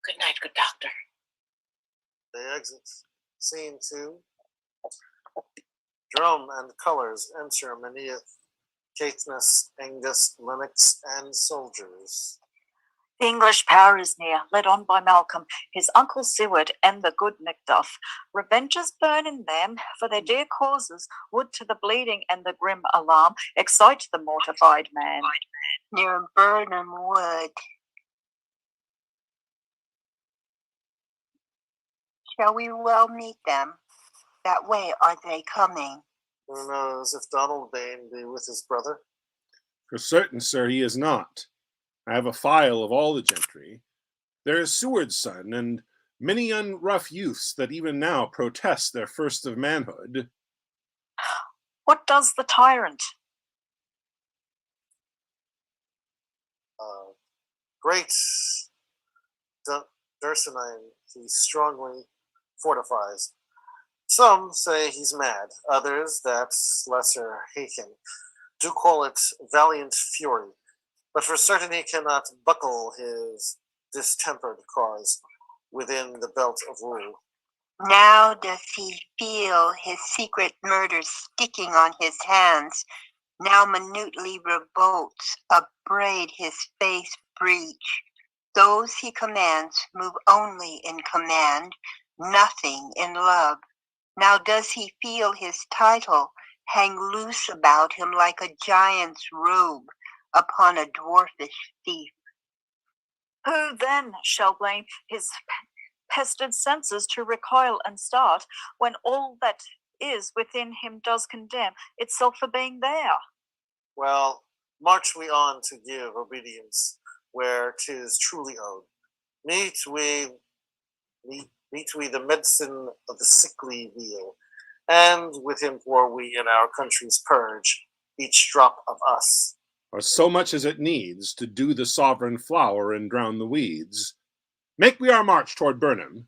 Good night, good doctor. They exit. Scene 2. Drum and colors enter Meneth, Caithness, Angus, Lennox, and soldiers. The English power is near, led on by Malcolm, his uncle Seward, and the good Macduff. Revenges burn in them, for their dear causes would to the bleeding and the grim alarm excite the mortified man. Near Burnham Wood. Shall we well meet them? That way are they coming. Who knows if Donalbain be with his brother? For certain, sir, he is not. I have a file of all the gentry. There is Seward's son, and many unrough youths that even now protest their first of manhood. What does the tyrant? Great Dursinine he strongly fortifies. Some say he's mad, others that lesser Haken do call it valiant fury, but for certain he cannot buckle his distempered cause within the belt of rule. Now does he feel his secret murder sticking on his hands, now minutely revolts, upbraid his face breach. Those he commands move only in command, nothing in love. Now does he feel his title hang loose about him like a giant's robe upon a dwarfish thief. Who then shall blame his pestered senses to recoil and start, when all that is within him does condemn itself for being there? Well, march we on to give obedience where 'tis truly owed. Meet we the medicine of the sickly weal, and with him pour we in our country's purge each drop of us. Or so much as it needs to do the sovereign flower and drown the weeds. Make we our march toward Burnham.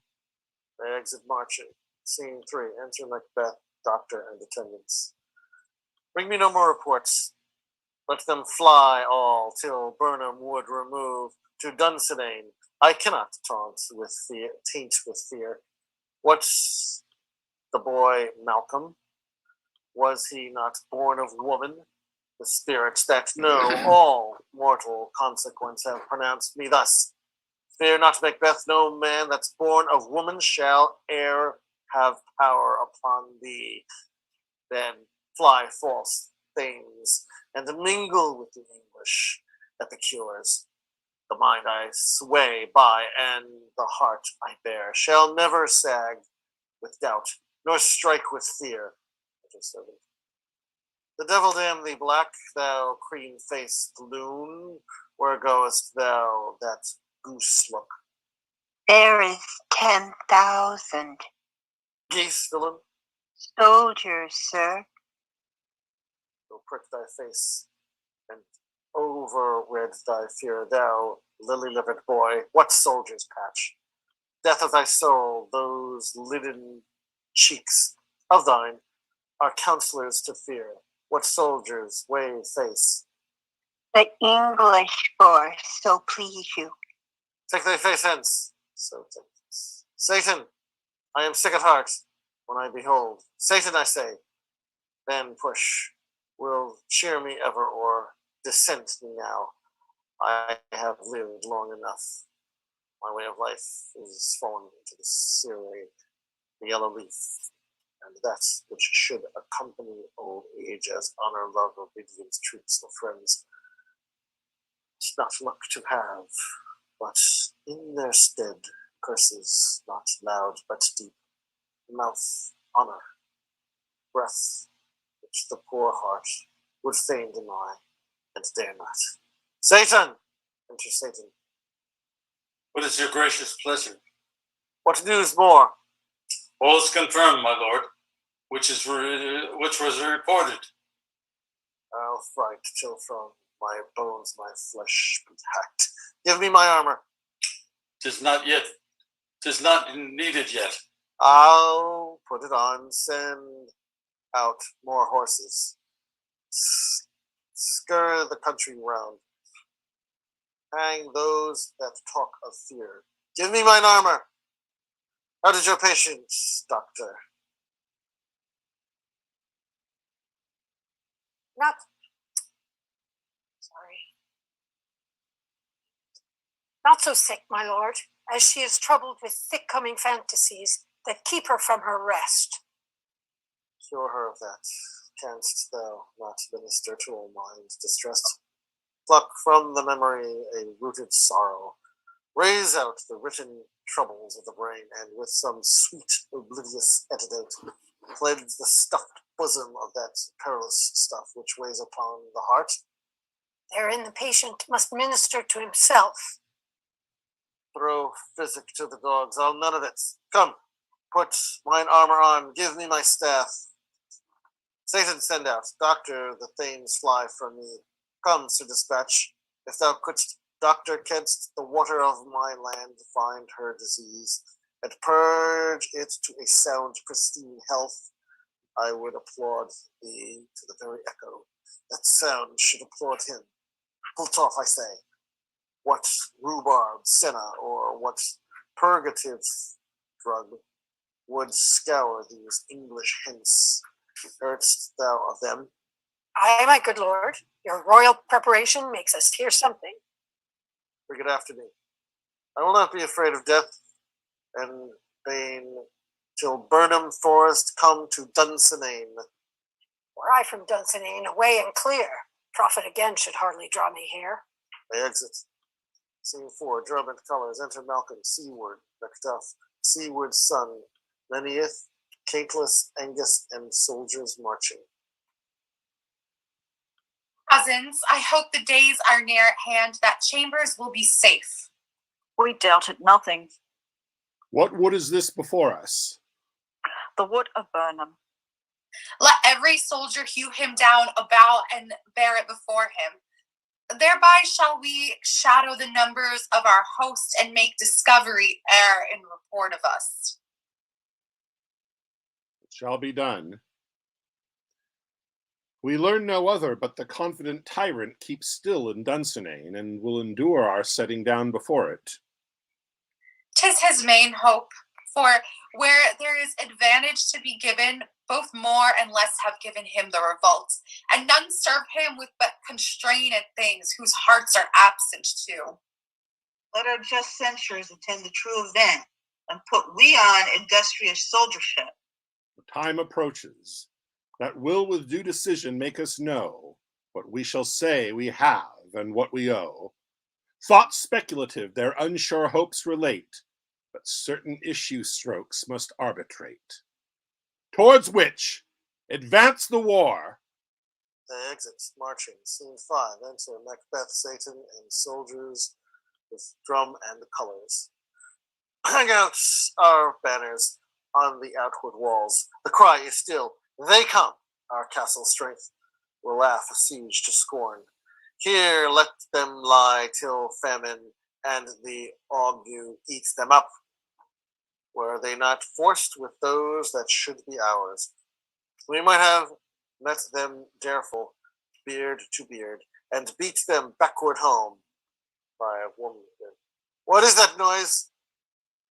They exit marching. Scene 3. Enter Macbeth, doctor, and attendants. Bring me no more reports. Let them fly all till Burnham would remove to Dunsinane. I cannot taint with fear. What's the boy Malcolm? Was he not born of woman? The spirits that know all mortal consequence have pronounced me thus. Fear not, Macbeth, no man that's born of woman shall e'er have power upon thee. Then fly false things, and mingle with the English that the cures. The mind I sway by, and the heart I bear, shall never sag with doubt, nor strike with fear. The devil damn thee, black, thou cream-faced loon. Where goest thou, that goose look? There is 10,000 Geese, villain, soldiers, sir. go prick thy face, and overrid thy fear, thou lily-livered boy. What soldiers, Patch? Death of thy soul, those lidded cheeks of thine are counselors to fear. What soldiers, wave face? The English force, so please you. Take thy face hence. So take this. Satan, I am sick at heart when I behold. Satan, I say, then push. Will cheer me ever, or dissent me now. I have lived long enough. My way of life is fallen into the Syria, the yellow leaf, and that which should accompany old age as honor, love, obedience, troops, or friends. It's not luck to have, but in their stead curses, not loud but deep, mouth, honor, breath, which the poor heart would fain deny, and dare not. Satan! Enter Satan. What is your gracious pleasure? What news more? All is confirmed, my lord, which was reported. I'll fight till from my bones my flesh be hacked. Give me my armor. 'Tis not needed yet. I'll put it on. Send out more horses. Scur the country round. Hang those that talk of fear. Give me mine armor. How did your patient, doctor? Not so sick, my lord, as she is troubled with thick-coming fantasies that keep her from her rest. Cure her of that. Canst thou not minister to all minds distressed? Pluck from the memory a rooted sorrow. Raise out the written troubles of the brain, and with some sweet, oblivious antidote, cleanse the stuffed bosom of that perilous stuff which weighs upon the heart. Therein the patient must minister to himself. Throw physic to the dogs, I'll none of it. Come, put mine armor on, give me my staff. Satan, send out. Doctor, the thanes fly from me. Come, Sir Dispatch, if thou couldst doctor, canst the water of my land find her disease, and purge it to a sound, pristine health, I would applaud thee to the very echo. That sound should applaud him. Pull off, I say. What rhubarb, senna, or what purgative drug would scour these English hints? Heardst thou of them? Aye, my good lord, your royal preparation makes us hear something. Bring it after me. I will not be afraid of death and bane till Burnham Forest come to Dunsinane. Were I from Dunsinane, away and clear, profit again should hardly draw me here. They exit. Scene 4, drum and colors. Enter Malcolm, seaward, Macduff, seaward son, Meneth, Cateless, Angus, and soldiers marching. Cousins, I hope the days are near at hand that Chambers will be safe. We doubted nothing. What wood is this before us? The wood of Burnham. Let every soldier hew him down about and bear it before him. Thereby shall we shadow the numbers of our host and make discovery err in report of us. It shall be done. We learn no other, but the confident tyrant keeps still in Dunsinane, and will endure our setting down before it. 'Tis his main hope, for where there is advantage to be given, both more and less have given him the revolt, and none serve him with but constrained things whose hearts are absent too. Let our just censures attend the true event, and put we on industrious soldiership. The time approaches, that will with due decision make us know what we shall say we have and what we owe. Thoughts speculative their unsure hopes relate, but certain issue strokes must arbitrate. Towards which advance the war. They exit, marching. Scene 5, enter Macbeth, Satan, and soldiers with drum and colors. Hang out our banners on the outward walls. The cry is still, they come! Our castle strength will laugh a siege to scorn. Here let them lie till famine and the ague eats them up. Were they not forced with those that should be ours, we might have met them dareful, beard to beard, and beat them backward home by a woman. What is that noise?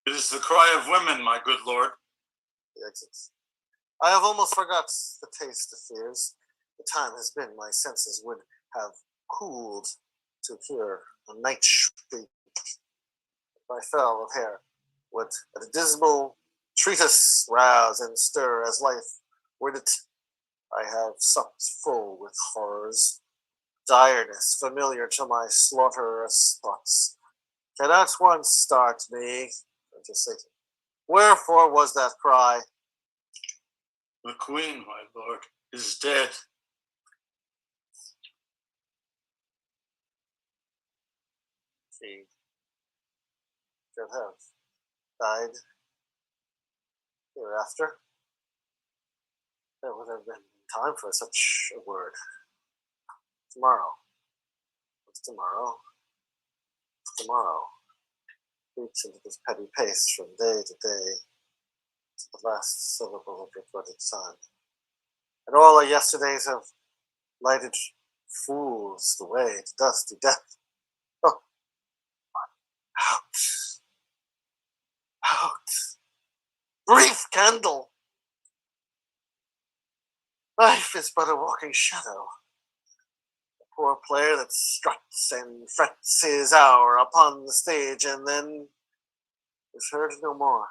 It is the cry of women, my good lord. He exits. I have almost forgot the taste of fears. The time has been my senses would have cooled to hear a night shriek. If I fell of hair, would at a dismal treatise rouse and stir as life would it. I have supped full with horrors, direness familiar to my slaughterous thoughts. Cannot once start me, to Satan. Wherefore was that cry? The queen, my lord, is dead. She should have died hereafter. There would have been time for such a word. Tomorrow. What's tomorrow? Tomorrow. Reach into this petty pace from day to day, to the last syllable of your blooded son. And all our yesterdays have lighted fools the way to dusty death. Oh, out, out, brief candle. Life is but a walking shadow. A poor player that struts and frets his hour upon the stage and then is heard no more.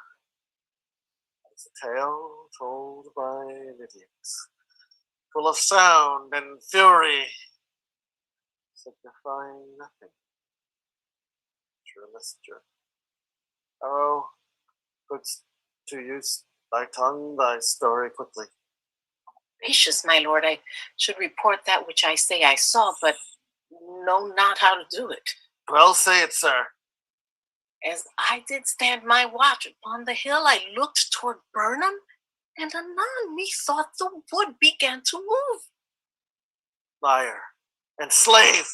It's a tale told by an idiot, full of sound and fury, signifying nothing. True messenger. Oh, put to use thy tongue, thy story quickly. Gracious, my lord, I should report that which I say I saw, but know not how to do it. Well, say it, sir. As I did stand my watch upon the hill, I looked toward Burnham, and anon methought the wood began to move. Liar and slave!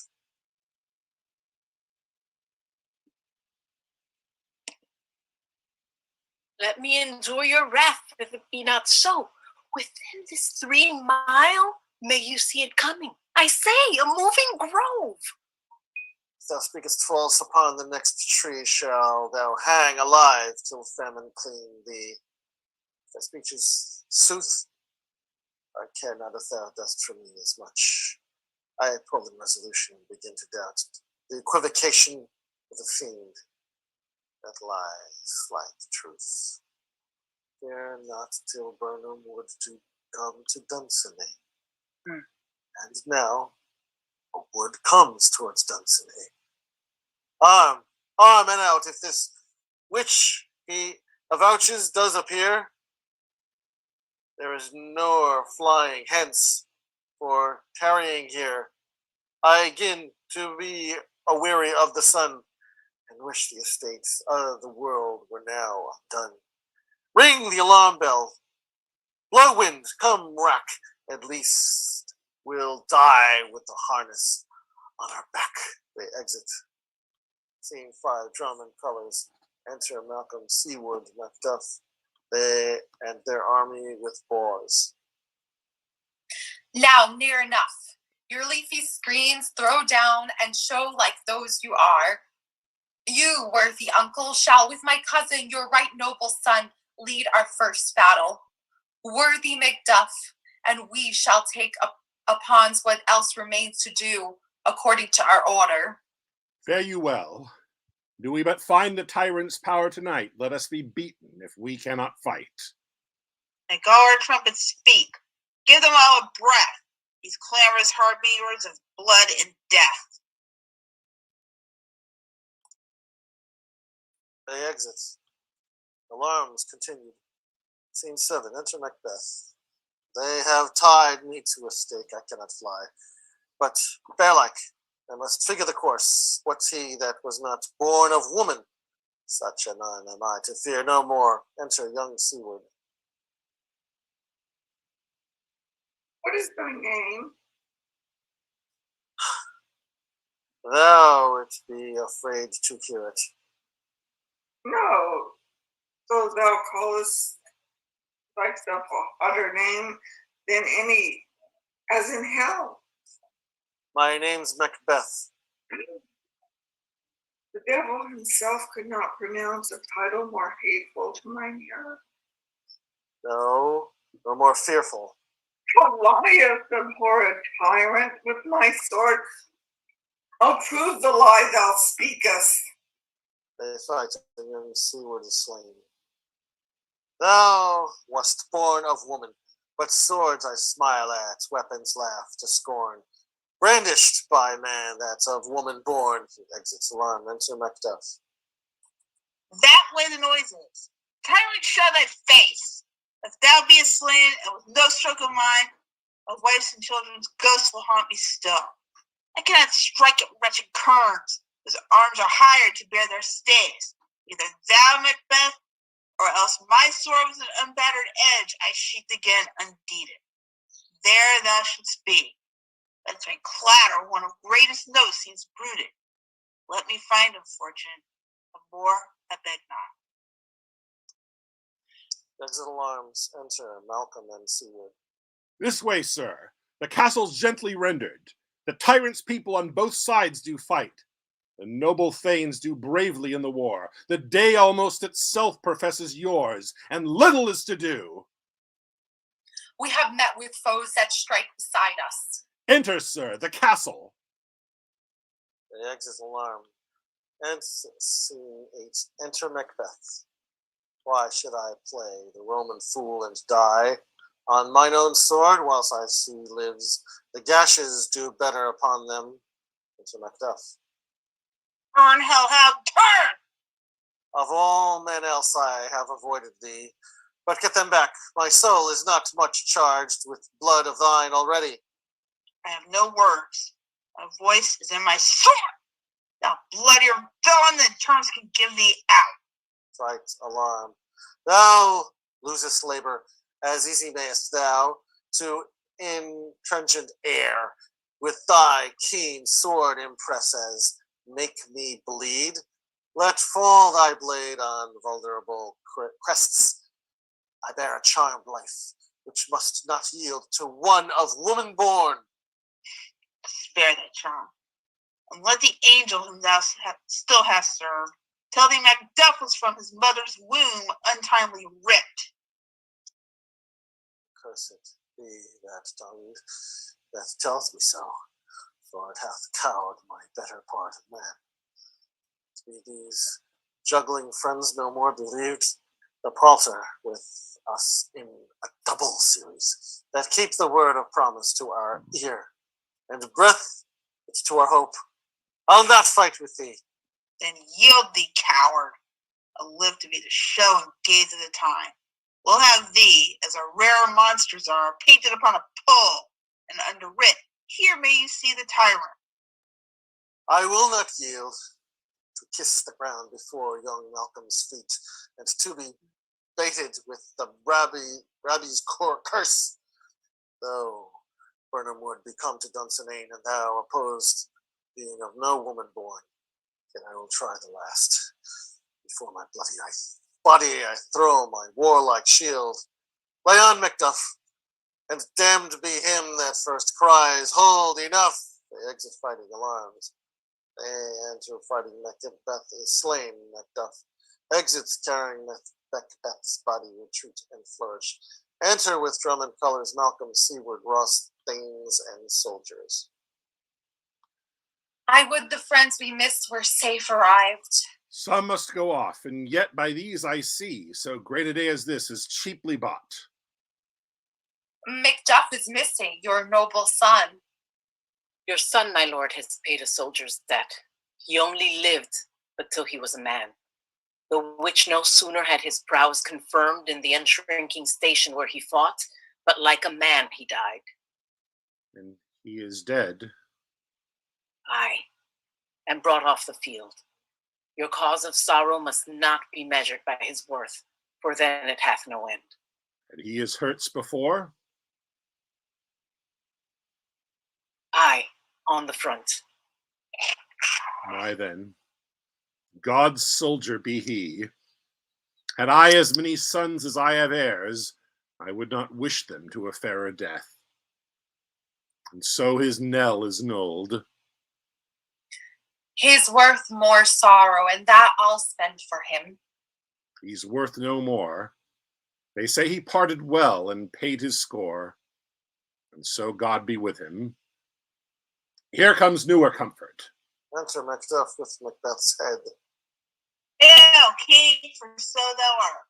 Let me enjoy your wrath, if it be not so. Within this 3 mile, may you see it coming. I say, a moving grove. If thou speakest false, upon the next tree shall thou hang alive till famine clean thee. If thy speech is sooth, I care not if thou dost for me as much. I pull in resolution and begin to doubt the equivocation of the fiend that lies like truth. Fear not till Burnham would do come to Dunsinane. And now a wood comes towards Dunsinane. Arm and out, if this witch he avouches does appear, there is nor flying hence, for tarrying here, I begin to be aweary of the sun, and wish the estates of the world were now done. Ring the alarm bell. Blow wind, come rack. At least we'll die with the harness on our back. They exit. Scene 5, drum and colors. Enter Malcolm, Seawood, Macduff, they and their army with boars. Now, near enough. Your leafy screens throw down and show like those you are. You, worthy uncle, shall with my cousin, your right noble son, lead our first battle. Worthy Macduff, and we shall take upon what else remains to do, according to our order. Fare you well. Do we but find the tyrant's power tonight, let us be beaten if we cannot fight. Make all our trumpets speak. Give them all a breath, these clamorous harbingers of blood and death. They exit. Alarms continued. Scene 7, enter Macbeth. They have tied me to a stake, I cannot fly. But, bear-like, I must figure the course. What's he that was not born of woman? Such a none am I to fear no more. Enter young Seaward. What is thy name? Thou wert be afraid to hear it. No, so thou callest thyself a hotter name than any, as in hell. My name's Macbeth. The devil himself could not pronounce a title more hateful to mine ear. No, nor more fearful. Goliath, abhorred tyrant, with my sword, I'll prove the lie thou speakest. They fight, and young Seaward is slain. Thou wast born of woman, but swords I smile at, weapons laugh to scorn. Brandished by man that's of woman born. Exits alarm, enter Macduff. That way the noise is. Tyrant, show thy face. If thou beest slain, and with no stroke of mine, of wives and children's ghosts will haunt me still. I cannot strike at wretched kerns, whose arms are hired to bear their stays. Either thou, Macbeth, or else my sword with an unbattered edge I sheath again undeeded. There thou shouldst be. Let my clatter one of greatest notes seems brooded. Let me find him, fortune. Of more I beg not. Exit alarms, enter Malcolm and Seaward. This way, sir. The castle's gently rendered. The tyrant's people on both sides do fight. The noble thanes do bravely in the war. The day almost itself professes yours, and little is to do. We have met with foes that strike beside us. Enter, sir, the castle. They exit alarm. And scene 8, enter Macbeth. Why should I play the Roman fool and die on mine own sword whilst I see lives? The gashes do better upon them. Enter Macduff. Turn, hellhound, turn! Of all men else I have avoided thee, but get them back. My soul is not much charged with blood of thine already. I have no words. My voice is in my sword. Thou bloodier villain than terms can give thee out. Fright, alarm. Thou losest labor, as easy mayest thou to intrenchant air with thy keen sword impress as make me bleed. Let fall thy blade on vulnerable crests. I bear a charmed life, which must not yield to one of woman born. Spare that charm, and let the angel whom thou still hast served tell thee Macbeth was from his mother's womb untimely ripped. Cursed be that tongue that tells me so, for it hath cowed my better part of man. To be these juggling friends no more believed, the palter with us in a double series that keep the word of promise to our ear, and breath it's to our hope. I'll not fight with thee. Then yield thee, coward. I'll live to be the show and gaze of the time. We'll have thee, as our rare monsters are, painted upon a pole, and underwrit, here may you see the tyrant. I will not yield to kiss the ground before young Malcolm's feet, and to be baited with the Rabbi's curse. Though Burnham would become to Dunsinane, and thou opposed, being of no woman born, yet I will try the last. Before my body I throw my warlike shield. Lay on, Macduff, and damned be him that first cries, hold, enough! They exit fighting alarms. They enter fighting, Macbeth is slain, Macduff exits carrying Macbeth's body, retreat and flourish. Enter with drum and colors, Malcolm seaward, Ross, thanes, and soldiers. I would the friends we missed were safe arrived. Some must go off, and yet by these I see, so great a day as this is cheaply bought. Macduff is missing, your noble son. Your son, my lord, has paid a soldier's debt. He only lived but till he was a man, the which no sooner had his prowess confirmed in the unshrinking station where he fought, but like a man he died. And he is dead. Aye, and brought off the field. Your cause of sorrow must not be measured by his worth, for then it hath no end. And he is hurts before? Aye, on the front. Why then, God's soldier be he. Had I as many sons as I have heirs, I would not wish them to a fairer death. And so his knell is nulled. He's worth more sorrow, and that I'll spend for him. He's worth no more. They say he parted well and paid his score, and so God be with him. Here comes newer comfort. Enter Macduff with Macbeth's head. Hail, king, for so thou art.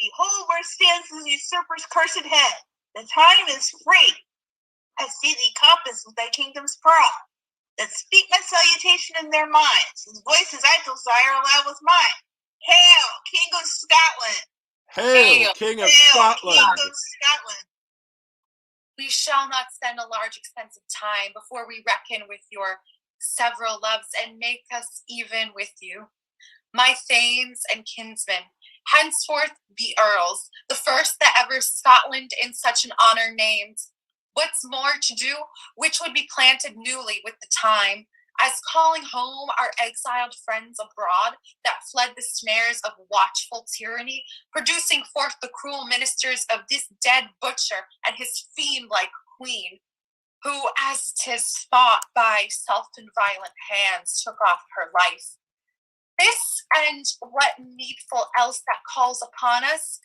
Behold where stands the usurper's cursed head. The time is free. I see thee compassed with thy kingdom's proud. That speak my salutation in their minds, whose voices I desire aloud with mine. Hail, King of Scotland! Hail, King of Scotland! King of Scotland! We shall not spend a large expense of time before we reckon with your several loves and make us even with you. My thanes and kinsmen, henceforth be earls, the first that ever Scotland in such an honor named. What's more to do, which would be planted newly with the time, as calling home our exiled friends abroad that fled the snares of watchful tyranny, producing forth the cruel ministers of this dead butcher and his fiend-like queen, who, as 'tis thought, by self and violent hands took off her life. This and what needful else that calls upon us,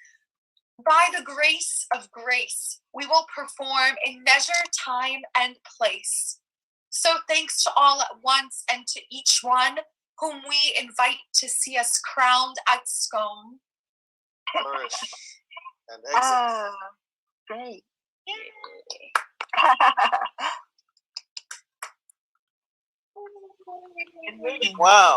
by the grace of grace, we will perform in measure, time, and place. So thanks to all at once and to each one whom we invite to see us crowned at Scone. Flourish and exit. Great. Wow.